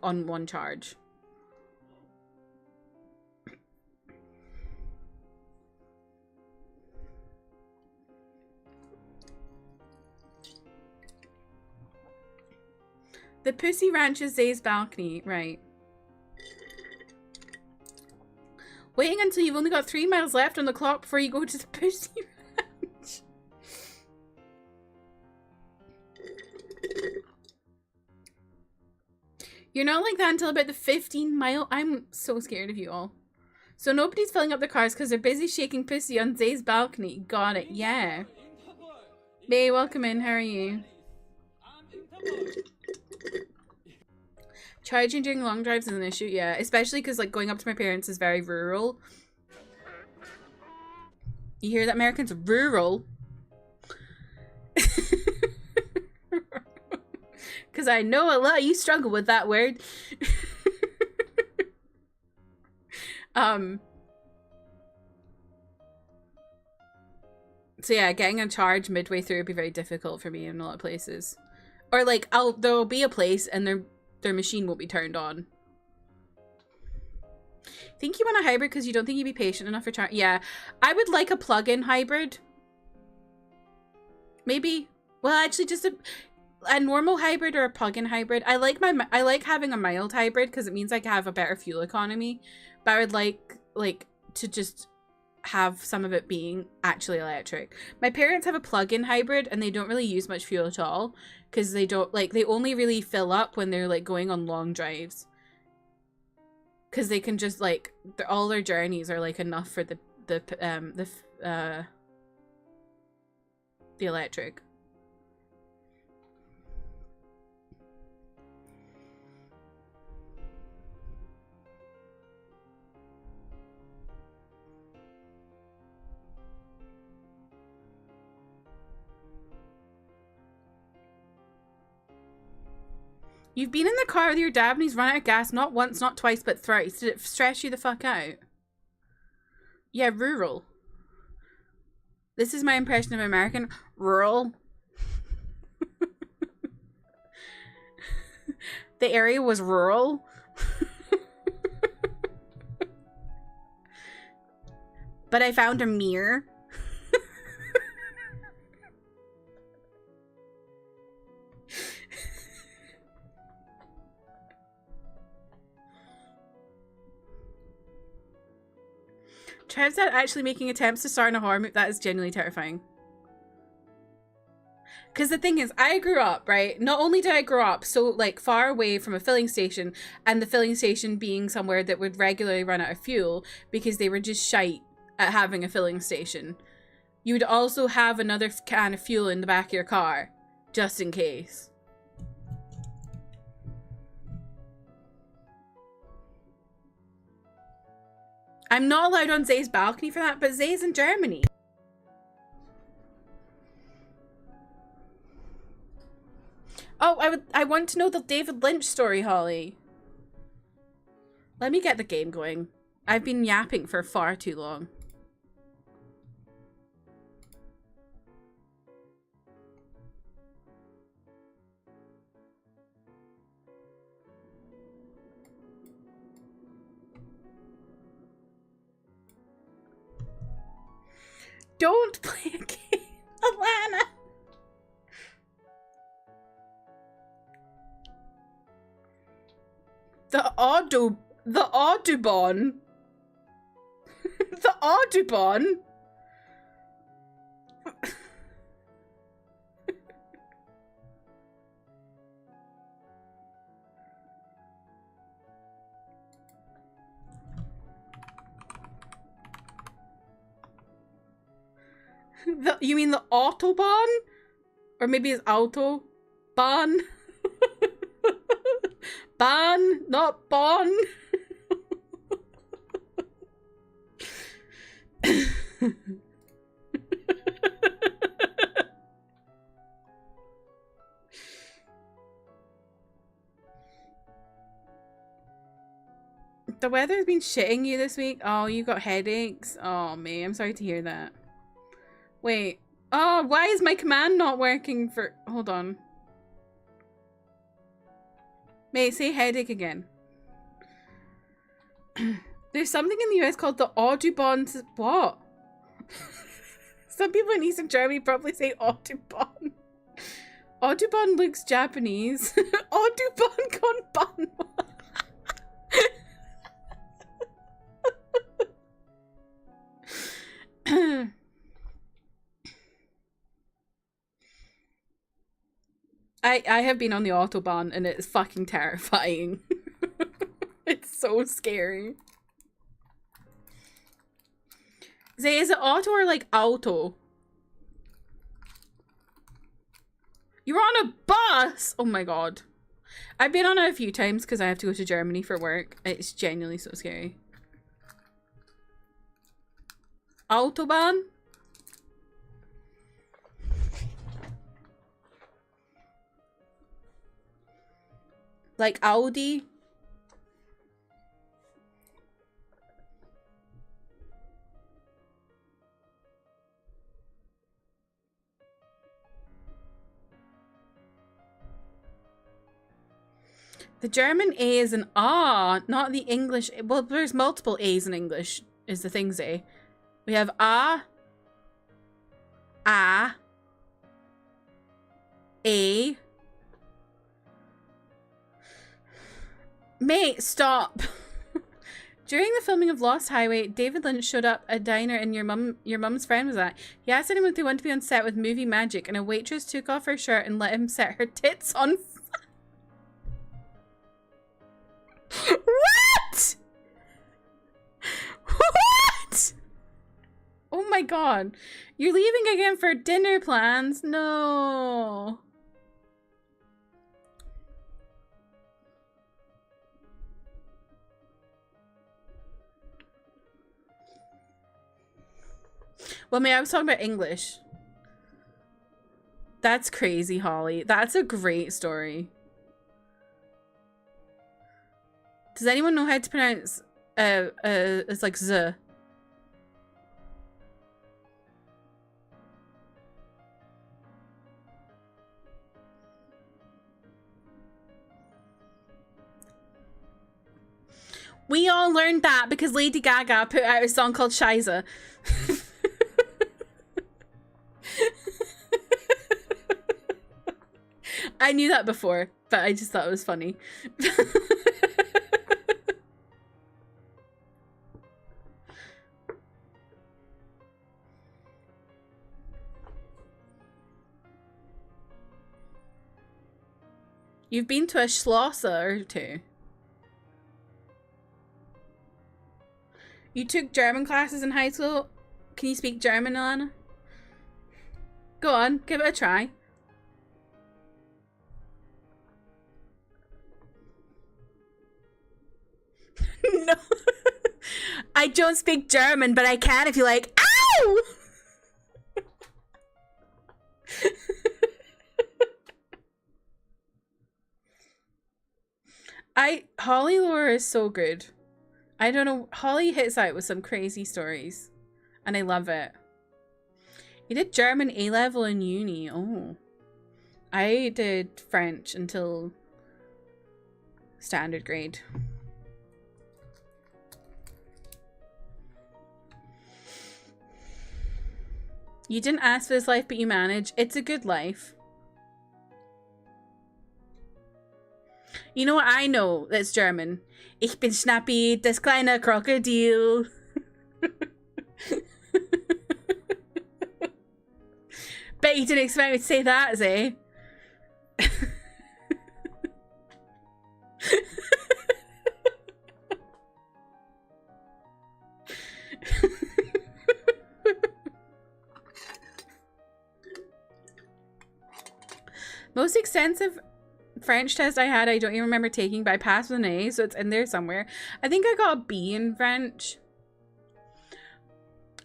on one charge. The Pussy Ranch is Zay's balcony, right? Waiting until you've only got 3 miles left on the clock before you go to the Pussy Ranch. You're not like that until about the 15-mile. I'm so scared of you all. So nobody's filling up their cars because they're busy shaking pussy on Zay's balcony. Got it, yeah. May, welcome in. How are you? Charging during long drives is an issue, yeah. Especially because like going up to my parents is very rural. You hear that, Americans? Rural. Because I know a lot of you struggle with that word. So yeah, getting a charge midway through would be very difficult for me in a lot of places. Or like, there'll be a place and their machine won't be turned on. Think you want a hybrid because you don't think you'd be patient enough for charging? Yeah, I would like a plug-in hybrid. Maybe. Well, actually, just a normal hybrid or a plug-in hybrid. I like having a mild hybrid because it means I can have a better fuel economy. But I would like to just have some of it being actually electric. My parents have a plug-in hybrid and they don't really use much fuel at all because they don't they only really fill up when they're like going on long drives. Because they can just all their journeys are like enough for the electric. You've been in the car with your dad and he's run out of gas not once, not twice, but thrice. Did it stress you the fuck out? Yeah, rural. This is my impression of American. Rural. The area was rural. But I found a mirror. Trev's actually making attempts to star in a horror movie. That is genuinely terrifying. Because the thing is, I grew up, right? Not only did I grow up so far away from a filling station, and the filling station being somewhere that would regularly run out of fuel because they were just shite at having a filling station. You would also have another can of fuel in the back of your car, just in case. I'm not allowed on Zay's balcony for that, but Zay's in Germany. Oh, I want to know the David Lynch story, Holly. Let me get the game going. I've been yapping for far too long. Don't play a game, Alana. The Audubon. The Audubon. You mean the Autobahn? Or maybe it's Autobahn? Bahn, not Bon. The weather's been shitting you this week? Oh, you got headaches? Oh, May, I'm sorry to hear that. Wait. Oh, why is my command not working for... Hold on. May, say headache again. There's something in the US called the Audubon... What? Some people in Eastern Germany probably say Audubon. Audubon looks Japanese. Audubon Konbanwa. I have been on the Autobahn and it's fucking terrifying. It's so scary. Zay, is it auto or like auto? You're on a bus! Oh my god. I've been on it a few times because I have to go to Germany for work. It's genuinely so scary. Autobahn? Like Audi? The German A is an ah, not the English. Well, there's multiple A's in English, is the thing, say. We have a, a. Mate, stop. During the filming of Lost Highway, David Lynch showed up a diner and your mum's friend was at. He asked anyone if they want to be on set with movie magic, and a waitress took off her shirt and let him set her tits on fire. What? What? Oh my god. You're leaving again for dinner plans? No. Well, I was talking about English. That's crazy, Holly. That's a great story. Does anyone know how to pronounce it's like Z? We all learned that because Lady Gaga put out a song called Shiza. I knew that before, but I just thought it was funny. You've been to a Schlosser or two. You took German classes in high school? Can you speak German, Alana? Go on, give it a try. No. I don't speak German, but I can if you like. Ow! Holly lore is so good. I don't know. Holly hits out with some crazy stories. And I love it. You did German A-level in uni. Oh. I did French until standard grade. You didn't ask for this life, but you manage. It's a good life. You know what I know that's German? Ich bin Schnappi, das kleine Krokodil. Bet you didn't expect me to say that, Zay. Most extensive French test I had, I don't even remember taking, but I passed with an A, so it's in there somewhere. I think I got a B in French.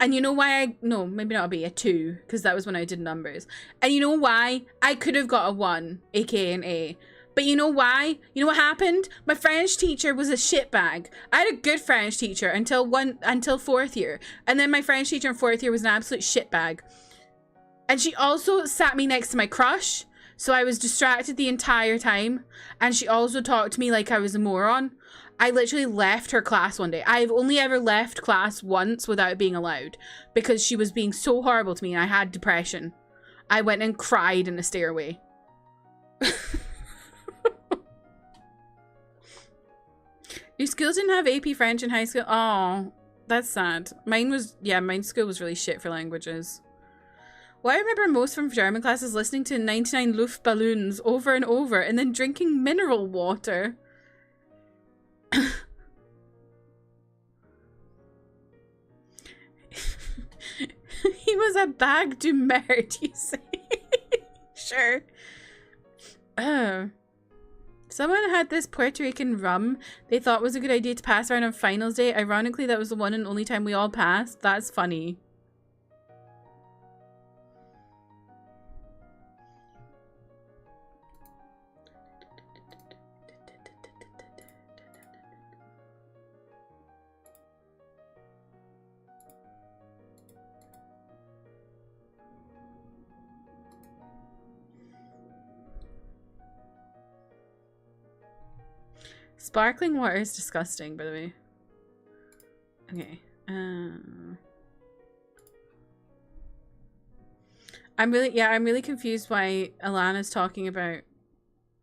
And you know why no, maybe not a B, a 2, because that was when I did numbers. And you know why? I could have got a 1, aka an A. But you know why? You know what happened? My French teacher was a shitbag. I had a good French teacher until 4th year. And then my French teacher in 4th year was an absolute shitbag. And she also sat me next to my crush. So I was distracted the entire time. And she also talked to me like I was a moron. I literally left her class one day. I've only ever left class once without being allowed. Because she was being so horrible to me and I had depression. I went and cried in a stairway. Your school didn't have AP French in high school? Oh, that's sad. Mine was, yeah, my school was really shit for languages. What I remember most from German class is listening to 99 Luftballons over and over and then drinking mineral water. He was a bag du merde, you say. Sure. Someone had this Puerto Rican rum they thought was a good idea to pass around on finals day. Ironically, that was the one and only time we all passed. That's funny. Sparkling water is disgusting, by the way. Okay. I'm really confused why Alana's talking about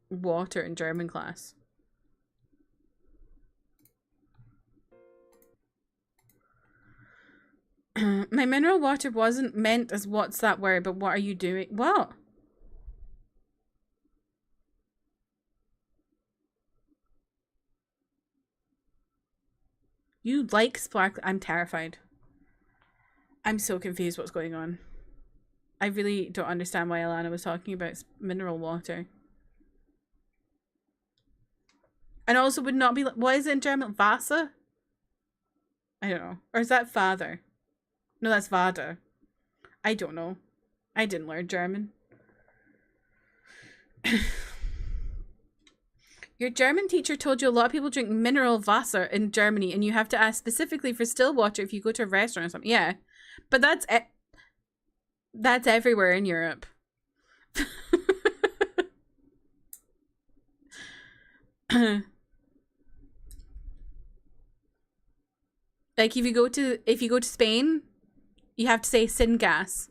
water in German class. My mineral water wasn't meant as what's that word, but what are you doing? What? You like sparkling? I'm terrified. I'm so confused what's going on. I really don't understand why Alana was talking about mineral water. And also would not be, what is it in German? Wasser? I don't know. Or is that father? No, that's Vada. I don't know. I didn't learn German. Your German teacher told you a lot of people drink mineral Wasser in Germany and you have to ask specifically for still water if you go to a restaurant or something. Yeah. But that's everywhere in Europe. Like if you go to Spain, you have to say sin gas.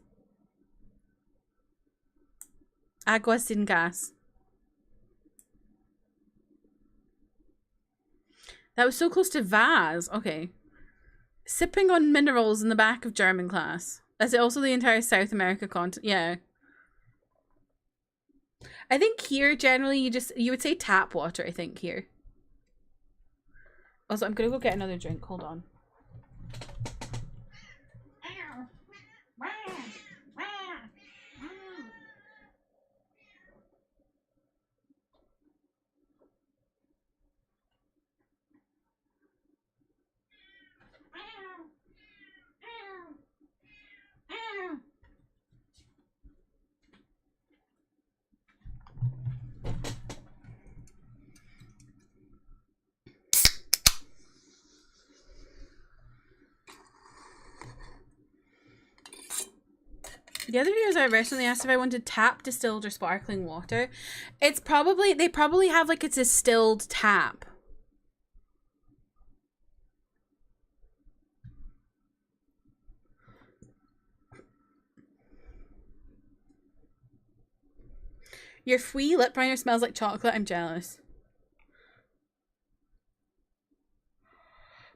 Agua sin gas. That was so close to Vaz. Okay. Sipping on minerals in the back of German class. Is it also the entire South America continent? Yeah. I think here generally you would say tap water, I think here. Also, I'm gonna go get another drink. Hold on. The other videos I recently asked if I wanted tap, distilled, or sparkling water. It's probably, they probably have like a distilled tap. Your free lip liner smells like chocolate. I'm jealous.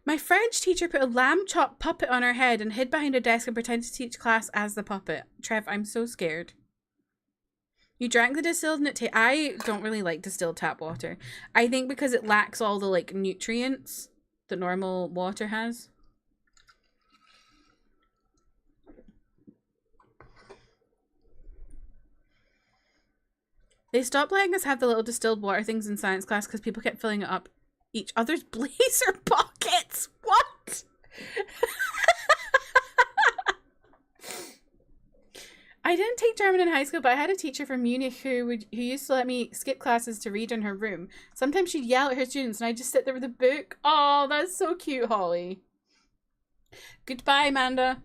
My French teacher put a lamb chop puppet on her head and hid behind a desk and pretended to teach class as the puppet. Trev, I'm so scared. You drank the distilled and I don't really like distilled tap water. I think because it lacks all the like nutrients that normal water has. They stopped letting us have the little distilled water things in science class because people kept filling it up each other's blazer pockets. What? I didn't take German in high school, but I had a teacher from Munich who used to let me skip classes to read in her room. Sometimes she'd yell at her students and I'd just sit there with a book. Oh, that's so cute, Holly. Goodbye, Amanda.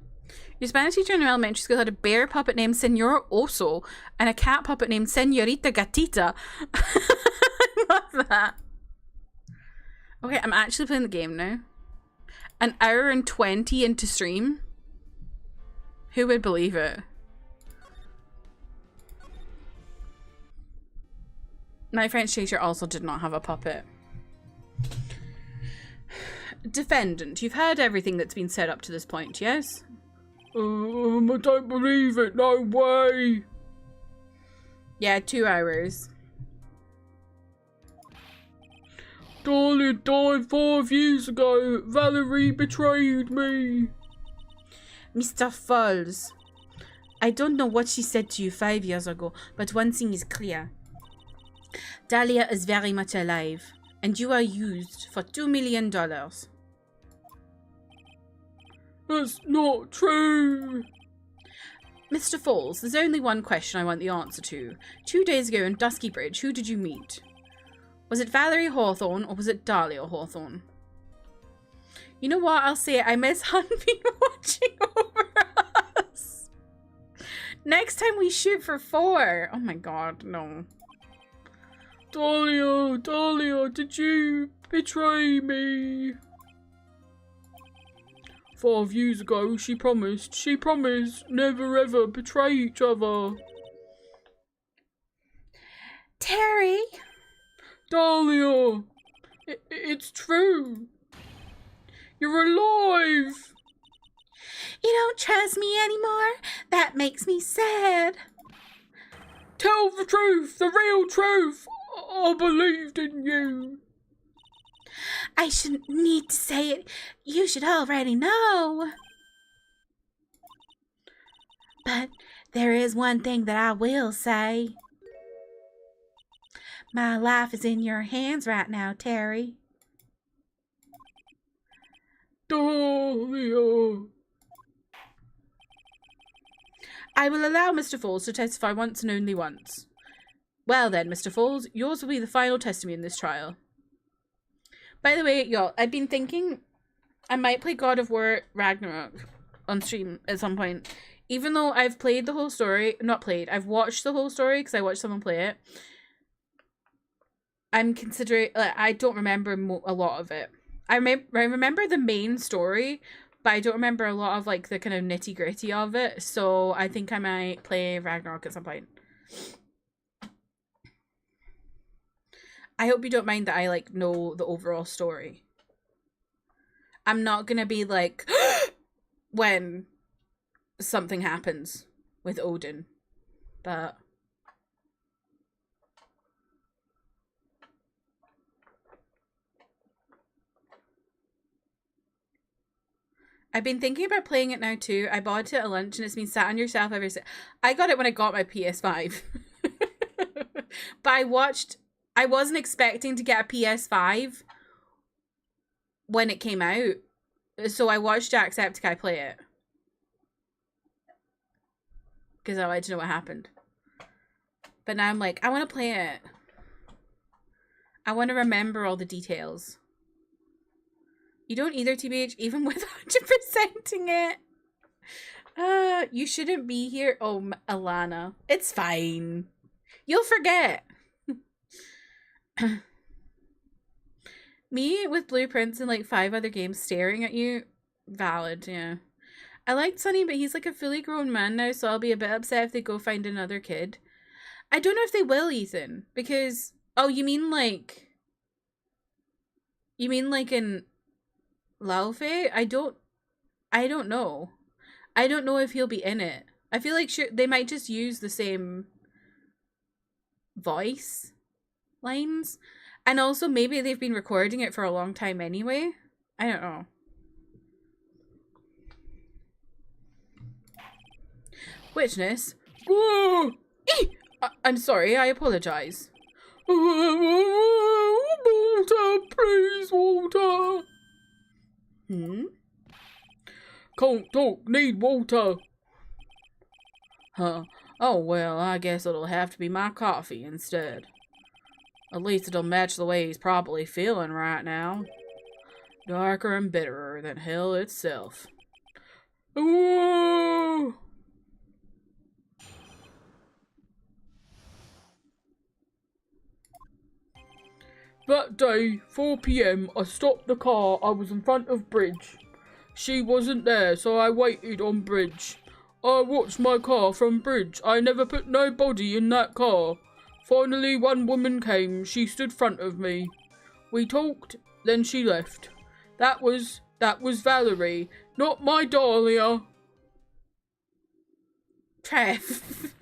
Your Spanish teacher in elementary school had a bear puppet named Senor Oso and a cat puppet named Senorita Gatita. I love that. Okay, I'm actually playing the game now. An hour and 20 into stream. Who would believe it? My French teacher also did not have a puppet. Defendant, you've heard everything that's been said up to this point, yes? I don't believe it, no way! Yeah, 2 hours. Dahlia died 5 years ago. Valerie betrayed me. Mr. Falls, I don't know what she said to you 5 years ago, but one thing is clear. Dahlia is very much alive, and you are used for $2 million. That's not true. Mr. Falls, there's only one question I want the answer to. 2 days ago in Dusky Bridge, who did you meet? Was it Valerie Hawthorne or was it Dahlia Hawthorne? You know what? I'll say it. I miss Han being watching over us. Next time we shoot for 4. Oh my god, no. Dahlia, did you betray me. 5 years ago, she promised never ever betray each other. Terry! Dahlia! It's true. You're alive! You don't trust me anymore? That makes me sad. Tell the truth, the real truth. I believed in you. I shouldn't need to say it. You should already know. But there is one thing that I will say. My life is in your hands right now, Terry. Dahlia. I will allow Mr. Falls to testify once and only once. Well then, Mr. Falls, yours will be the final testimony in this trial. By the way, y'all, I've been thinking I might play God of War Ragnarok on stream at some point. Even though I've played the whole story, I've watched the whole story because I watched someone play it. I'm considering, like, I don't remember a lot of it. I remember the main story, but I don't remember a lot of, like, the kind of nitty gritty of it. So I think I might play Ragnarok at some point. I hope you don't mind that I, like, know the overall story. I'm not gonna be like, when something happens with Odin. But I've been thinking about playing it now too. I bought it at lunch and it's been sat on your shelf ever since. I got it when I got my PS5. But I wasn't expecting to get a PS5 when it came out. So I watched Jacksepticeye play it. Because I wanted to know what happened. But now I'm like, I want to play it. I want to remember all the details. You don't either, TBH, even with 100%ing it. You shouldn't be here. Oh, Alana. It's fine. You'll forget. Me with blueprints and like 5 other games staring at you. Valid, yeah. I liked Sunny, but he's like a fully grown man now, so I'll be a bit upset if they go find another kid. I don't know if they will, Ethan, because... Oh, you mean like in Laufey? I don't know. I don't know if he'll be in it. I feel like they might just use the same voice lines. And also maybe they've been recording it for a long time anyway. I don't know. Witness. Whoa! I'm sorry, I apologize. Water, please, water. Can't talk, need water. Huh. Oh, well, I guess it'll have to be my coffee instead. At least it'll match the way he's probably feeling right now. Darker and bitterer than hell itself. Whoa! That day, 4 PM, I stopped the car. I was in front of Bridge. She wasn't there, so I waited on Bridge. I watched my car from Bridge. I never put nobody in that car. Finally, one woman came. She stood front of me. We talked, then she left. That was Valerie, not my Dahlia. Trev.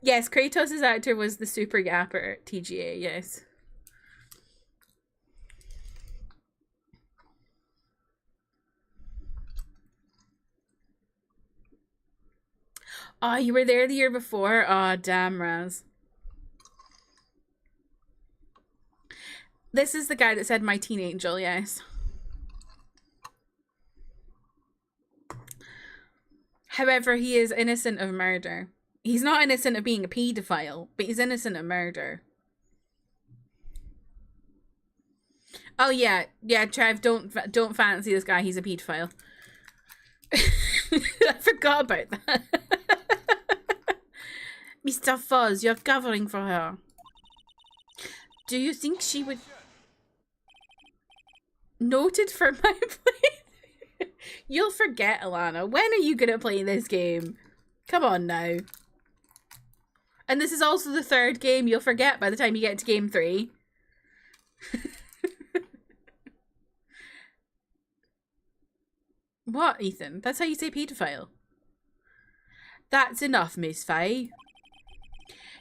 Yes, Kratos' actor was the super yapper TGA, yes. Oh, you were there the year before? Oh, damn, Raz. This is the guy that said my teen angel, yes. However, he is innocent of murder. He's not innocent of being a paedophile, but he's innocent of murder. Oh yeah, Trev, don't fancy this guy. He's a paedophile. I forgot about that. Mr. Fuzz, you're covering for her. Do you think she would... Noted for my play. You'll forget, Alana. When are you gonna play this game? Come on now. And this is also the third game you'll forget by the time you get to game 3. What, Ethan? That's how you say paedophile. That's enough, Miss Faye.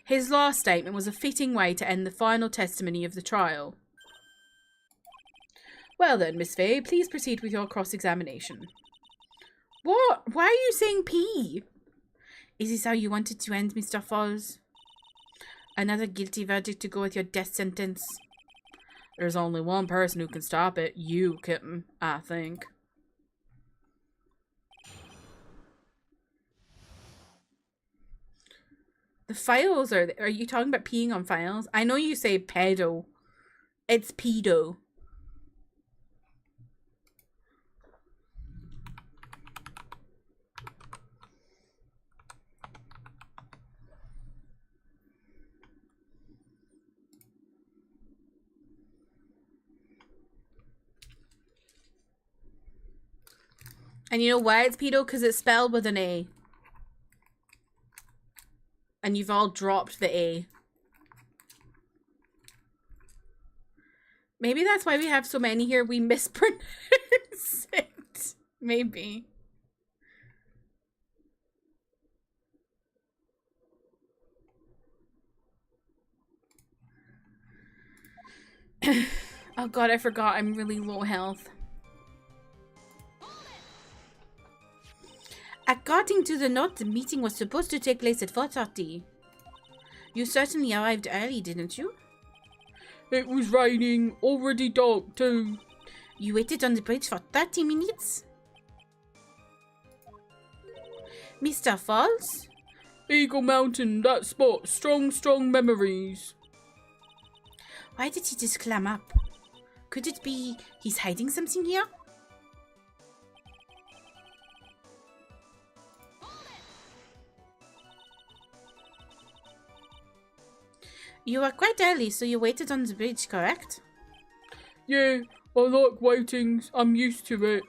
His last statement was a fitting way to end the final testimony of the trial. Well then, Miss Faye, please proceed with your cross-examination. What? Why are you saying P? Is this how you wanted to end, Mr. Falls? Another guilty verdict to go with your death sentence? There's only one person who can stop it. You, kitten, I think. The files are you talking about peeing on files? I know you say pedo. It's pedo. And you know why it's pedo? Because it's spelled with an A. And you've all dropped the A. Maybe that's why we have so many here. We mispronounce it. Maybe. Oh god, I forgot. I'm really low health. According to the note, the meeting was supposed to take place at 4:30. You certainly arrived early, didn't you? It was raining, already dark too. You waited on the bridge for 30 minutes? Mr. Falls? Eagle Mountain, that spot. Strong, strong memories. Why did he just climb up? Could it be he's hiding something here? You were quite early, so you waited on the bridge, correct? Yeah, I like waiting. I'm used to it.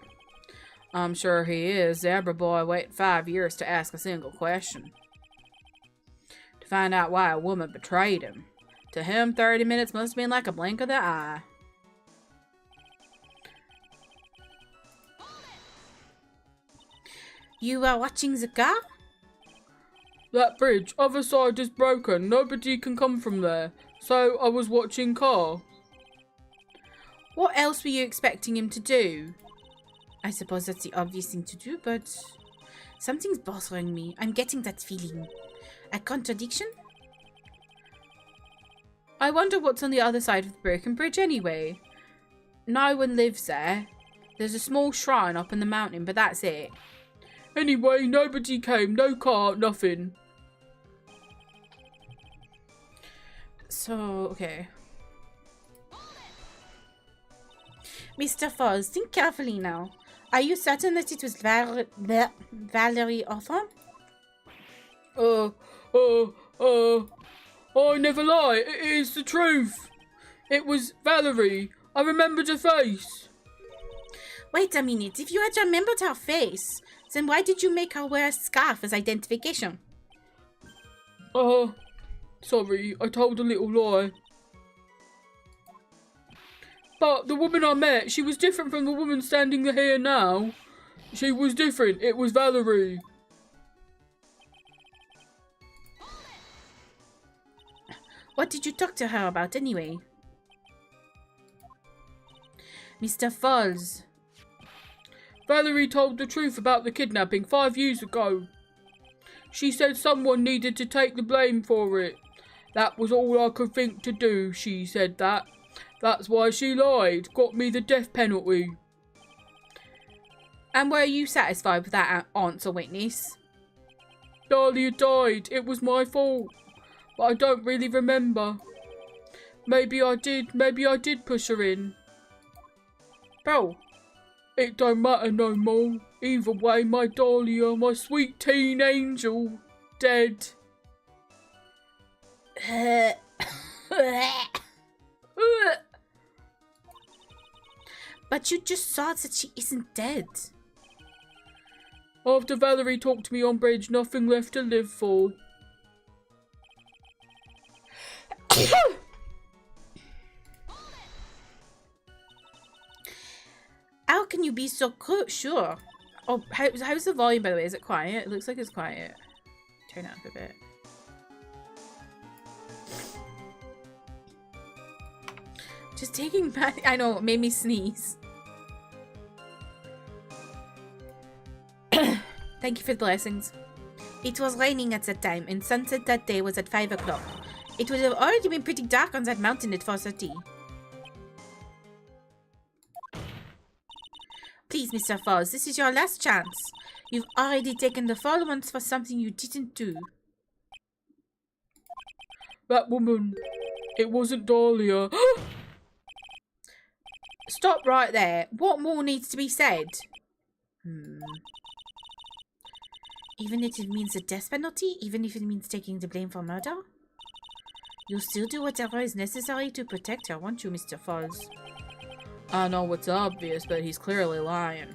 I'm sure he is. Zebra boy waited 5 years to ask a single question. To find out why a woman betrayed him. To him, 30 minutes must have been like a blink of the eye. You were watching the car? That bridge, other side is broken. Nobody can come from there. So I was watching car. What else were you expecting him to do? I suppose that's the obvious thing to do, but something's bothering me. I'm getting that feeling. A contradiction? I wonder what's on the other side of the broken bridge anyway. No one lives there. There's a small shrine up in the mountain, but that's it. Anyway, nobody came. No car, nothing. So, okay. Mr. Falls, think carefully now. Are you certain that it was Valerie Hawthorne? I never lie. It is the truth. It was Valerie. I remembered her face. Wait a minute. If you had remembered her face, then why did you make her wear a scarf as identification? Sorry, I told a little lie. But the woman I met, she was different from the woman standing here now. She was different. It was Valerie. What did you talk to her about anyway? Mr. Falls. Valerie told the truth about the kidnapping 5 years ago. She said someone needed to take the blame for it. That was all I could think to do, she said that. That's why she lied, got me the death penalty. And were you satisfied with that answer, witness? Dahlia died, it was my fault. But I don't really remember. Maybe I did push her in. Bro. It don't matter no more. Either way, my Dahlia, my sweet teen angel, dead. But you just saw that she isn't dead. After Valerie talked to me on bridge, nothing left to live for. How can you be so sure? Oh, how's the volume, by the way? Is it quiet? It looks like it's quiet. Turn it up a bit. Just taking back. I know, it made me sneeze. Thank you for the blessings. It was raining at that time, and sunset that day was at 5 o'clock. It would have already been pretty dark on that mountain at 4:30. Please, Mr. Falls, this is your last chance. You've already taken the fall once for something you didn't do. That woman, it wasn't Dahlia. Stop right there. What more needs to be said? Even if it means a death penalty? Even if it means taking the blame for murder? You'll still do whatever is necessary to protect her, won't you, Mr. Falls? I know it's obvious, but he's clearly lying.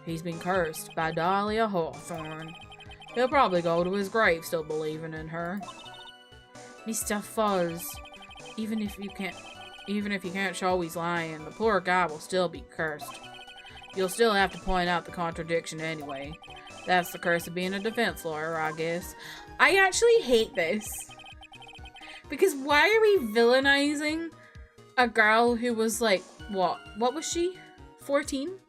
He's been cursed by Dahlia Hawthorne. He'll probably go to his grave still believing in her. Mr. Falls, even if you can't show he's lying, the poor guy will still be cursed. You'll still have to point out the contradiction anyway. That's the curse of being a defense lawyer, I guess. I actually hate this. Because why are we villainizing a girl who was like, what? What was she? 14?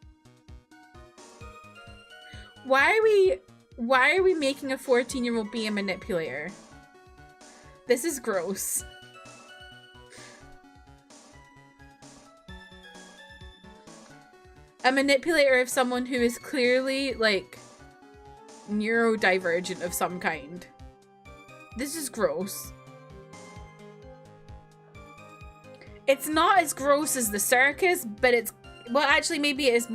Why are we making a 14-year-old be a manipulator? This is gross. A manipulator of someone who is clearly, like, neurodivergent of some kind. This is gross. It's not as gross as the circus, but it's, well, actually, maybe it is,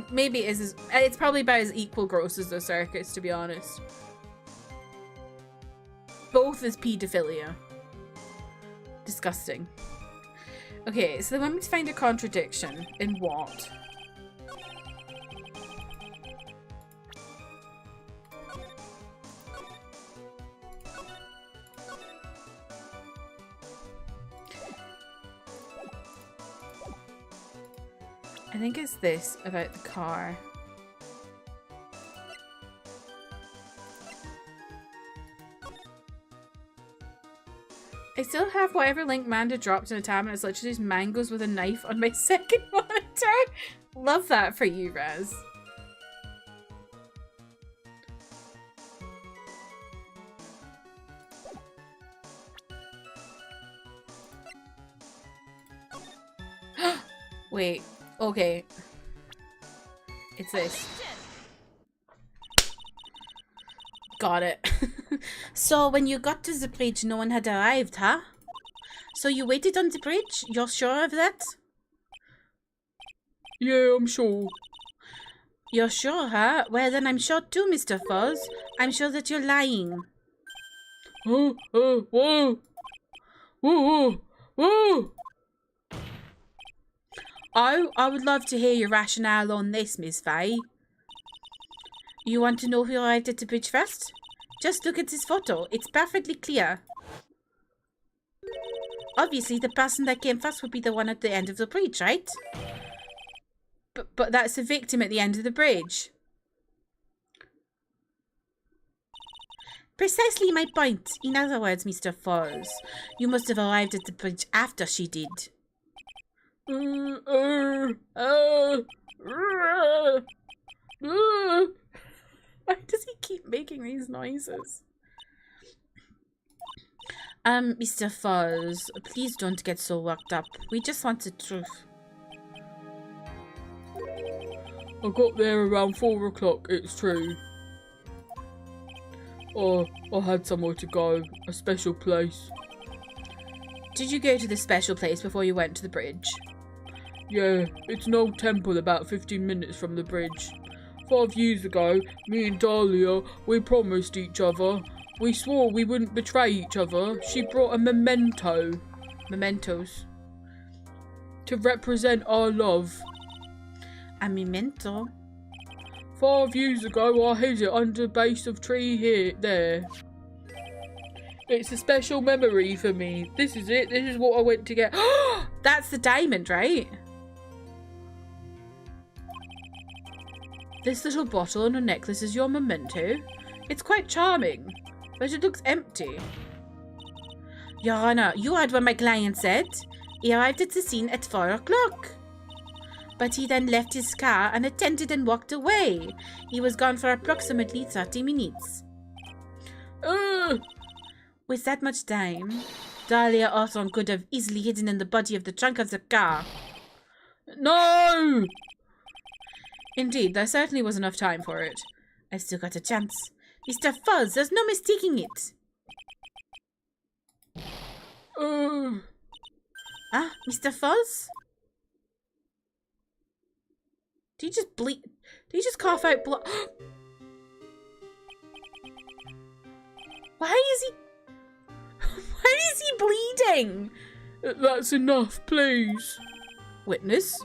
it's probably about as equal gross as the circus, to be honest. Both is pedophilia. Disgusting. Okay, so they want me to find a contradiction. In what? I think it's this about the car. I still have whatever link Manda dropped in a tab, and it's literally just mangoes with a knife on my second monitor. Love that for you, Raz. Wait. Okay. It's this. Got it. So when you got to the bridge, no one had arrived, huh? So you waited on the bridge? You're sure of that? Yeah, I'm sure. You're sure, huh? Well, then I'm sure too, Mr. Falls. I'm sure that you're lying. Whoa. Whoa, whoa, whoa. Oh, I would love to hear your rationale on this, Miss Faye. You want to know who arrived at the bridge first? Just look at this photo. It's perfectly clear. Obviously, the person that came first would be the one at the end of the bridge, right? But that's the victim at the end of the bridge. Precisely my point. In other words, Mr. Falls, you must have arrived at the bridge after she did. Why does he keep making these noises? Mr. Falls, please don't get so worked up. We just want the truth. I got there around 4 o'clock, it's true. Oh, I had somewhere to go. A special place. Did you go to the special place before you went to the bridge? Yeah, it's an old temple about 15 minutes from the bridge. 5 years ago, me and Dahlia, we promised each other. We swore we wouldn't betray each other. She brought a memento. Mementos. To represent our love. A memento? 5 years ago, I hid it under the base of tree there. It's a special memory for me. This is it. This is what I went to get. That's the diamond, right? This little bottle on a necklace is your memento. It's quite charming, but it looks empty. Your Honor, you heard what my client said. He arrived at the scene at 4 o'clock. But he then left his car unattended and walked away. He was gone for approximately 30 minutes. With that much time, Dahlia Orson could have easily hidden in the body of the trunk of the car. No! Indeed, there certainly was enough time for it. I still got a chance. Mr. Fuzz, there's no mistaking it. Ah, Mr. Fuzz? Did he just bleed? Did he just cough out blood? Why is he bleeding? That's enough, please. Witness?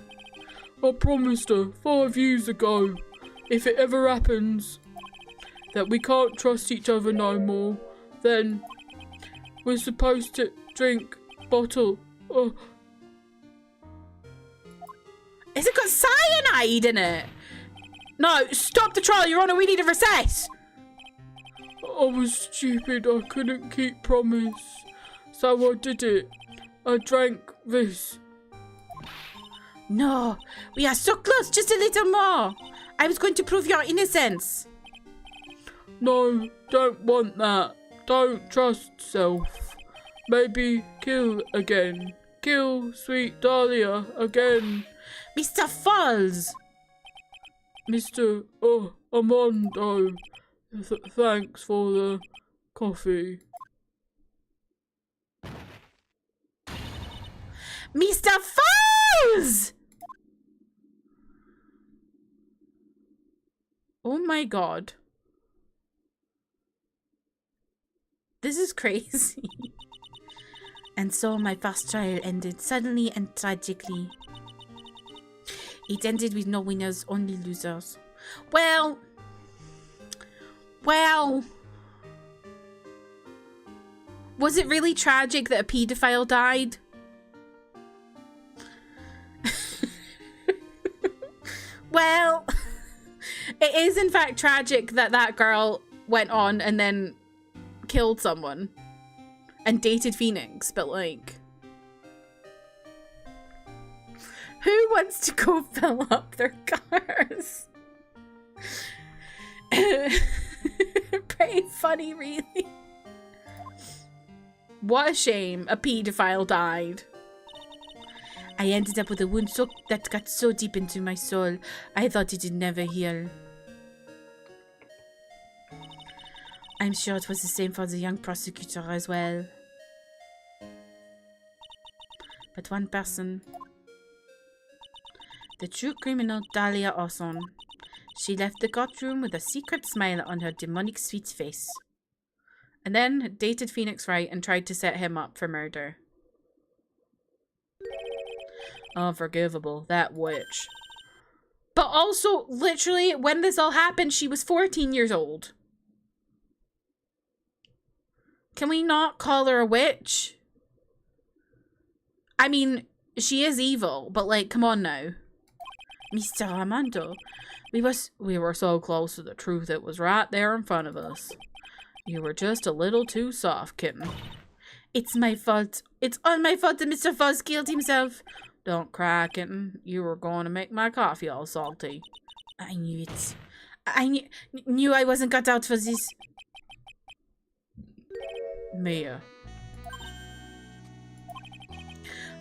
I promised her 5 years ago, if it ever happens that we can't trust each other no more, then we're supposed to drink bottle. Has it got cyanide in it? No, stop the trial, Your Honor, we need a recess. I was stupid, I couldn't keep promise. So I did it. I drank this. No, we are so close, just a little more. I was going to prove your innocence. No, don't want that. Don't trust self. Maybe kill again. Kill sweet Dahlia again. Mr. Falls! Mr. Armando, thanks for the coffee. Mr. Falls! Oh my god. This is crazy. And so my first trial ended suddenly and tragically. It ended with no winners, only losers. Well. Was it really tragic that a paedophile died? Well, it is in fact tragic that that girl went on and then killed someone and dated Phoenix, but like, who wants to go fill up their cars? Pretty funny, really. What a shame a paedophile died. I ended up with a wound that got so deep into my soul, I thought it would never heal. I'm sure it was the same for the young prosecutor as well. But one person, the true criminal Dahlia Orson, she left the courtroom with a secret smile on her demonic sweet face. And then dated Phoenix Wright and tried to set him up for murder. Unforgivable, that witch. But also, literally, when this all happened, she was 14 years old. Can we not call her a witch? I mean, she is evil, but like, come on now. Mr. Armando, we were so close to the truth, it was right there in front of us. You were just a little too soft, kitten. It's my fault. It's all my fault that Mr. Fuzz killed himself. Don't cry, kitten. You were going to make my coffee all salty. I knew it. I knew I wasn't cut out for this. Mia.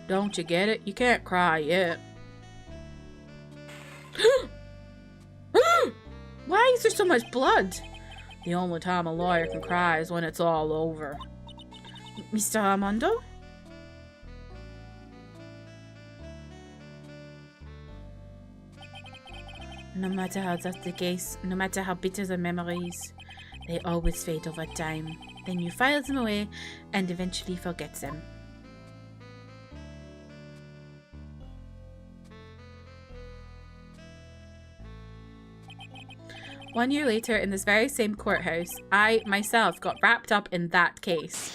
Don't you get it? You can't cry yet. Why is there so much blood? The only time a lawyer can cry is when it's all over. Mr. Armando? No matter how that's the case, no matter how bitter the memories, they always fade over time. Then you file them away and eventually forget them. 1 year later, in this very same courthouse, I myself got wrapped up in that case.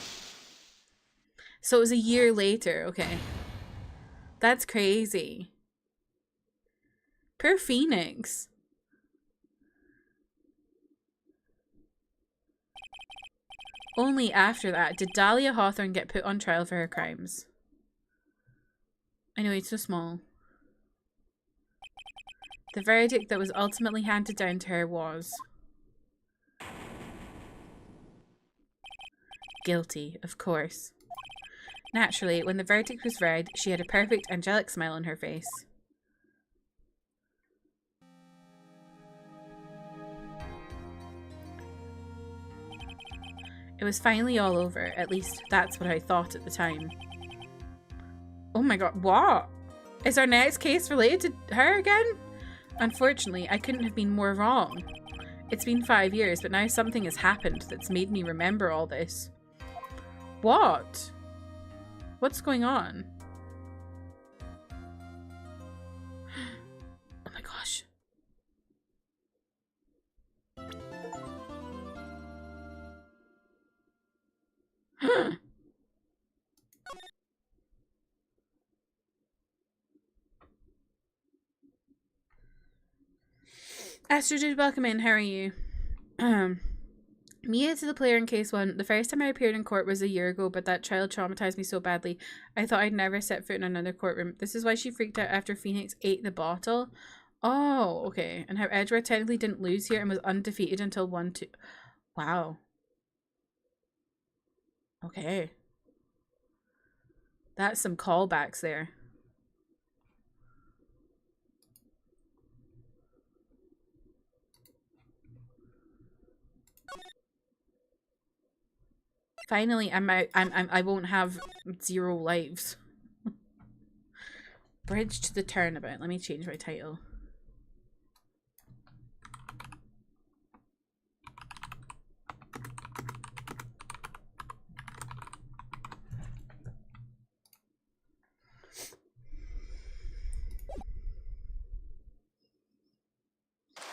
So it was a year later, okay. That's crazy. Poor Phoenix. Only after that did Dahlia Hawthorne get put on trial for her crimes. I know, it's so small. The verdict that was ultimately handed down to her was... guilty, of course. Naturally, when the verdict was read, she had a perfect angelic smile on her face. It was finally all over. At least that's what I thought at the time. Oh my god, what? Is our next case related to her again? Unfortunately, I couldn't have been more wrong. It's been 5 years, but now something has happened that's made me remember all this. What? What's going on? Oh my gosh. Astro did welcome in. How are you? Mia to the player in case 1. The first time I appeared in court was a year ago, but that trial traumatized me so badly. I thought I'd never set foot in another courtroom. This is why she freaked out after Phoenix ate the bottle. Oh, okay. And how Edward technically didn't lose here and was undefeated until 1-2. Wow. Okay. That's some callbacks there. Finally, I won't have 0 lives. Bridge to the turnabout. Let me change my title.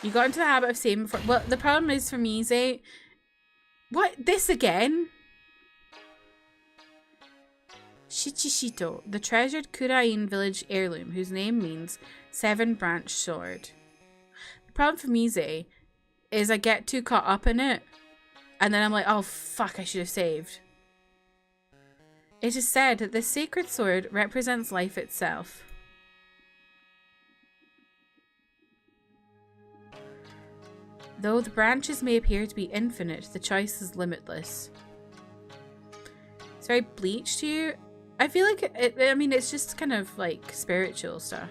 You got into the habit of saving for... Well, the problem is for me, Zay... What? This again? Shichishito, the treasured Kurain village heirloom, whose name means 7-branch sword. The problem for me, Zay, is I get too caught up in it, and then I'm like, oh fuck, I should have saved. It is said that this sacred sword represents life itself. Though the branches may appear to be infinite, the choice is limitless. It's very Bleach to you. I feel like I mean, it's just kind of like spiritual stuff.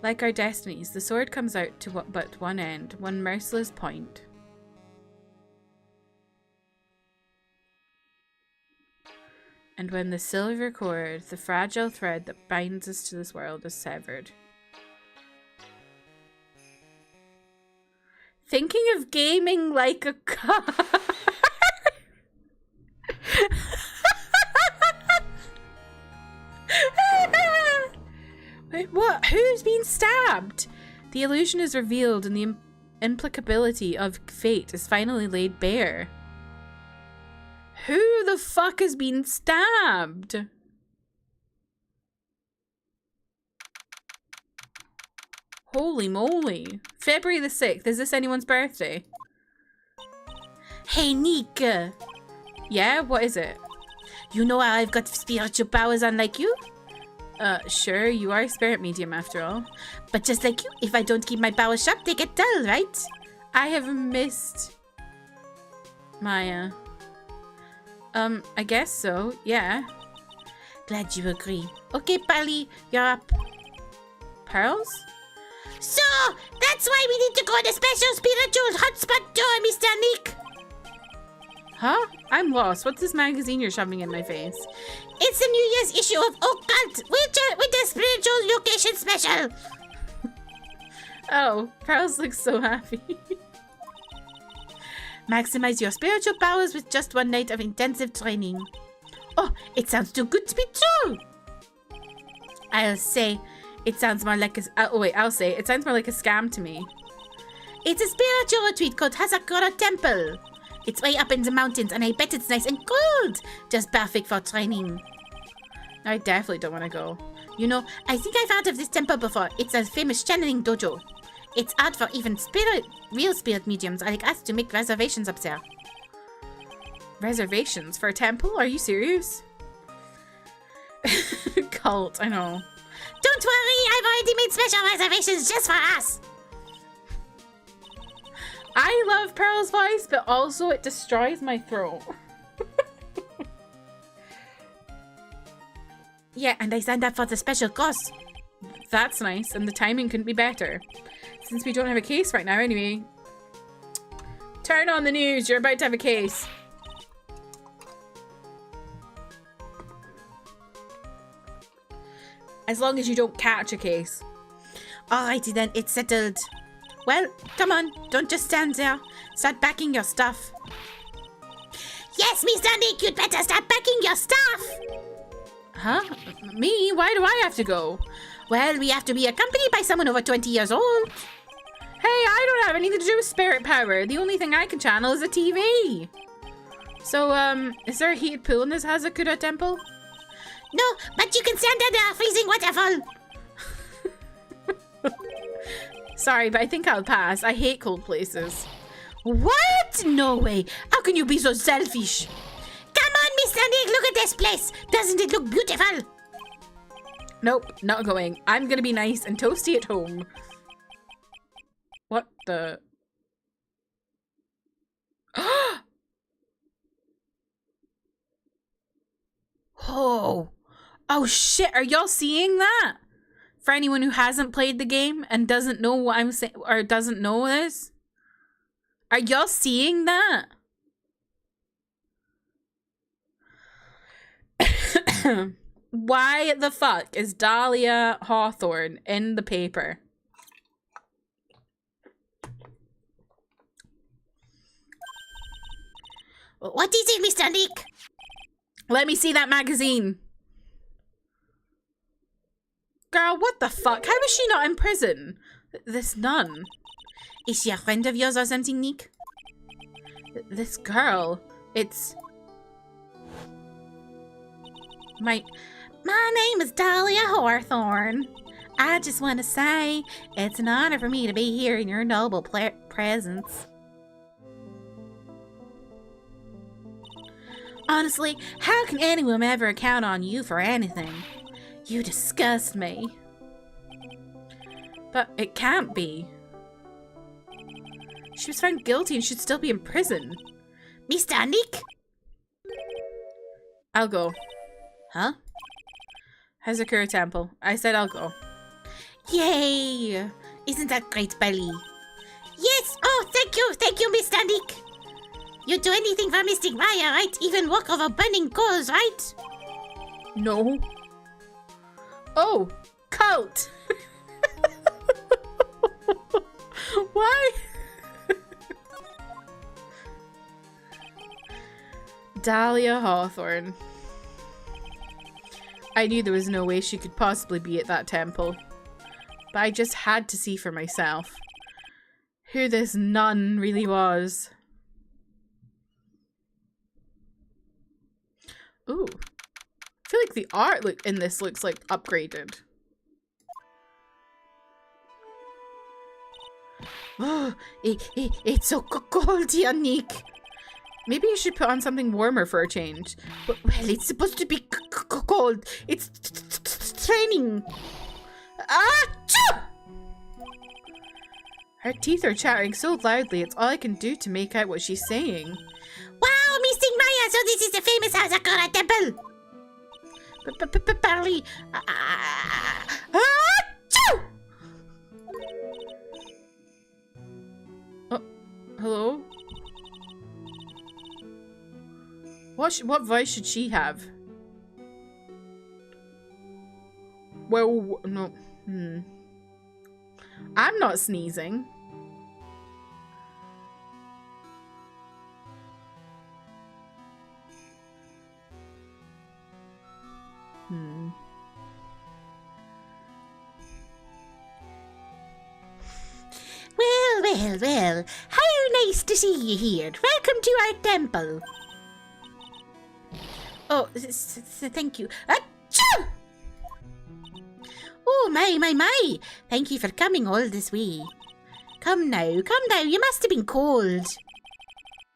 Like our destinies, the sword comes out to but one end, one merciless point. And when the silver cord, the fragile thread that binds us to this world, is severed. Thinking of gaming like a car. Wait, what? Who's been stabbed? The illusion is revealed and the implicability of fate is finally laid bare. Who the fuck has been stabbed? Holy moly. February the 6th. Is this anyone's birthday? Hey, Nika. Yeah, what is it? You know I've got spiritual powers unlike you? Sure, you are a spirit medium after all. But just like you, if I don't keep my powers sharp, they get dull, right? I have missed Maya. I guess so, yeah. Glad you agree. Okay, Pally, you're up. Pearls? So, that's why we need to go on a special spiritual hotspot tour, Mr. Nick. Huh? I'm lost. What's this magazine you're shoving in my face? It's the New Year's issue of Occult with the spiritual location special. Oh, Pearls looks so happy. Maximize your spiritual powers with just 1 night of intensive training. Oh, it sounds too good to be true. I'll say it sounds more like a... I'll say it sounds more like a scam to me. It's a spiritual retreat called Hazakura Temple. It's way up in the mountains, and I bet it's nice and cold. Just perfect for training. I definitely don't want to go. You know, I think I've heard of this temple before. It's a famous channeling dojo. It's odd for even real spirit mediums like us to make reservations up there. Reservations for a temple? Are you serious? Cult, I know. Don't worry, I've already made special reservations just for us. I love Pearl's voice, but also it destroys my throat. Yeah, and I signed up for the special course. That's nice, and the timing couldn't be better. Since we don't have a case right now anyway. Turn on the news, you're about to have a case. As long as you don't catch a case. Alrighty then, it's settled. Well, come on, don't just stand there. Start packing your stuff. Yes, Mr. Nick, you'd better start packing your stuff. Huh? Me? Why do I have to go? Well, we have to be accompanied by someone over 20 years old. Hey, I don't have anything to do with spirit power. The only thing I can channel is a TV. So, is there a heated pool in this Hazakura temple? No, but you can stand under a freezing waterfall. Sorry, but I think I'll pass. I hate cold places. What? No way. How can you be so selfish? Come on, Mr. Nick, look at this place. Doesn't it look beautiful? Nope, not going. I'm gonna be nice and toasty at home. What the? Oh shit, are y'all seeing that? For anyone who hasn't played the game and doesn't know what I'm saying, or doesn't know this, are y'all seeing that? Why the fuck is Dahlia Hawthorne in the paper? What is it, Mr. Nick? Let me see that magazine. Girl, what the fuck? How is she not in prison? This nun. Is she a friend of yours or something, Nick? This girl. It's... My name is Dahlia Hawthorne. I just want to say it's an honor for me to be here in your noble presence. Honestly, how can anyone ever count on you for anything? You disgust me. But it can't be. She was found guilty and should still be in prison. Mr. Nick? I'll go. Huh? Hazakura Temple. I said I'll go. Yay! Isn't that great, Belly? Yes! Oh, thank you, Mr. Nick! You do anything for Mystic Maya, right? Even walk over burning coals, right? No. Oh, cult! Why? Dahlia Hawthorne. I knew there was no way she could possibly be at that temple. But I just had to see for myself who this nun really was. Ooh. I feel like the art in this looks like upgraded. Oh, it's so cold here, Nick. Maybe you should put on something warmer for a change. Well, it's supposed to be cold. It's training. Achoo! Her teeth are chattering so loudly, it's all I can do to make out what she's saying. Wow, Mystic Maya, so this is the famous Hazakura Temple. Barley. Achoo! Oh, hello? What voice should she have? Well, no. I'm not sneezing. Well, Well, well, how nice to see you here. Welcome to our temple. Oh, thank you. Achoo! Oh, my. Thank you for coming all this way. Come now, you must have been cold.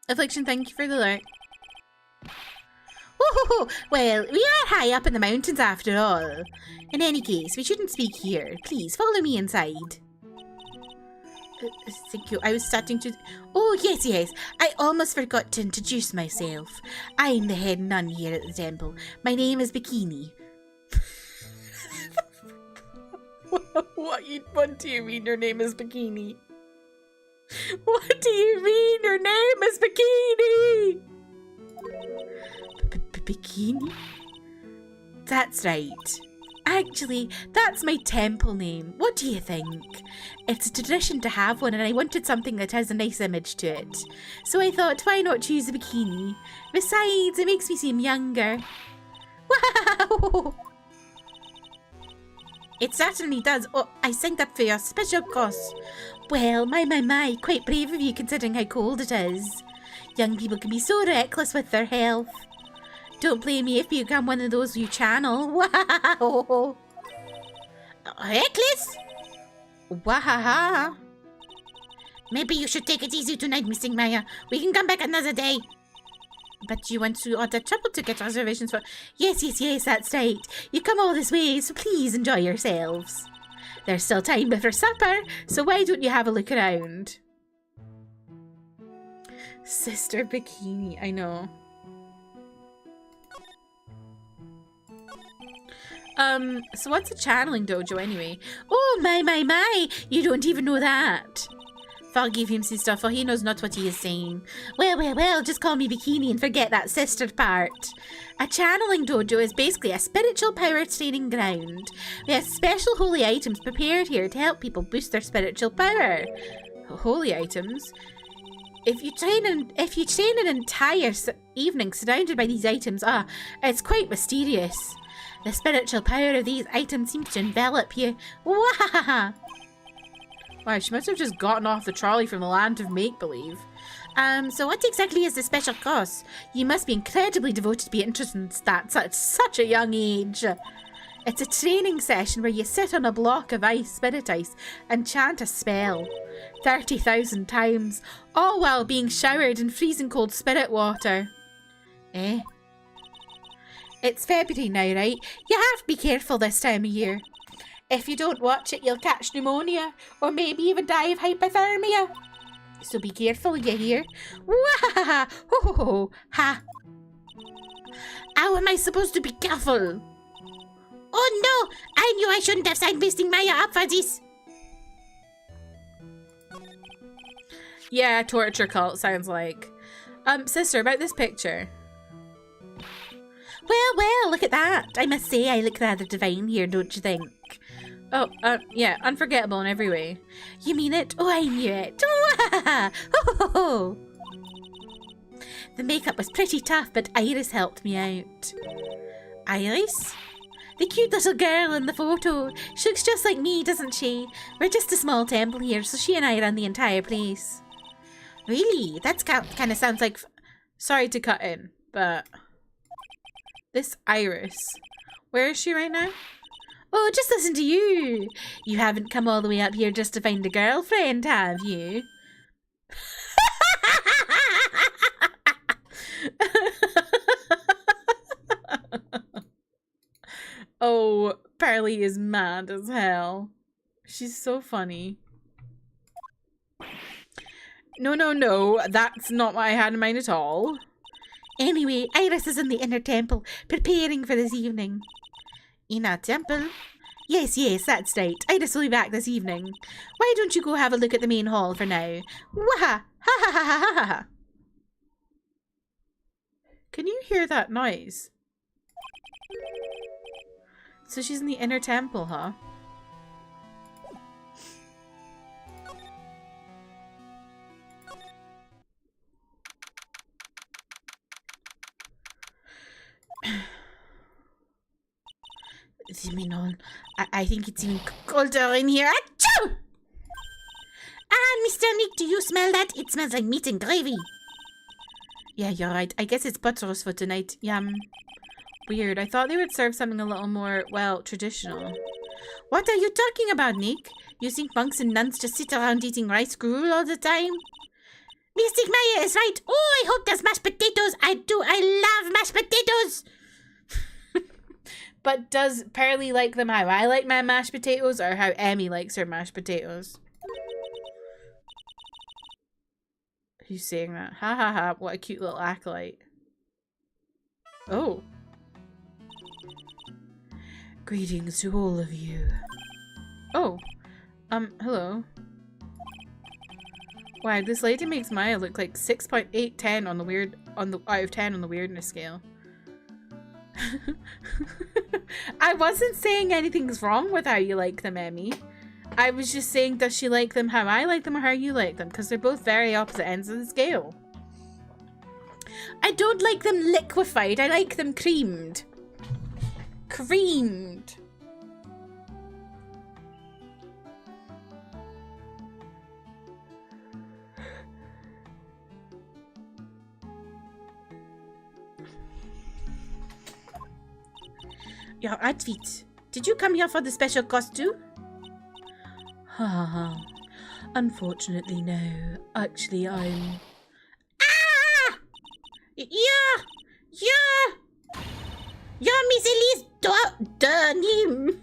Affliction, thank you for the alert. Oh, well, we are high up in the mountains after all. In any case, we shouldn't speak here. Please, follow me inside. Thank you. I was starting to... Oh, yes. I almost forgot to introduce myself. I'm the head nun here at the temple. My name is Bikini. What do you mean your name is Bikini? What do you mean your name is Bikini? Bikini? That's right. Actually, that's my temple name. What do you think? It's a tradition to have one, and I wanted something that has a nice image to it. So I thought, why not choose a bikini? Besides, it makes me seem younger. Wow! It certainly does. Oh, I signed up for your special course. Well, my, quite brave of you considering how cold it is. Young people can be so reckless with their health. Don't blame me if you become one of those you channel. Wow! Reckless? Wahaha! Maybe you should take it easy tonight, Missing Maya. We can come back another day. But you went through all the trouble to get reservations for... Yes, that's right. You come all this way, so please enjoy yourselves. There's still time before supper, so why don't you have a look around? Sister Bikini, I know. So what's a channeling dojo anyway? Oh, my, you don't even know that. Forgive him, sister, for he knows not what he is saying. Well, just call me Bikini and forget that sister part. A channeling dojo is basically a spiritual power training ground. We have special holy items prepared here to help people boost their spiritual power. Holy items? If you train an entire evening surrounded by these items, it's quite mysterious. The spiritual power of these items seems to envelop you. Wahaha! Wow, she must have just gotten off the trolley from the land of make-believe. So what exactly is the special course? You must be incredibly devoted to be interested in stats at such a young age. It's a training session where you sit on a block of spirit ice, and chant a spell. 30,000 times, all while being showered in freezing cold spirit water. Eh? It's February now, right? You have to be careful this time of year. If you don't watch it, you'll catch pneumonia, or maybe even die of hypothermia. So be careful, you hear? Wahaha! Ho ho ho! Ha! How am I supposed to be careful? Oh no! I knew I shouldn't have signed Missing Maya up for this. Yeah, torture cult sounds like. Sister, about this picture. Well, look at that. I must say I look rather divine here, don't you think? Oh, yeah, unforgettable in every way. You mean it? Oh, I knew it. Ho ho ho! The makeup was pretty tough, but Iris helped me out. Iris? The cute little girl in the photo. She looks just like me, doesn't she? We're just a small temple here, so she and I run the entire place. Really? That kind of sounds like... Sorry to cut in, but... This Iris. Where is she right now? Oh, just listen to you. You haven't come all the way up here just to find a girlfriend, have you? Oh, Pearly is mad as hell. She's so funny. No, that's not what I had in mind at all. Anyway, Iris is in the inner temple, preparing for this evening. In our temple? Yes, that's right. Iris will be back this evening. Why don't you go have a look at the main hall for now? Waha! Ha ha ha ha ha ha! Can you hear that noise? So she's in the inner temple, huh? Zooming on. I think it's even colder in here. Achoo! Ah, Mr. Nick, do you smell that? It smells like meat and gravy. Yeah, you're right. I guess it's pot roast for tonight. Yum. Weird. I thought they would serve something a little more, well, traditional. What are you talking about, Nick? You think monks and nuns just sit around eating rice gruel all the time? Mystic Maya is right. Oh, I hope there's mashed potatoes. I do. I love mashed potatoes. But does Pearly like them how I like my mashed potatoes or how Emmy likes her mashed potatoes? Who's saying that? Ha ha ha, what a cute little acolyte. Oh. Greetings to all of you. Oh. Hello. Wow, this lady makes Maya look like 6.810 on the out of 10 on the weirdness scale. I wasn't saying anything's wrong with how you like them, Emmy. I was just saying, does she like them how I like them or how you like them? Because they're both very opposite ends of the scale. I don't like them liquefied. I like them creamed. Creamed. Your outfit. Did you come here for the special costume? Ha ha ha. Unfortunately, no. Actually, I'm... Ah! You're Miss Elise Durnim.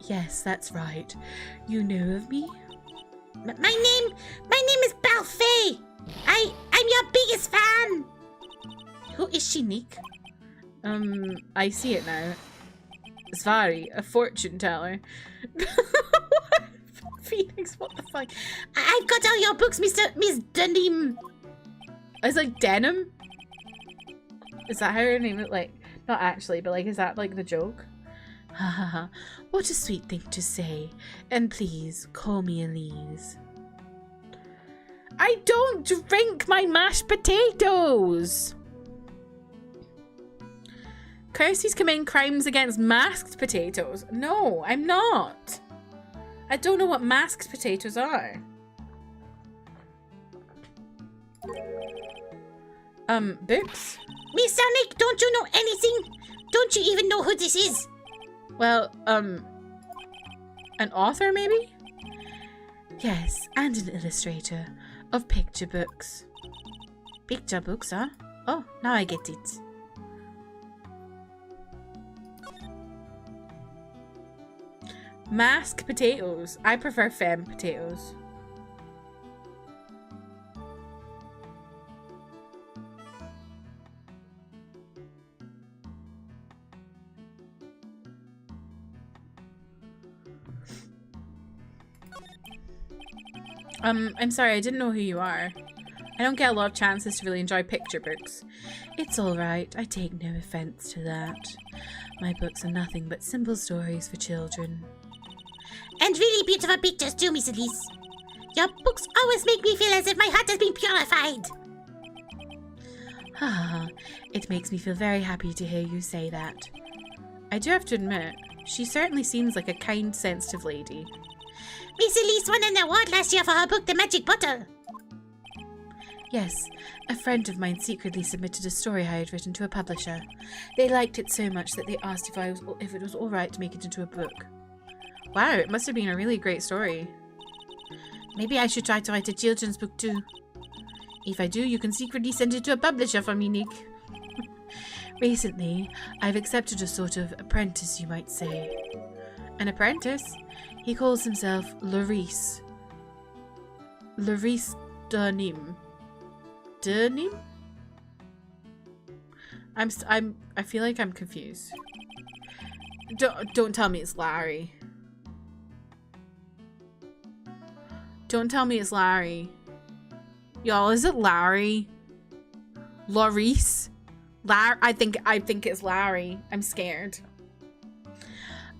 Yes, that's right. You know of me? My name is Balfay. I'm your biggest fan. Who is she, Nick? I see it now. Svari, a fortune teller. Phoenix, what the fuck? I've got all your books, Miss Dunham. It's like denim? Is that how her name is? Like, not actually, but like, is that like the joke? Ha ha ha. What a sweet thing to say. And please, call me Elise. I don't drink my mashed potatoes! Kirsty's committing crimes against masked potatoes. No, I'm not. I don't know what masked potatoes are. Books? Mr. Nick, don't you know anything? Don't you even know who this is? Well, an author maybe? Yes, and an illustrator of picture books. Picture books, huh? Oh, now I get it. Mashed potatoes. I prefer femme potatoes. I'm sorry, I didn't know who you are. I don't get a lot of chances to really enjoy picture books. It's alright, I take no offense to that. My books are nothing but simple stories for children. And really beautiful pictures too, Miss Elise. Your books always make me feel as if my heart has been purified. Ah, it makes me feel very happy to hear you say that. I do have to admit, she certainly seems like a kind, sensitive lady. Miss Elise won an award last year for her book, The Magic Bottle. Yes, a friend of mine secretly submitted a story I had written to a publisher. They liked it so much that they asked if it was alright to make it into a book. Wow, it must have been a really great story. Maybe I should try to write a children's book too. If I do, you can secretly send it to a publisher for me, Nick. Recently, I've accepted a sort of apprentice, you might say. An apprentice? He calls himself Larice. Larice Durnim. Durnim? I feel like I'm confused. Don't tell me it's Larry. Don't tell me it's Larry. Y'all, is it Larry? Larice? I think it's Larry. I'm scared.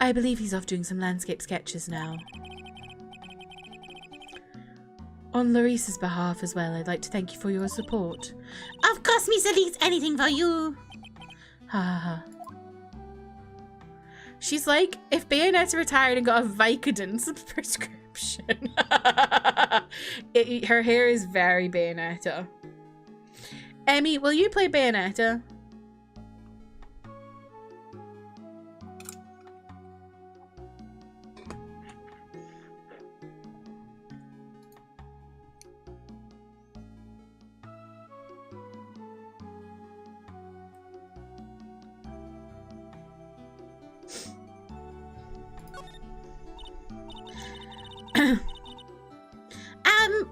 I believe he's off doing some landscape sketches now. On Larice's behalf as well, I'd like to thank you for your support. Of course, Miss Elise, anything for you. Ha ha ha. She's like if Bayonetta retired and got a Vicodin prescription. Her hair is very Bayonetta. Emmy, will you play Bayonetta?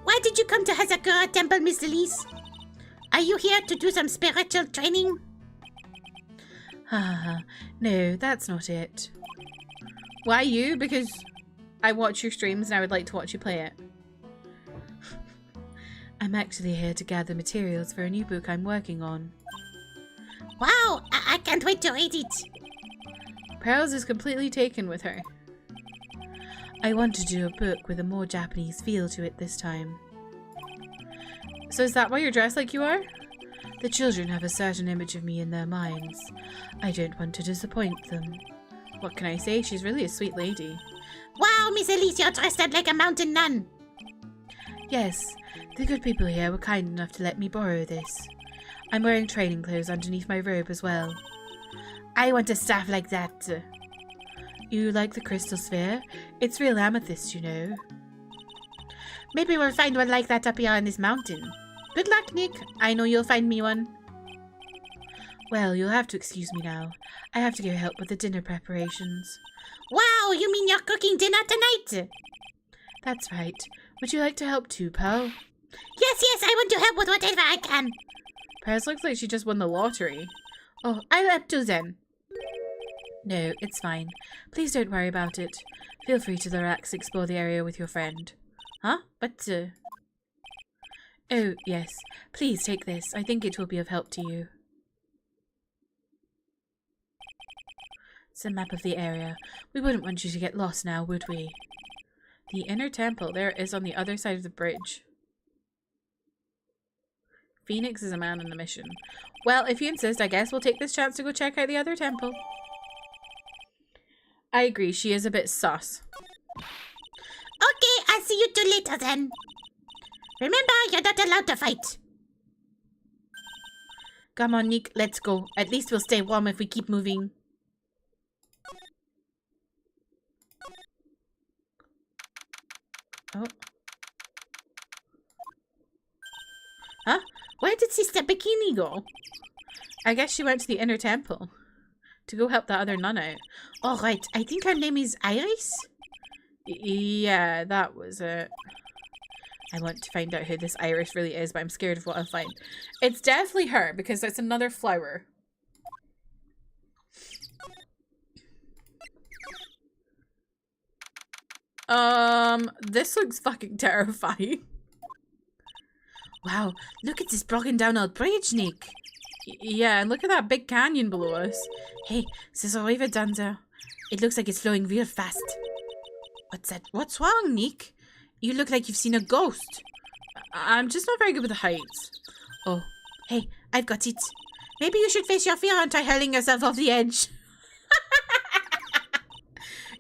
Why did you come to Hazakura Temple, Miss Elise? Are you here to do some spiritual training? No, that's not it. Why you? Because I watch your streams and I would like to watch you play it. I'm actually here to gather materials for a new book I'm working on. Wow, I can't wait to read it. Pearls is completely taken with her. I want to do a book with a more Japanese feel to it this time. So is that why you're dressed like you are? The children have a certain image of me in their minds. I don't want to disappoint them. What can I say? She's really a sweet lady. Wow, Miss Elise, you're dressed up like a mountain nun. Yes, the good people here were kind enough to let me borrow this. I'm wearing training clothes underneath my robe as well. I want a staff like that. You like the crystal sphere? It's real amethyst, you know. Maybe we'll find one like that up here on this mountain. Good luck, Nick. I know you'll find me one. Well, you'll have to excuse me now. I have to go help with the dinner preparations. Wow, you mean you're cooking dinner tonight? That's right. Would you like to help too, Pearl? Yes, I want to help with whatever I can. Pearl looks like she just won the lottery. Oh, I'll help too then. No, it's fine. Please don't worry about it. Feel free to relax, explore the area with your friend. Huh? But, Oh, yes. Please take this. I think it will be of help to you. It's a map of the area. We wouldn't want you to get lost now, would we? The inner temple. There it is on the other side of the bridge. Phoenix is a man on a mission. Well, if you insist, I guess we'll take this chance to go check out the other temple. I agree, she is a bit sus. Okay, I'll see you two later then. Remember, you're not allowed to fight. Come on, Nick, let's go. At least we'll stay warm if we keep moving. Oh. Huh? Where did Sister Bikini go? I guess she went to the inner temple to go help the other nun out. All right, I think her name is Iris? Yeah, that was it. I want to find out who this Iris really is, but I'm scared of what I'll find. It's definitely her, because that's another flower. This looks fucking terrifying. Wow, look at this broken down old bridge, Nick. Yeah, and look at that big canyon below us. Hey, there's a river down there. It looks like it's flowing real fast. What's that? What's wrong, Nick? You look like you've seen a ghost. I'm just not very good with the heights. Oh, hey, I've got it. Maybe you should face your fear and try hurling yourself off the edge.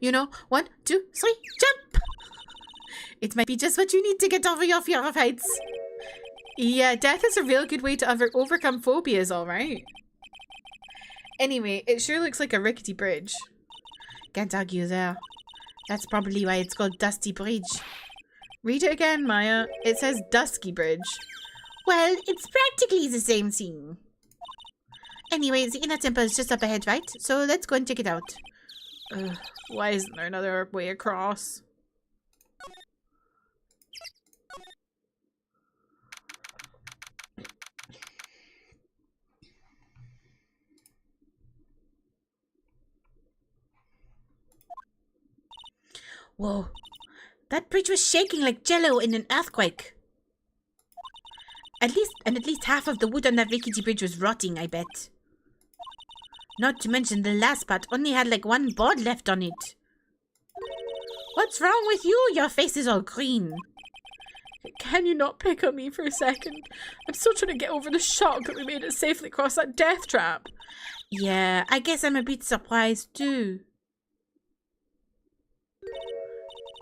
You know, 1, 2, 3, jump! It might be just what you need to get over your fear of heights. Yeah, death is a real good way to overcome phobias, alright. Anyway, it sure looks like a rickety bridge. Can't argue there. That's probably why it's called Dusty Bridge. Read it again, Maya. It says Dusky Bridge. Well, it's practically the same thing. Anyway, the inner temple is just up ahead, right? So let's go and check it out. Why isn't there another way across? Whoa. That bridge was shaking like jello in an earthquake. At least half of the wood on that rickety bridge was rotting, I bet. Not to mention the last part only had like one board left on it. What's wrong with you? Your face is all green. Can you not pick on me for a second? I'm still trying to get over the shock that we made it safely across that death trap. Yeah, I guess I'm a bit surprised too.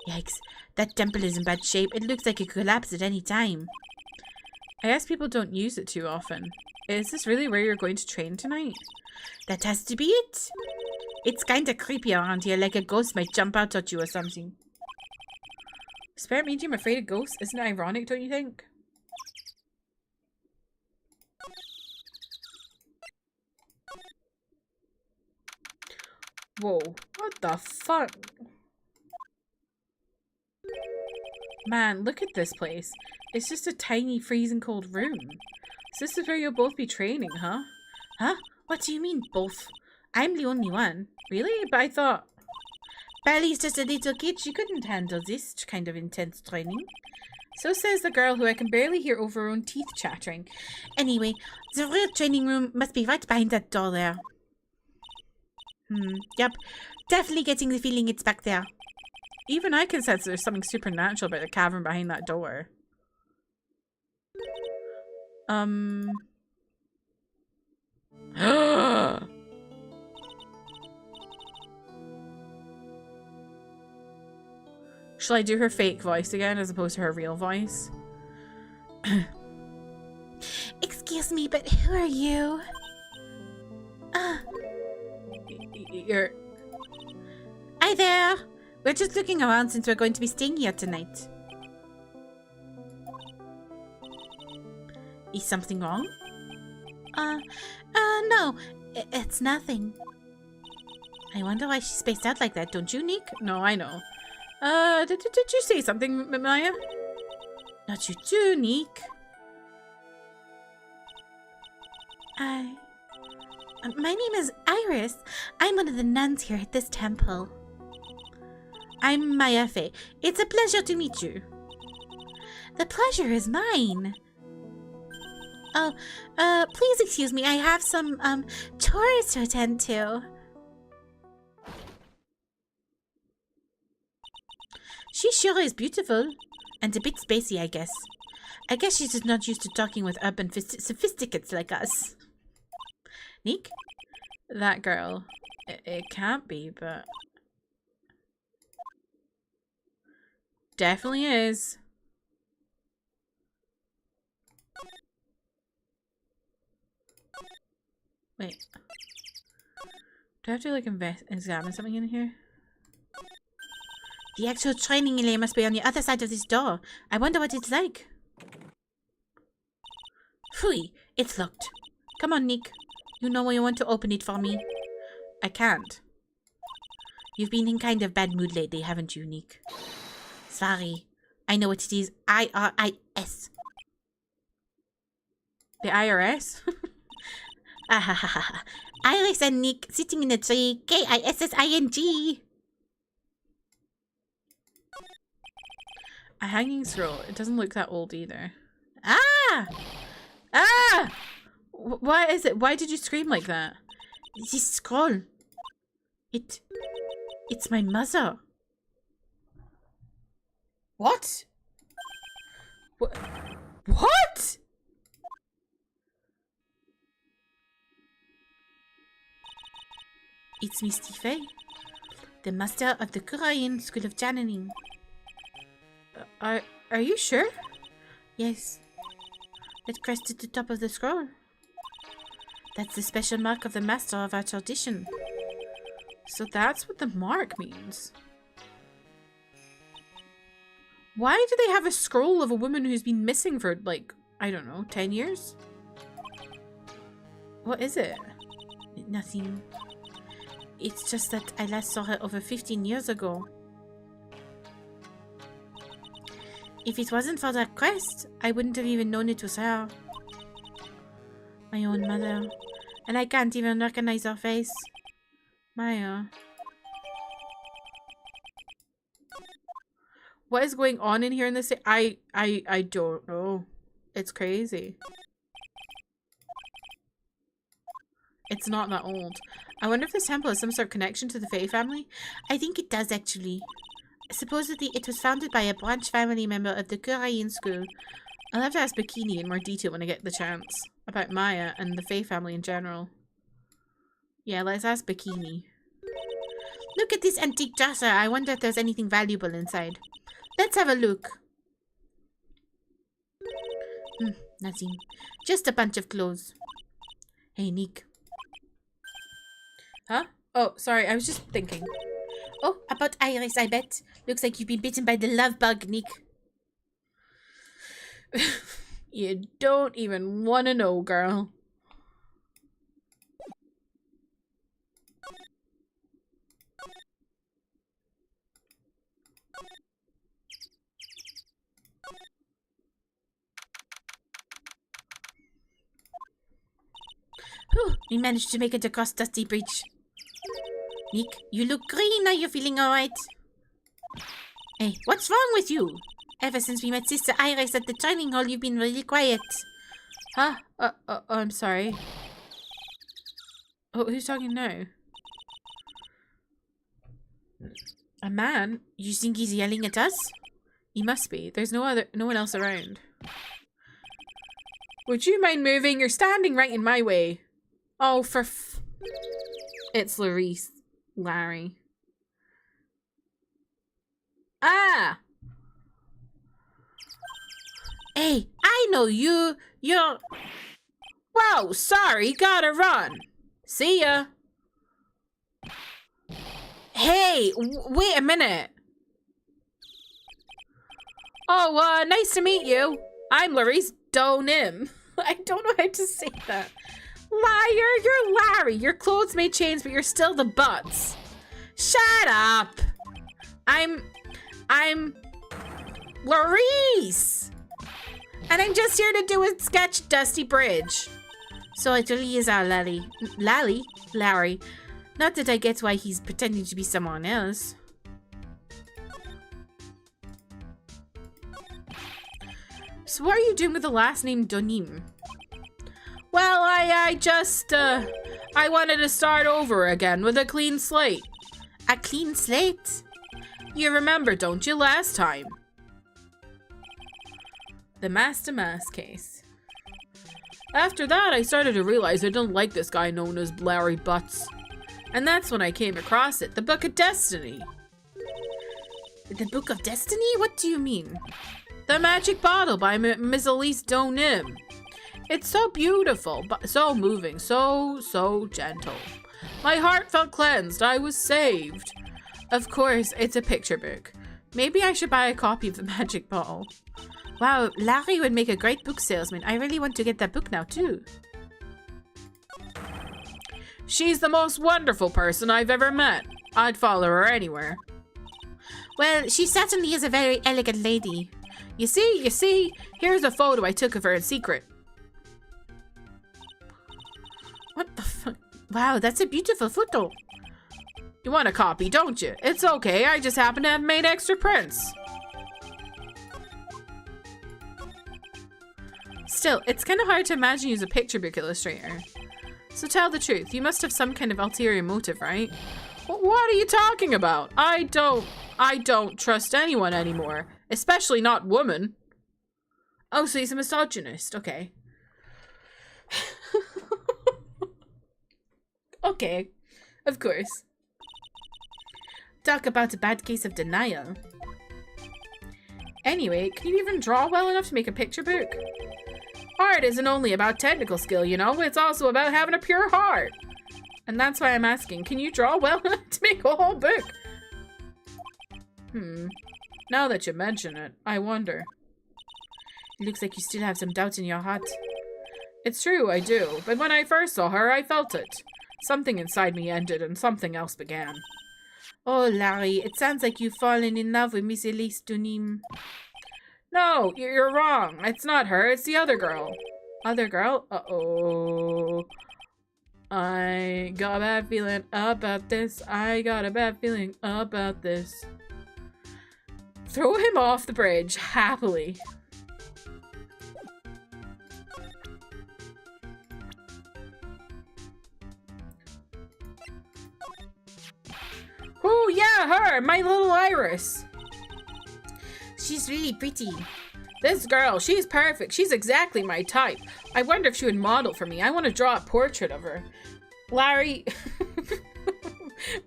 Yikes. That temple is in bad shape. It looks like it could collapse at any time. I guess people don't use it too often. Is this really where you're going to train tonight? That has to be it. It's kinda creepy around here, like a ghost might jump out at you or something. Spirit medium afraid of ghosts? Isn't it ironic, don't you think? Whoa, what the fuck? Man, look at this place. It's just a tiny freezing cold room. So this is where you'll both be training, huh? Huh? What do you mean, both? I'm the only one. Really? But I thought... Bally's just a little kid. She couldn't handle this kind of intense training. So says the girl who I can barely hear over her own teeth chattering. Anyway, the real training room must be right behind that door there. Yep. Definitely getting the feeling it's back there. Even I can sense there's something supernatural about the cavern behind that door. Shall I do her fake voice again as opposed to her real voice? Excuse me, but who are you? You're... Hi there. We're just looking around since we're going to be staying here tonight. Is something wrong? No. It's nothing. I wonder why she's spaced out like that, don't you, Nick? No, I know. Did you say something, Maya? Not you too, Nick. My name is Iris. I'm one of the nuns here at this temple. I'm Maya Fey. It's a pleasure to meet you. The pleasure is mine. Oh, please excuse me. I have some, chores to attend to. She sure is beautiful. And a bit spacey, I guess. I guess she's just not used to talking with urban sophisticates like us. Nick? That girl. It can't be, but... Definitely is. Wait. Do I have to, like, examine something in here? The actual training area must be on the other side of this door. I wonder what it's like. Phooey, it's locked. Come on, Nick. You know when you want to open it for me. I can't. You've been in kind of bad mood lately, haven't you, Nick? Sorry. I know what it is. IRIS. The IRS? Iris and Nick sitting in a tree. KISSING. A hanging scroll. It doesn't look that old either. Ah! Ah! Why is it? Why did you scream like that? This scroll. It's my mother. What? What? It's Misty Fey, the master of the Korean School of Channeling. Are you sure? Yes. That crest at the top of the scroll. That's the special mark of the master of our tradition. So that's what the mark means. Why do they have a scroll of a woman who's been missing for, like, I don't know, 10 years? What is it? Nothing. It's just that I last saw her over 15 years ago. If it wasn't for that crest, I wouldn't have even known it was her. My own mother. And I can't even recognize her face. Maya. What is going on in here in this? I don't know. It's crazy. It's not that old. I wonder if this temple has some sort of connection to the Fae family? I think it does, actually. Supposedly, it was founded by a branch family member of the Korean school. I'll have to ask Bikini in more detail when I get the chance. About Maya and the Fae family in general. Yeah, let's ask Bikini. Look at this antique dresser. I wonder if there's anything valuable inside. Let's have a look. Nothing. Just a bunch of clothes. Hey, Nick. Huh? Oh, sorry. I was just thinking. Oh, about Iris, I bet. Looks like you've been bitten by the love bug, Nick. You don't even want to know, girl. Whew, we managed to make it across Dusty Bridge. Nick, you look green. Are you feeling alright? Hey, what's wrong with you? Ever since we met Sister Iris at the training hall, you've been really quiet. Huh? I'm sorry. Oh, who's talking now? A man? You think he's yelling at us? He must be. There's no one else around. Would you mind moving? You're standing right in my way. Oh, it's Larry. Ah! Hey, I know you. You're... Whoa, sorry, gotta run. See ya. Hey, wait a minute. Oh, nice to meet you. I'm Larry's Donim. I don't know how to say that. Liar, you're Larry. Your clothes may change, but you're still the butts. Shut up. I'm Larice. And I'm just here to do a sketch Dusty Bridge. So it really is our Larry. Not that I get why he's pretending to be someone else. So what are you doing with the last name Donim? Well, I wanted to start over again with a clean slate. A clean slate? You remember, don't you, last time? The mask-to-mask case. After that, I started to realize I didn't like this guy known as Larry Butts. And that's when I came across it, the Book of Destiny. The Book of Destiny? What do you mean? The Magic Bottle by Miss Elise Donim. It's so beautiful, but so moving, so gentle. My heart felt cleansed. I was saved. Of course, it's a picture book. Maybe I should buy a copy of the Magic Bottle. Wow, Larry would make a great book salesman. I really want to get that book now, too. She's the most wonderful person I've ever met. I'd follow her anywhere. Well, she certainly is a very elegant lady. You see, here's a photo I took of her in secret. What the fuck? Wow, that's a beautiful photo. You want a copy, don't you? It's okay, I just happen to have made extra prints. Still, it's kind of hard to imagine you as a picture book illustrator. So tell the truth, you must have some kind of ulterior motive, right? What are you talking about? I don't trust anyone anymore. Especially not women. Oh, so he's a misogynist. Okay. Okay. Of course. Talk about a bad case of denial. Anyway, can you even draw well enough to make a picture book? Art isn't only about technical skill, you know? It's also about having a pure heart. And that's why I'm asking, can you draw well enough to make a whole book? Now that you mention it, I wonder. It looks like you still have some doubt in your heart. It's true, I do. But when I first saw her, I felt it. Something inside me ended and something else began. Oh, Larry, it sounds like you've fallen in love with Miss Elise Dunim. No, you're wrong. It's not her, it's the other girl. Other girl? Uh-oh. I got a bad feeling about this. I got a bad feeling about this. Throw him off the bridge, happily. Oh, yeah, her! My little Iris! She's really pretty. This girl, she's perfect. She's exactly my type. I wonder if she would model for me. I want to draw a portrait of her. Larry...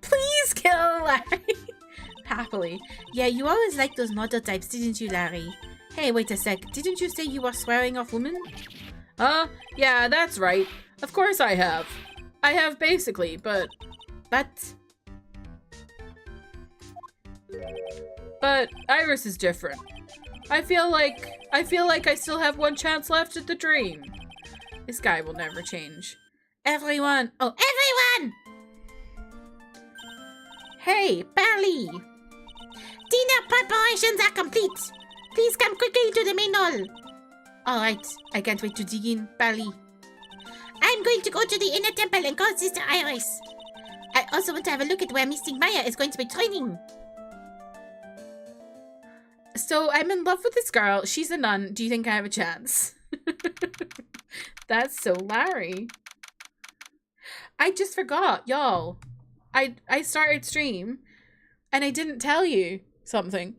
Please, kill Larry. Happily. Yeah, you always liked those model types, didn't you, Larry? Hey, wait a sec. Didn't you say you were swearing off women? Yeah, that's right. Of course I have. I have basically, but Iris is different. I feel like I still have one chance left at the dream. This guy will never change. Everyone! Oh, everyone! Hey, Barley! Dinner preparations are complete. Please come quickly to the main hall. Alright, I can't wait to dig in, Barley. I'm going to go to the inner temple and call Sister Iris. I also want to have a look at where Mystic Maya is going to be training. So I'm in love with this girl. She's a nun. Do you think I have a chance? That's so Larry. I just forgot, y'all. I started stream and I didn't tell you something.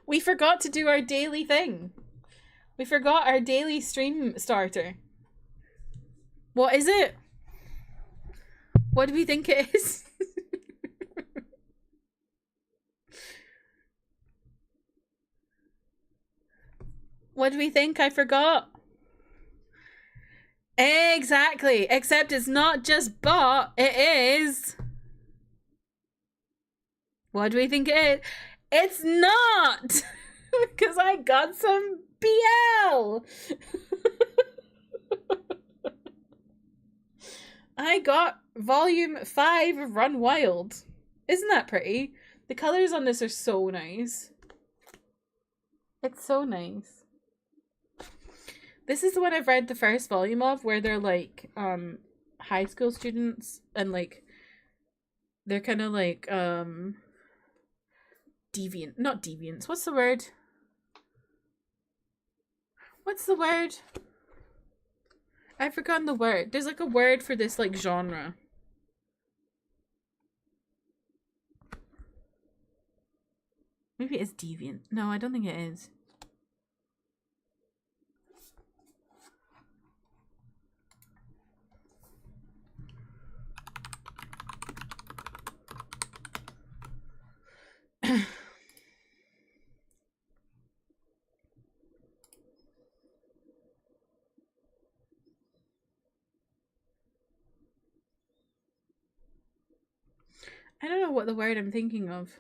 We forgot to do our daily thing. We forgot our daily stream starter. What is it? What do we think it is? What do we think? I forgot. Exactly. Except it's not just bot. It is. What do we think it is? It's not. Because I got some BL. I got volume 5 of Run Wild. Isn't that pretty? The colors on this are so nice. It's so nice. This is the one I've read the first volume of, where they're like high school students and like they're kind of like deviant, not deviants. What's the word? What's the word? I've forgotten the word. There's like a word for this like genre. Maybe it's deviant. No, I don't think it is. I don't know what the word I'm thinking of.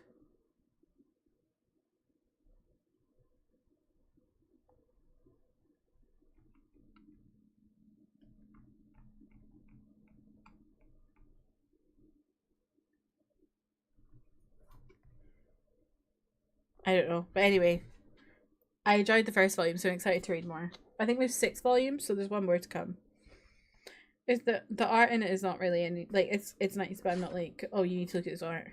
I don't know. But anyway, I enjoyed the first volume, so I'm excited to read more. I think there's 6 volumes, so there's one more to come. Is the art in it is not really any like it's nice, but I'm not like, oh, you need to look at this art.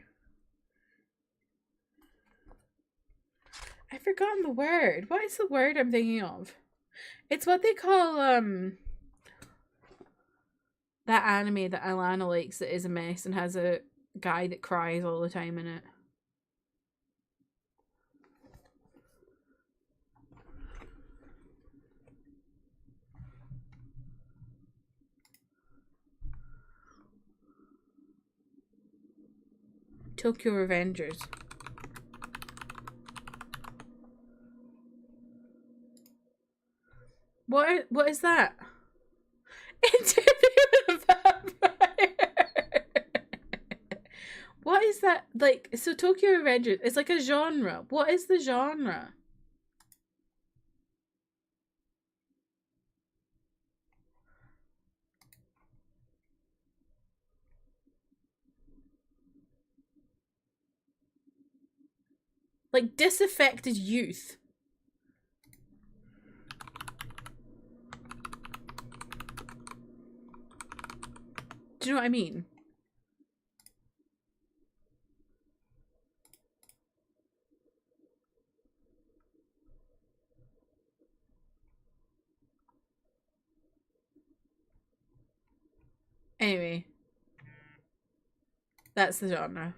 I've forgotten the word. What is the word I'm thinking of? It's what they call that anime that Alana likes that is a mess and has a guy that cries all the time in it. Tokyo Revengers. What is that? Interview with a Vampire. What is that? Like, so Tokyo Revengers, it's like a genre. What is the genre? Like disaffected youth. Do you know what I mean? Anyway. That's the genre.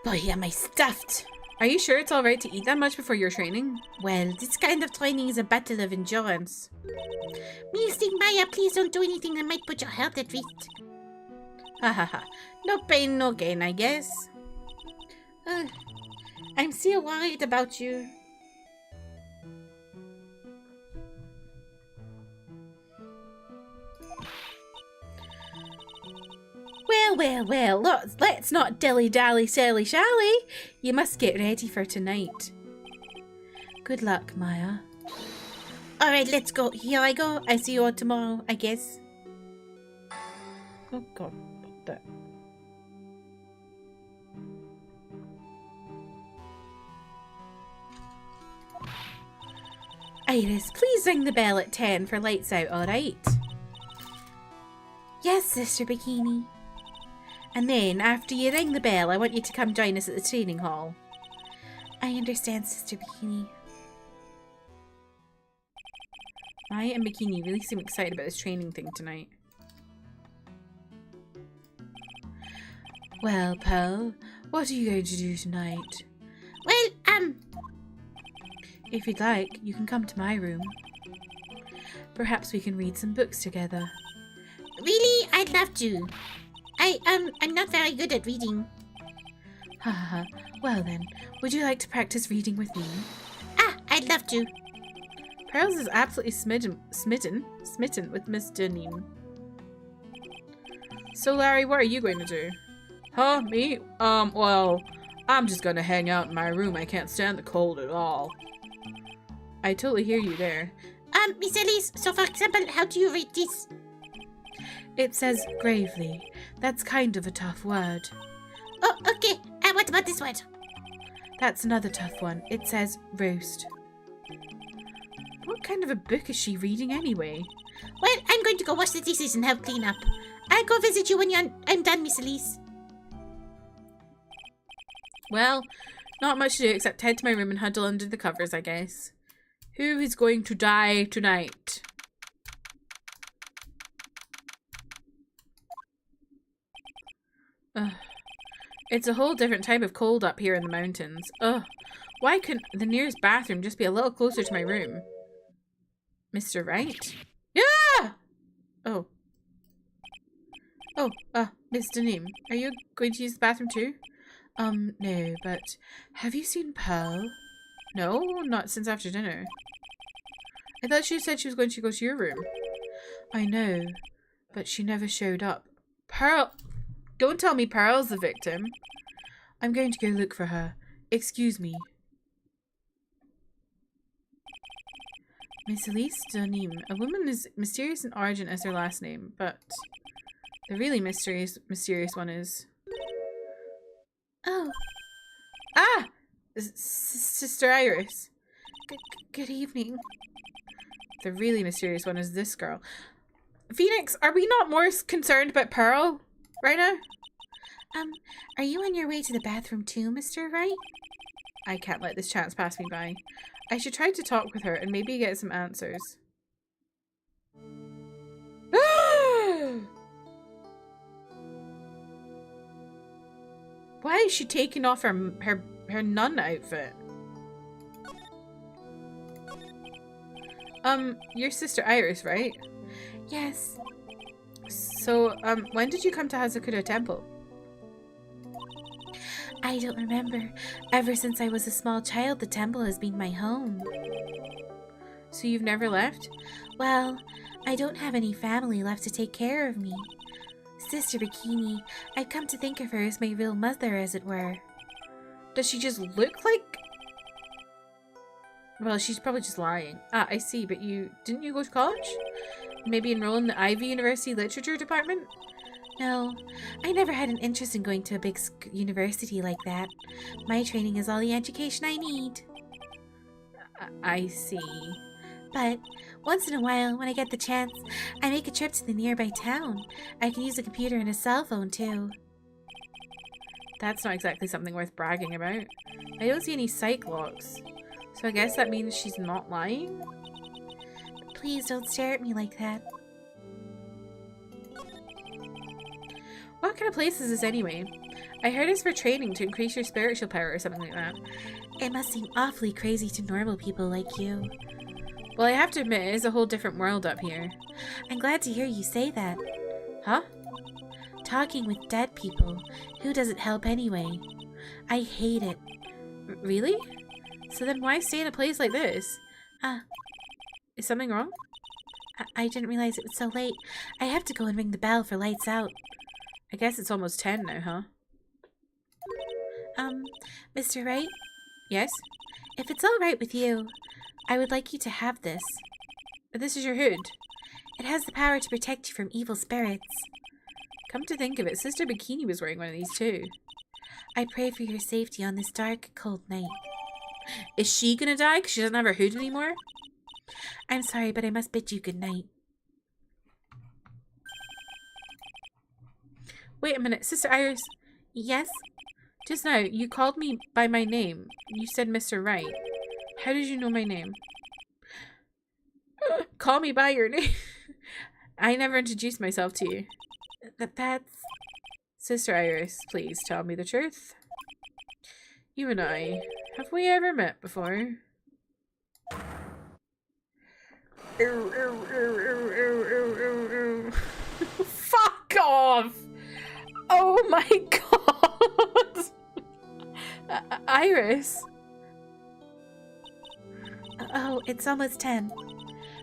Boy, am I stuffed. Are you sure it's alright to eat that much before your training? Well, this kind of training is a battle of endurance. Mystic Maya, please don't do anything that might put your health at risk. Ha ha ha. No pain, no gain, I guess. I'm still worried about you. Well, let's not dilly-dally, shally. You must get ready for tonight. Good luck, Maya. Alright, let's go. Here I go. I see you all tomorrow, I guess. Oh god, what the... Iris, please ring the bell at 10 for lights out, alright? Yes, Sister Bikini. And then, after you ring the bell, I want you to come join us at the training hall. I understand, Sister Bikini. Maya and Bikini really seem excited about this training thing tonight. Well, Pearl, what are you going to do tonight? Well, If you'd like, you can come to my room. Perhaps we can read some books together. Really? I'd love to. I'm not very good at reading. Ha ha ha. Well then, would you like to practice reading with me? I'd love to. Pearls is absolutely smitten with Mr. Neem. So Larry, what are you going to do? Huh, me? Well, I'm just gonna hang out in my room. I can't stand the cold at all. I totally hear you there. Miss Elise, so for example, how do you read this? It says gravely. That's kind of a tough word. Oh, okay. What about this word? That's another tough one. It says roast. What kind of a book is she reading anyway? Well, I'm going to go wash the dishes and help clean up. I'll go visit you when I'm done, Miss Elise. Well, not much to do except head to my room and huddle under the covers, I guess. Who is going to die tonight? Ugh. It's a whole different type of cold up here in the mountains. Ugh. Why couldn't the nearest bathroom just be a little closer to my room? Mr. Wright? Yeah! Oh. Oh, Mr. Neem, are you going to use the bathroom too? No, but have you seen Pearl? No, not since after dinner. I thought she said she was going to go to your room. I know, but she never showed up. Pearl! Don't tell me Pearl's the victim. I'm going to go look for her. Excuse me. Miss Elise Donim. A woman is mysterious in origin as her last name, but the really mysterious one is... Oh. Ah! Sister Iris. Good evening. The really mysterious one is this girl. Phoenix, are we not more concerned about Pearl right now? Are you on your way to the bathroom too, Mr. Wright? I can't let this chance pass me by. I should try to talk with her and maybe get some answers. Why is she taking off her nun outfit? Your sister Iris, right? Yes. So, when did you come to Hazakura Temple? I don't remember. Ever since I was a small child, the temple has been my home. So you've never left? Well, I don't have any family left to take care of me. Sister Bikini, I've come to think of her as my real mother, as it were. Does she just look like... Well, she's probably just lying. Ah, I see, but didn't you go to college? Maybe enroll in the Ivy University Literature Department? No, I never had an interest in going to a big university like that. My training is all the education I need. I see. But once in a while, when I get the chance, I make a trip to the nearby town. I can use a computer and a cell phone too. That's not exactly something worth bragging about. I don't see any psych locks. So I guess that means she's not lying? Please don't stare at me like that. What kind of place is this anyway? I heard it's for training to increase your spiritual power or something like that. It must seem awfully crazy to normal people like you. Well, I have to admit, it is a whole different world up here. I'm glad to hear you say that. Huh? Talking with dead people. Who does it help anyway? I hate it. Really? So then why stay in a place like this? Is something wrong? I didn't realize it was so late. I have to go and ring the bell for lights out. I guess it's almost 10 now, huh? Mr. Wright? Yes? If it's all right with you, I would like you to have this. This is your hood. It has the power to protect you from evil spirits. Come to think of it, Sister Bikini was wearing one of these too. I pray for your safety on this dark, cold night. Is she gonna die because she doesn't have her hood anymore? I'm sorry, but I must bid you good night. Wait a minute, Sister Iris. Yes? Just now, you called me by my name. You said Mr. Wright. How did you know my name? Call me by your name. I never introduced myself to you. That's... Sister Iris, please tell me the truth. You and I, have we ever met before? Fuck off! Oh my god! Iris. Oh, it's almost 10.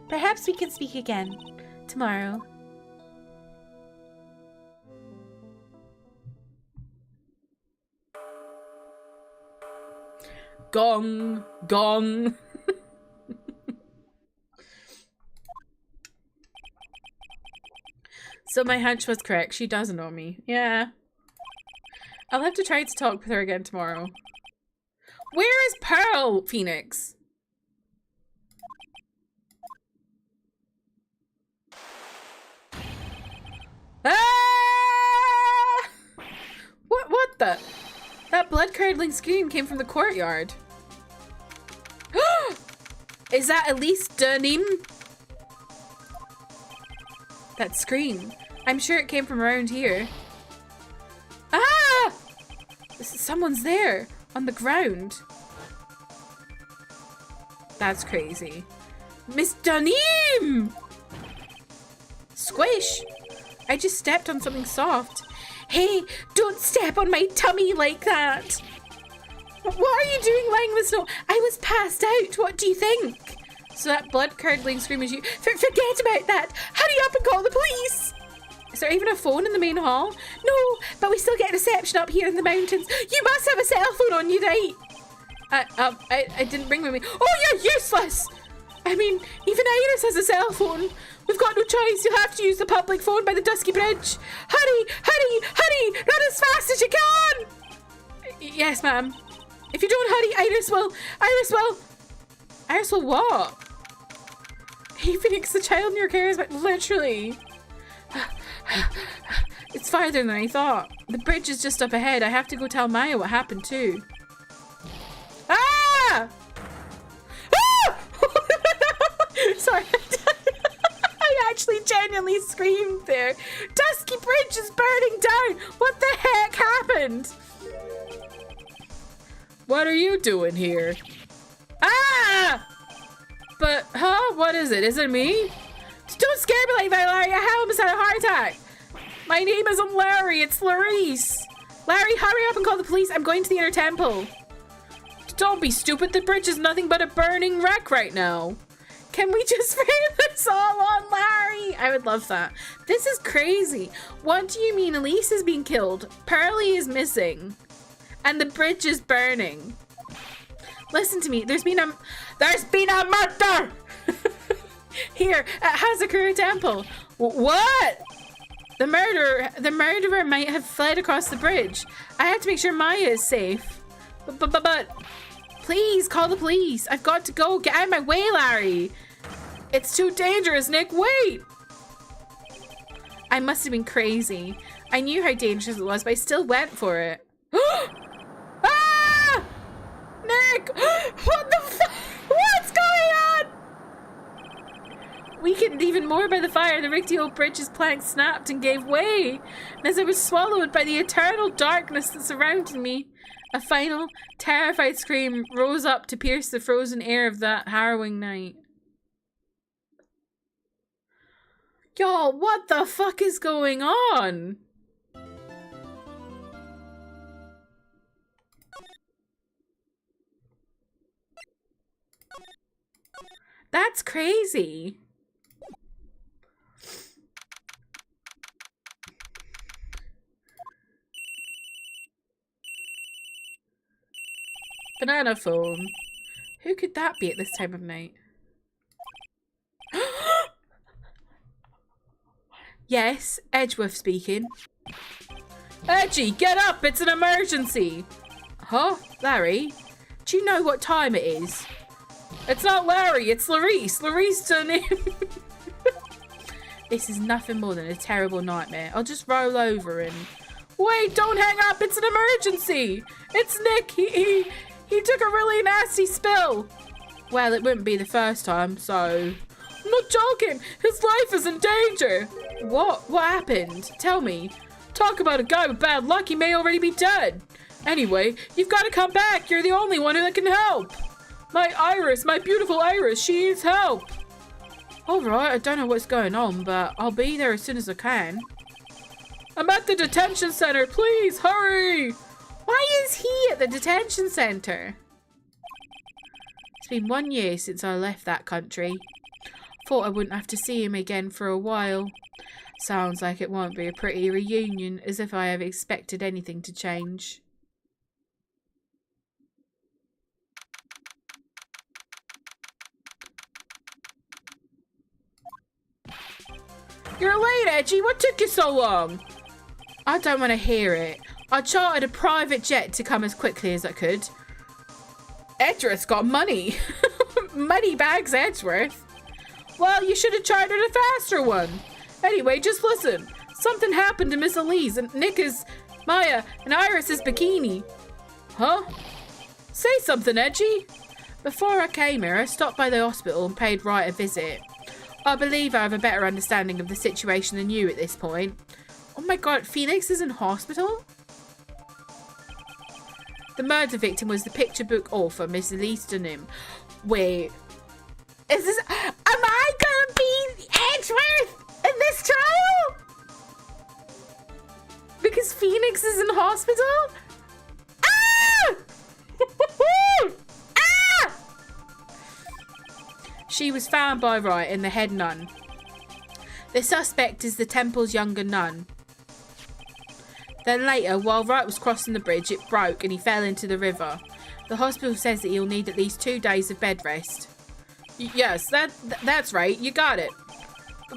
Perhaps we can speak again tomorrow. Gong, gong. So my hunch was correct. She doesn't know me. Yeah. I'll have to try to talk with her again tomorrow. Where is Pearl, Phoenix? Ah! What the? That blood-curdling scream came from the courtyard. Is that Elise Dunham? That scream. I'm sure it came from around here. Ah! Someone's there. On the ground. That's crazy. Miss Dunham! Squish! I just stepped on something soft. Hey, don't step on my tummy like that! What are you doing lying in the snow? I was passed out. What do you think? So that blood-curdling scream is you. Forget about that. Hurry up and call the police. Is there even a phone in the main hall? No, but we still get reception up here in the mountains. You must have a cell phone on you, right? I didn't bring with me. Oh, you're useless. I mean, even Iris has a cell phone. We've got no choice. You'll have to use the public phone by the Dusky Bridge. Hurry, hurry, hurry. Run as fast as you can. Yes, ma'am. If you don't hurry, Iris will. Iris will what? Hey, Phoenix, the child in your care is literally. It's farther than I thought. The bridge is just up ahead. I have to go tell Maya what happened too. Ah! Ah! Sorry. I actually genuinely screamed there. Dusky Bridge is burning down. What the heck happened? What are you doing here? Ah! But, huh? What is it? Is it me? Don't scare me like that, Larry. I almost had a heart attack. My name isn't Larry. It's Clarice. Larry, hurry up and call the police. I'm going to the inner temple. Don't be stupid. The bridge is nothing but a burning wreck right now. Can we just frame this all on Larry? I would love that. This is crazy. What do you mean Elise is being killed? Pearlie is missing. And the bridge is burning. Listen to me. There's been a murder here at Hazakura Temple. What? The murderer might have fled across the bridge. I had to make sure Maya is safe. But please call the police. I've got to go. Get out of my way, Larry. It's too dangerous, Nick. Wait. I must have been crazy. I knew how dangerous it was, but I still went for it. Ah! Nick! What the fuck? What's going on? Weakened even more by the fire, the rickety old bridge's planks snapped and gave way, and as I was swallowed by the eternal darkness that surrounded me, a final, terrified scream rose up to pierce the frozen air of that harrowing night. Y'all, what the fuck is going on? That's crazy. Banana phone. Who could that be at this time of night? Yes, Edgeworth speaking. Edgy, get up! It's an emergency! Huh? Larry? Do you know what time it is? It's not Larry, it's Larice. Larice turned in. This is nothing more than a terrible nightmare. I'll just roll over and... Wait, don't hang up! It's an emergency! It's Nick! He took a really nasty spill! Well, it wouldn't be the first time, so... I'm not joking! His life is in danger! What? What happened? Tell me. Talk about a guy with bad luck, he may already be dead. Anyway, you've got to come back. You're the only one that can help. My Iris, my beautiful Iris, she needs help. Alright, I don't know what's going on, but I'll be there as soon as I can. I'm at the detention center. Please, hurry! Why is he at the detention center? It's been 1 year since I left that country. Thought I wouldn't have to see him again for a while. Sounds like it won't be a pretty reunion, as if I have expected anything to change. You're late, Edgy. What took you so long? I don't want to hear it. I chartered a private jet to come as quickly as I could. Edgeworth's got money. Money bags, Edgeworth. Well, you should have chartered a faster one. Anyway, just listen. Something happened to Miss Elise and Nick's, Maya, and Iris's bikini. Huh? Say something, Edgy. Before I came here, I stopped by the hospital and paid Wright a visit. I believe I have a better understanding of the situation than you at this point. Oh my god, Phoenix is in hospital? The murder victim was the picture book author, Miss Elise Dunham. Wait. Is this... Am I gonna be Edgeworth in this trial? Because Phoenix is in hospital? Ah! Ah! She was found by Wright and the head nun. The suspect is the temple's younger nun. Then later, while Wright was crossing the bridge, it broke and he fell into the river. The hospital says that he'll need at least 2 days of bed rest. Yes, that's right, you got it.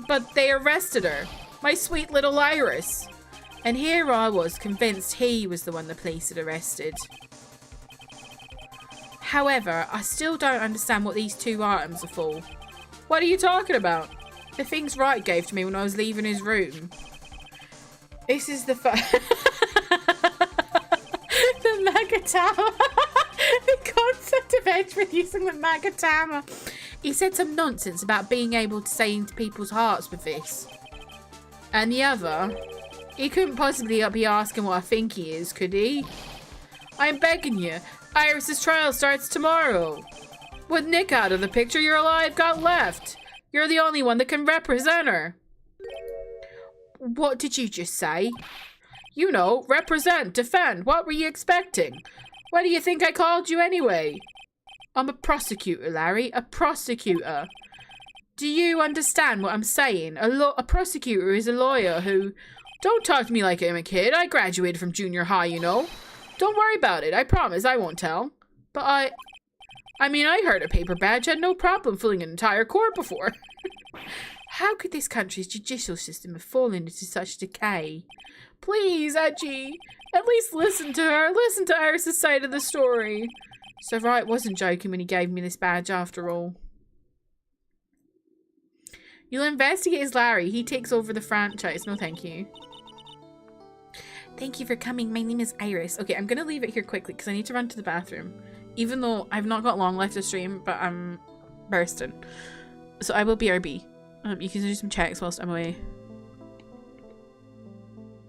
But they arrested her. My sweet little Iris. And here I was, convinced he was the one the police had arrested. However, I still don't understand what these 2 items are for. What are you talking about? The things Wright gave to me when I was leaving his room. This is the the Magatama. The concept of Edgeworth using the Magatama. He said some nonsense about being able to say into people's hearts with this. And the other, he couldn't possibly be asking what I think he is, could he? I'm begging you. Iris's trial starts tomorrow. With Nick out of the picture, you're all I've got left. You're the only one that can represent her. What did you just say? You know, represent, defend. What were you expecting? Why do you think I called you anyway? I'm a prosecutor, Larry. A prosecutor. Do you understand what I'm saying? A prosecutor is a lawyer who... Don't talk to me like I'm a kid. I graduated from junior high, you know. Don't worry about it. I promise I won't tell. But I mean, I heard a paper badge had no problem filling an entire court before. How could this country's judicial system have fallen into such decay? Please, Edgy, at least listen to her. Listen to Iris' side of the story. So Wright wasn't joking when he gave me this badge after all. You'll investigate as Larry. He takes over the franchise. No, thank you. Thank you for coming. My name is Iris. Okay, I'm going to leave it here quickly because I need to run to the bathroom. Even though I've not got long left to stream, but I'm bursting. So I will BRB. You can do some checks whilst I'm away.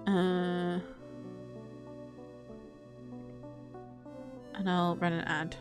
And I'll run an ad.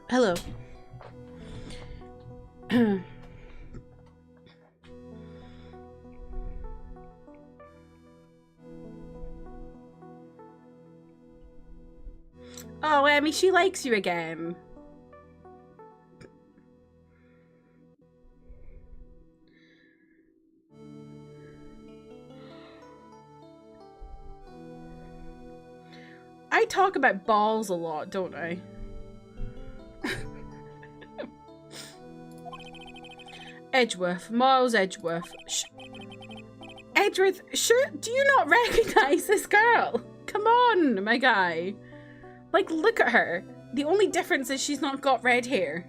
Hello. Oh, Emmy, she likes you again. I talk about balls a lot, don't I? Edgeworth, Miles Edgeworth. Edgeworth, sure, do you not recognize this girl? Come on, my guy. Like, look at her. The only difference is she's not got red hair.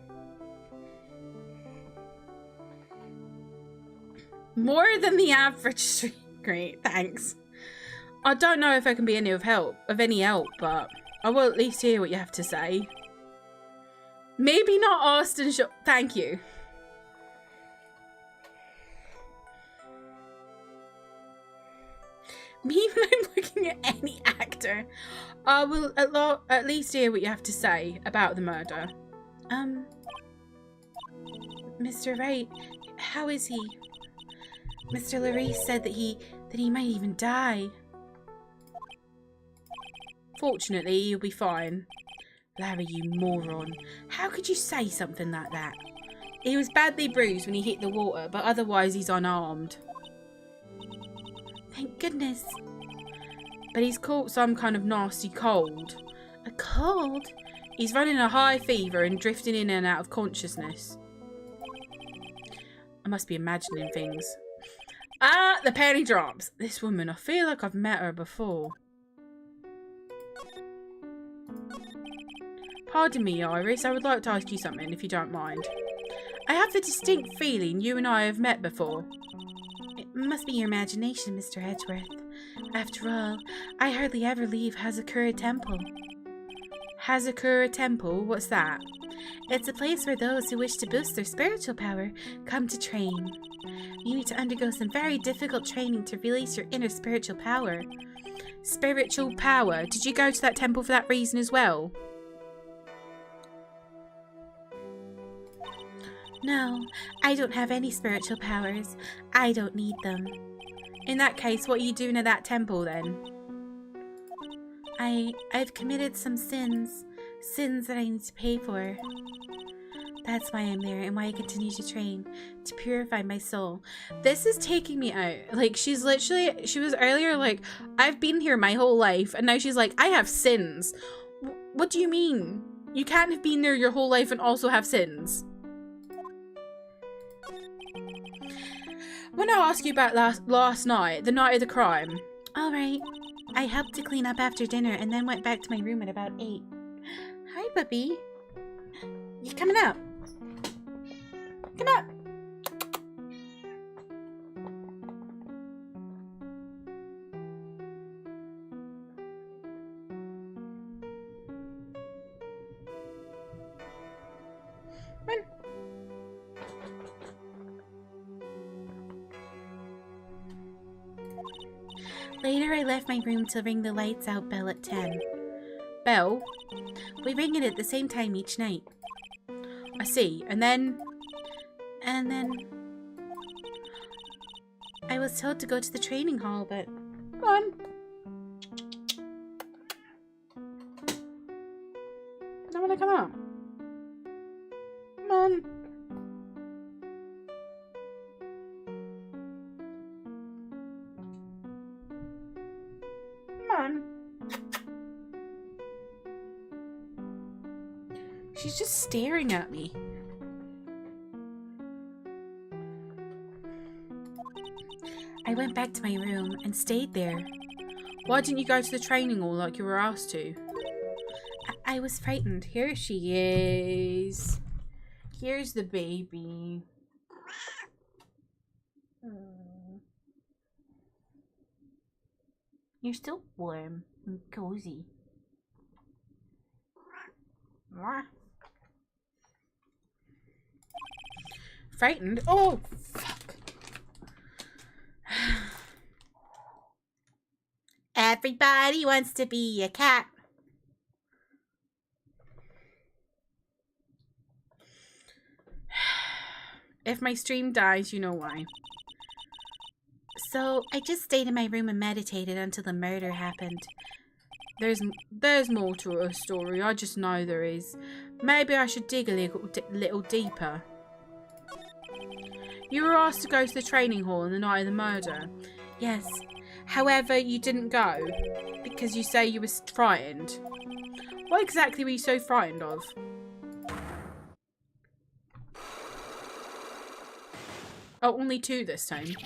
More than the average street. Great, thanks. I don't know if I can be of any help, but I will at least hear what you have to say. Maybe not Austin Shaw. Thank you. Me when I'm looking at any actor, I will at least hear what you have to say about the murder. Mr. Wright, how is he? Mr. Larice said that he might even die. Fortunately, he'll be fine. Larry, you moron. How could you say something like that? He was badly bruised when he hit the water, but otherwise he's unarmed. Thank goodness. But he's caught some kind of nasty cold. A cold? He's running a high fever and drifting in and out of consciousness. I must be imagining things. Ah, the penny drops. This woman, I feel like I've met her before. Pardon me, Iris. I would like to ask you something, if you don't mind. I have the distinct feeling you and I have met before. It must be your imagination, Mr. Edgeworth. After all, I hardly ever leave Hazakura Temple. Hazakura Temple? What's that? It's a place where those who wish to boost their spiritual power come to train. You need to undergo some very difficult training to release your inner spiritual power. Spiritual power? Did you go to that temple for that reason as well? No, I don't have any spiritual powers. I don't need them. In that case, what are you doing at that temple then? I've committed some sins. Sins that I need to pay for. That's why I'm there and why I continue to train. To purify my soul. This is taking me out. Like, she was earlier like, I've been here my whole life. And now she's like, I have sins. What do you mean? You can't have been there your whole life and also have sins. When I asked you about last night, the night of the crime. Alright. I helped to clean up after dinner and then went back to my room at about 8. Hi, puppy. You coming up? Come up. Come on. Later, I left my room to ring the lights out bell at 10. Bell? We ring it at the same time each night. I see. And then I was told to go to the training hall, but come on. I don't want to come out. Come on. Come on. She's just staring at me. I went back to my room and stayed there. Why didn't you go to the training hall like you were asked to? I was frightened. Here she is. Here's the baby. You're still warm and cozy. Frightened? Oh, fuck. Everybody wants to be a cat. If my stream dies, you know why. So, I just stayed in my room and meditated until the murder happened. There's more to her story, I just know there is. Maybe I should dig a little deeper. You were asked to go to the training hall on the night of the murder. Yes. However, you didn't go. Because you say you were frightened. What exactly were you so frightened of? Oh, only 2 this time.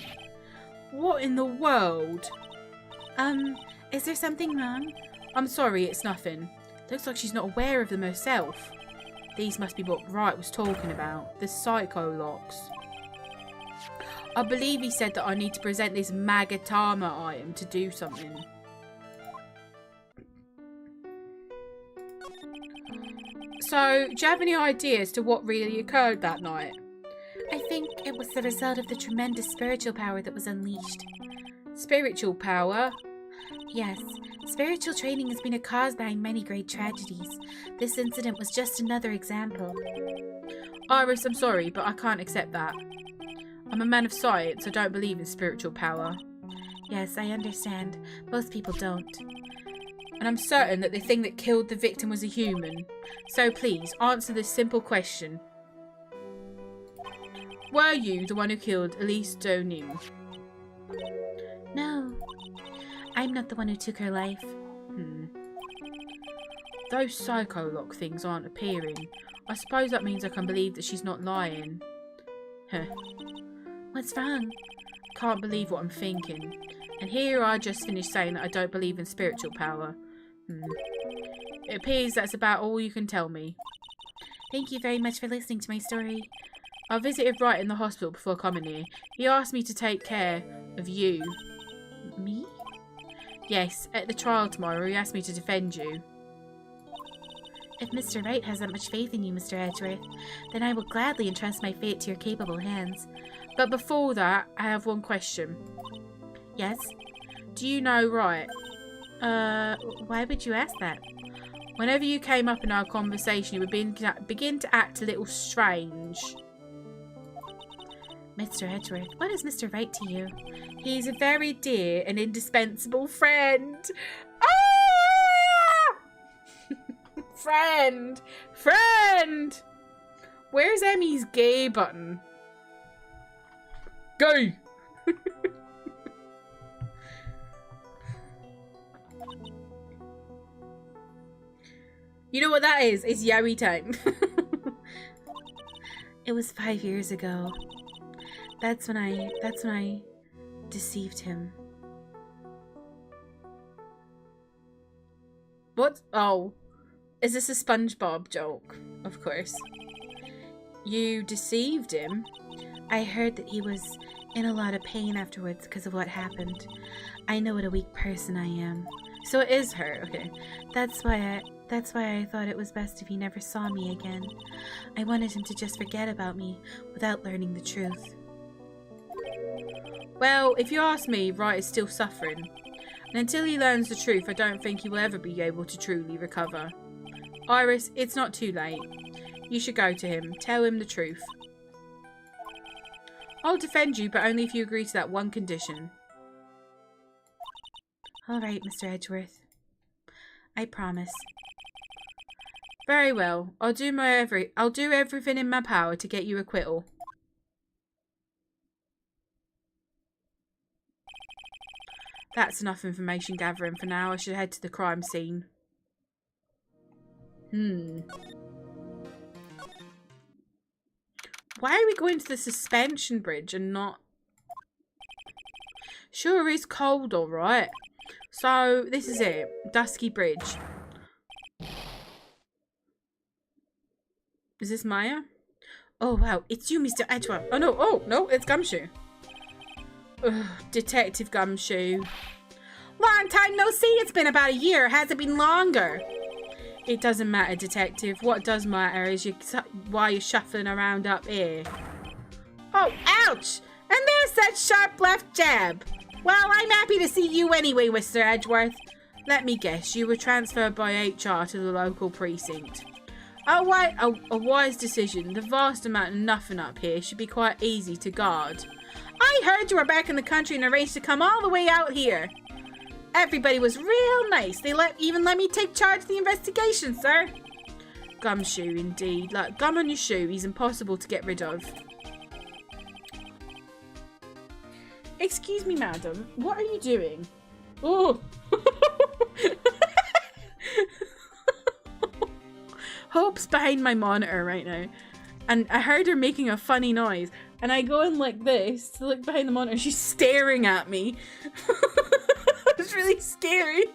What in the world? Is there something wrong? I'm sorry, it's nothing. Looks like she's not aware of them herself. These must be what Wright was talking about. The psycho locks. I believe he said that I need to present this Magatama item to do something. So, do you have any idea as to what really occurred that night? I think it was the result of the tremendous spiritual power that was unleashed. Spiritual power? Yes, spiritual training has been a cause behind many great tragedies. This incident was just another example. Iris, I'm sorry, but I can't accept that. I'm a man of science. I don't believe in spiritual power. Yes, I understand. Most people don't. And I'm certain that the thing that killed the victim was a human. So please, answer this simple question. Were you the one who killed Elise Donim? No. I'm not the one who took her life. Those psycho-lock things aren't appearing. I suppose that means I can believe that she's not lying. Huh. What's wrong? Can't believe what I'm thinking. And here I just finished saying that I don't believe in spiritual power. It appears that's about all you can tell me. Thank you very much for listening to my story. I visited Wright in the hospital before coming here. He asked me to take care of you. Me? Yes, at the trial tomorrow he asked me to defend you. If Mr. Wright has that much faith in you, Mr. Edgeworth, then I will gladly entrust my fate to your capable hands. But before that, I have one question. Yes? Do you know Wright? Why would you ask that? Whenever you came up in our conversation, you would begin to act a little strange. Mr. Edgeworth, what is Mr. Wright to you? He's a very dear and indispensable friend. Ah! Friend! Friend! Where's Emmy's gay button? Gay! You know what that is? It's Yowie time. It was 5 years ago. That's when I deceived him. What? Oh. Is this a SpongeBob joke? Of course. You deceived him? I heard that he was in a lot of pain afterwards because of what happened. I know what a weak person I am. So it is her, okay. That's why I thought it was best if he never saw me again. I wanted him to just forget about me without learning the truth. Well, if you ask me, Wright is still suffering. And until he learns the truth, I don't think he will ever be able to truly recover. Iris, it's not too late. You should go to him. Tell him the truth. I'll defend you, but only if you agree to that one condition. All right, Mr. Edgeworth. I promise. Very well. I'll do everything in my power to get you acquittal. That's enough information gathering for now. I should head to the crime scene. Why are we going to the suspension bridge and not... Sure is cold, alright. So, this is it. Dusky Bridge. Is this Maya? Oh, wow. It's you, Mr. Edgeworth. Oh, no. Oh, no. It's Gumshoe. Ugh, Detective Gumshoe. Long time no see. It's been about a year. Has it been longer? It doesn't matter, Detective. What does matter is why you're shuffling around up here. Oh, ouch! And there's that sharp left jab. Well, I'm happy to see you anyway, Mr. Edgeworth. Let me guess, you were transferred by HR to the local precinct. A wise decision. The vast amount of nothing up here should be quite easy to guard. I heard you were back in the country and arranged to come all the way out here. Everybody was real nice. They even let me take charge of the investigation, sir. Gumshoe, indeed. Like gum on your shoe, he's impossible to get rid of. Excuse me, madam. What are you doing? Oh. Hope's behind my monitor right now. And I heard her making a funny noise. And I go in like this to look behind the monitor. She's staring at me. It's really scary.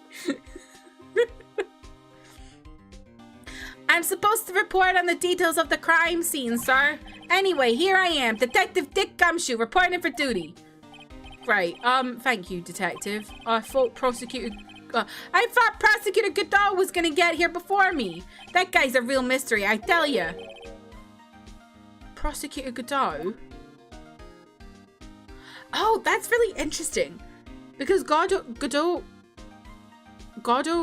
I'm supposed to report on the details of the crime scene, sir. Anyway, here I am, Detective Dick Gumshoe, reporting for duty. Great. Thank you, Detective. I thought Prosecutor I thought Prosecutor Godot was gonna get here before me. That guy's a real mystery, I tell ya. Prosecutor Godot? Oh, that's really interesting. Because Godot,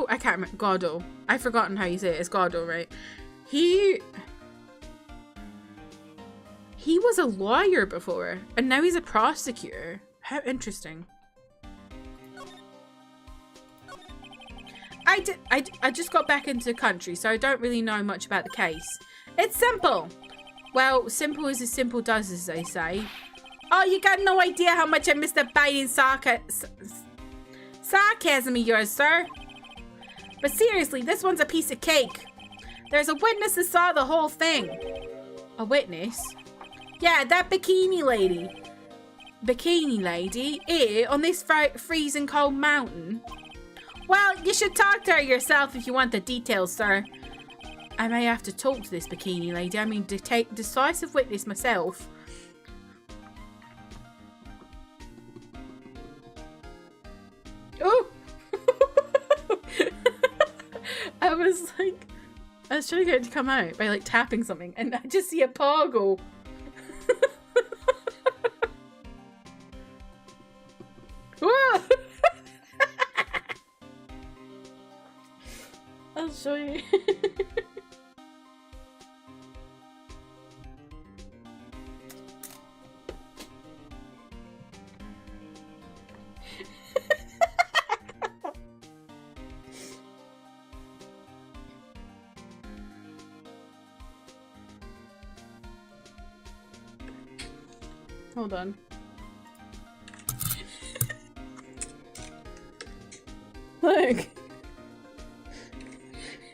I can't remember, Godot. I've forgotten how you say it. It's Godot, right? He was a lawyer before, and now he's a prosecutor. How interesting. I just got back into the country, so I don't really know much about the case. It's simple. Well, simple is as simple does, as they say. Oh, you got no idea how much I miss that biting sarcasm of yours, sir. But seriously, this one's a piece of cake. There's a witness that saw the whole thing. A witness? Yeah, that bikini lady. Bikini lady? Here, on this freezing cold mountain? Well, you should talk to her yourself if you want the details, sir. I may have to talk to this bikini lady. I mean, to take decisive witness myself. Oh! I was trying to get it to come out by like tapping something, and I just see a paw go. Whoa! I'll show you. Hold on. Look.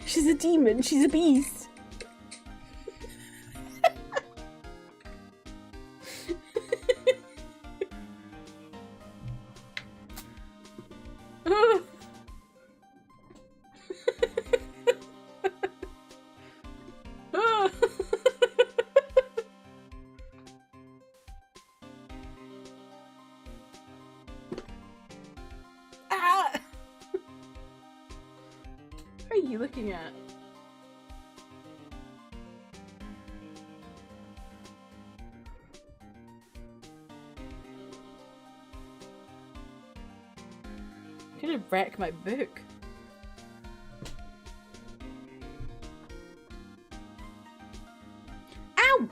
She's a demon. She's a beast. What are you looking at? I'm gonna wreck my book. Ow!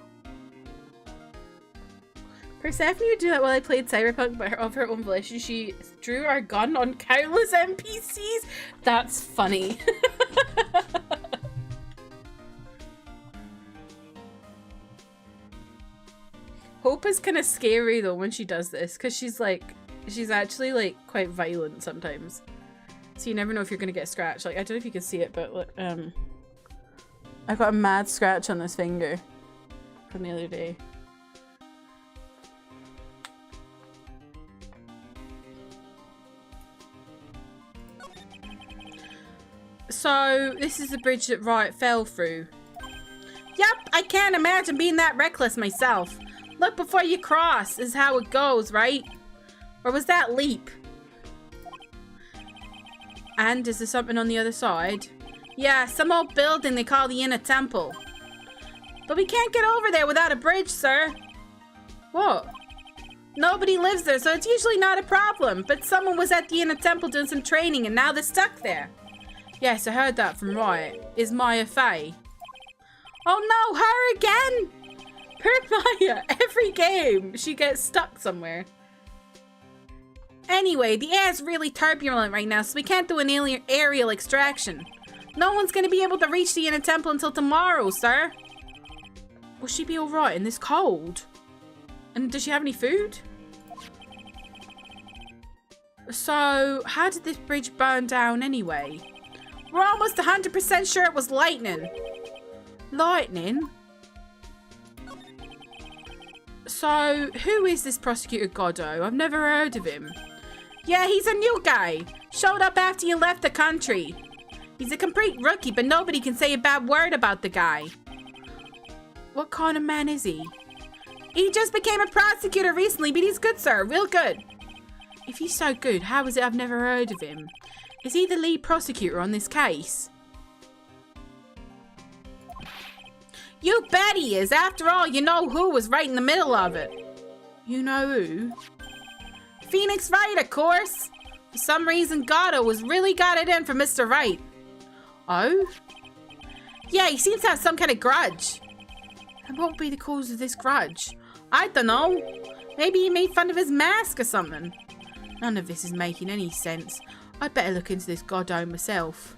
Persephone would do that while I played Cyberpunk, but of her own volition, she drew our gun on countless NPCs. That's funny. Hope is kind of scary though when she does this, because she's actually like quite violent sometimes. So you never know if you're gonna get scratched. Like, I don't know if you can see it, but look, I got a mad scratch on this finger from the other day. So this is the bridge that Wright fell through. Yep, I can't imagine being that reckless myself. Look before you cross is how it goes, right? Or was that leap? And is there something on the other side? Yeah, some old building they call the Inner Temple. But we can't get over there without a bridge, sir. What? Nobody lives there, so it's usually not a problem. But someone was at the Inner Temple doing some training and now they're stuck there. Yes, I heard that from Wright. Is Maya Faye? Oh no, her again! Poor Maya, every game she gets stuck somewhere. Anyway, the air's really turbulent right now, so we can't do an aerial extraction. No one's gonna be able to reach the Inner Temple until tomorrow, sir. Will she be alright in this cold? And does she have any food? So, how did this bridge burn down anyway? We're almost 100% sure it was lightning. Lightning? So, who is this Prosecutor Godot? I've never heard of him. Yeah, he's a new guy. Showed up after you left the country. He's a complete rookie, but nobody can say a bad word about the guy. What kind of man is he? He just became a prosecutor recently, but he's good, sir. Real good. If he's so good, how is it I've never heard of him? Is he the lead prosecutor on this case? You bet he is. After all, you know who was right in the middle of it. You know who? Phoenix Wright, of course. For some reason, Gatto was really got it in for Mr. Wright. Oh? Yeah, he seems to have some kind of grudge. And what would be the cause of this grudge? I don't know. Maybe he made fun of his mask or something. None of this is making any sense. I'd better look into this Gatto myself.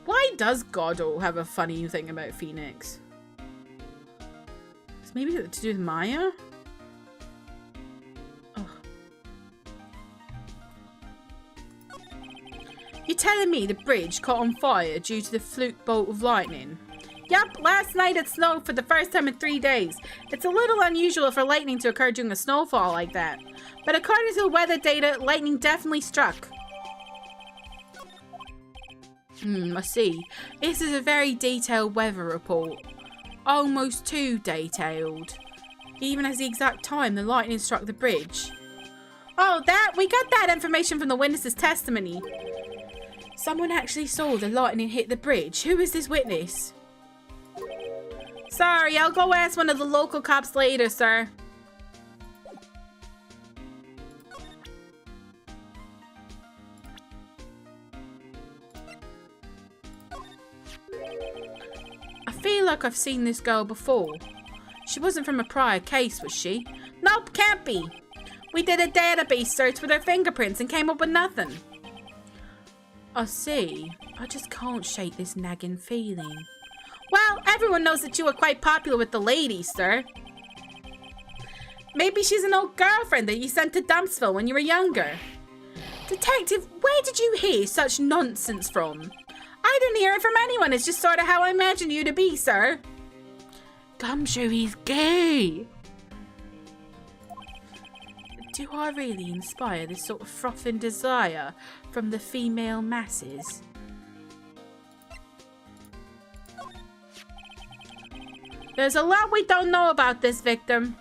Why does Gatto have a funny thing about Phoenix? Is maybe to do with Maya? Ugh. You're telling me the bridge caught on fire due to the fluke bolt of lightning? Yup, last night it snowed for the first time in 3 days. It's a little unusual for lightning to occur during a snowfall like that. But according to the weather data, lightning definitely struck. I see. This is a very detailed weather report. Almost too detailed. Even as the exact time the lightning struck the bridge. Oh, we got that information from the witness's testimony. Someone actually saw the lightning hit the bridge. Who is this witness? Sorry, I'll go ask one of the local cops later, sir. I feel like I've seen this girl before. She wasn't from a prior case, was she? Nope, can't be. We did a database search with her fingerprints and came up with nothing. I see. I just can't shake this nagging feeling. Well, everyone knows that you were quite popular with the ladies, sir. Maybe she's an old girlfriend that you sent to Dumpsville when you were younger. Detective, where did you hear such nonsense from? I didn't hear it from anyone. It's just sort of how I imagined you to be, sir. Gumshoe, he's gay. Do I really inspire this sort of frothing desire from the female masses? There's a lot we don't know about this victim.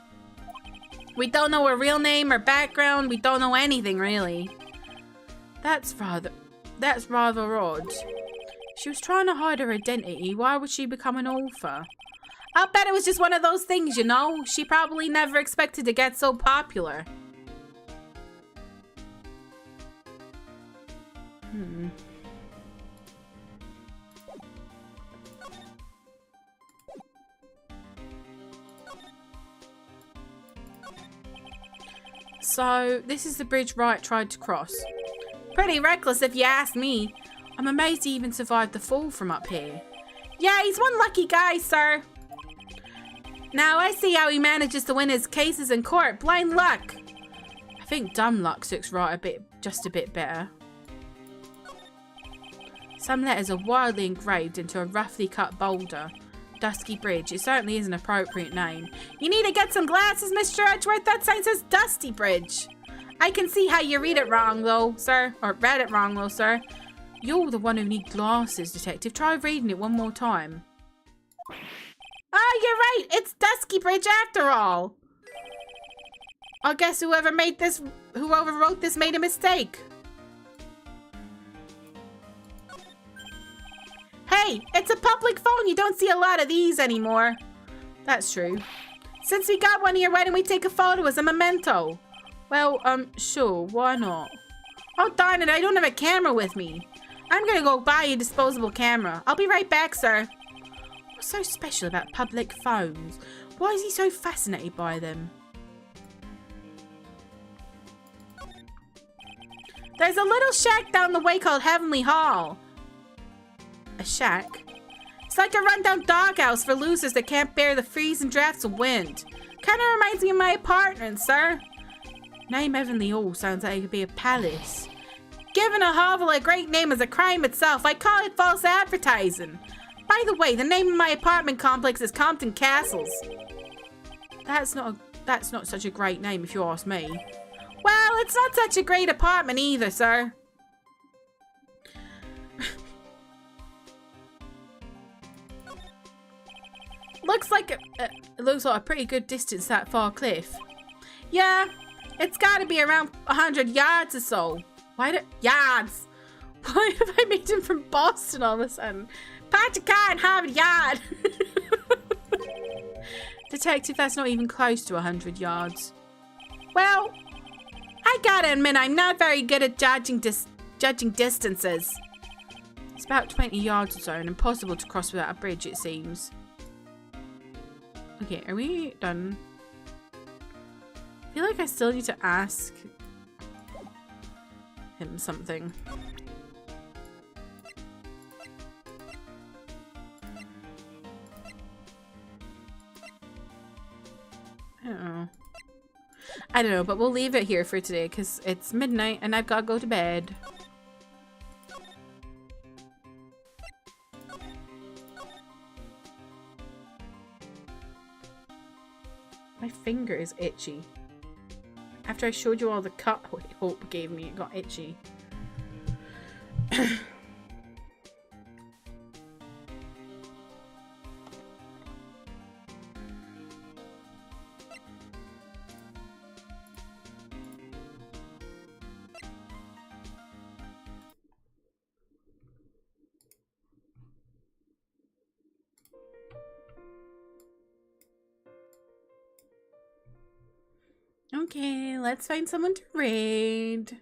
We don't know her real name, her background. We don't know anything, really. That's rather odd. She was trying to hide her identity. Why would she become an author? I'll bet it was just one of those things, you know. She probably never expected to get so popular. So, this is the bridge Wright tried to cross. Pretty reckless if you ask me. I'm amazed he even survived the fall from up here. Yeah, he's one lucky guy, sir. Now I see how he manages to win his cases in court. Blind luck. I think dumb luck suits Wright just a bit better. Some letters are wildly engraved into a roughly cut boulder. Dusky Bridge. It certainly is an appropriate name. You need to get some glasses, Mr. Edgeworth. That sign says Dusty Bridge. I can see how you read it wrong, though, sir. Or read it wrong, though, sir. You're the one who needs glasses, detective. Try reading it one more time. Ah, you're right. It's Dusky Bridge after all. I guess whoever wrote this made a mistake. Hey, it's a public phone. You don't see a lot of these anymore. That's true. Since we got one here, why don't we take a photo as a memento? Well, sure. Why not? Oh, darn it. I don't have a camera with me. I'm gonna go buy a disposable camera. I'll be right back, sir. What's so special about public phones? Why is he so fascinated by them? There's a little shack down the way called Heavenly Hall. A shack? It's like a rundown doghouse for losers that can't bear the freezing drafts of wind. Kinda reminds me of my apartment, sir. Name Heavenly Hall sounds like it could be a palace. Giving a hovel a great name is a crime itself. I call it false advertising. By the way, the name of my apartment complex is Compton Castles. That's not such a great name if you ask me. Well, it's not such a great apartment either, sir. Looks like a pretty good distance that far cliff. Yeah, it's got to be around 100 yards or so. Yards. Why have I made him from Boston all of a sudden? Park your car and have a yard. Detective, that's not even close to 100 yards. Well, I gotta admit, I'm not very good at judging distances. It's about 20 yards or so, and impossible to cross without a bridge, it seems. Okay, are we done? I feel like I still need to ask him something. I don't know, but we'll leave it here for today because it's midnight and I've got to go to bed. My finger is itchy. After I showed you all the cut Hope gave me, it got itchy. Okay, let's find someone to raid.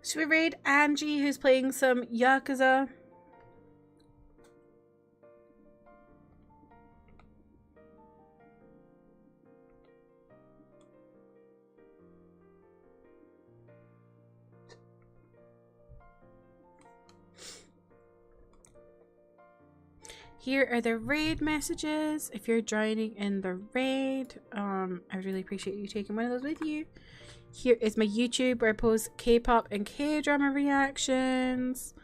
Should we raid Angie, who's playing some Yakuza? Here are the raid messages. If you're joining in the raid, I really appreciate you taking one of those with you. Here is my YouTube where I post K-pop and K-drama reactions.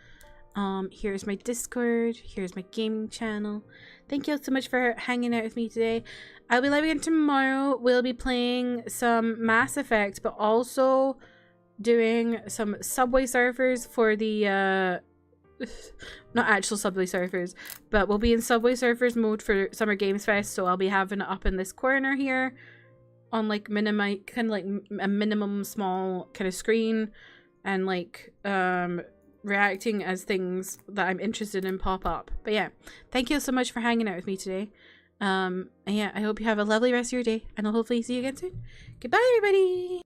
Here's my Discord. Here's my gaming channel. Thank you so much for hanging out with me today. I'll be live again tomorrow. We'll be playing some Mass Effect, but also doing some Subway Surfers for the not actual Subway Surfers, but we'll be in Subway Surfers mode for Summer Games Fest. So I'll be having it up in this corner here on like kind of like a minimum small kind of screen, and like reacting as things that I'm interested in pop up. But yeah, thank you so much for hanging out with me today. And yeah, I hope you have a lovely rest of your day, and I'll hopefully see you again soon. Goodbye, everybody.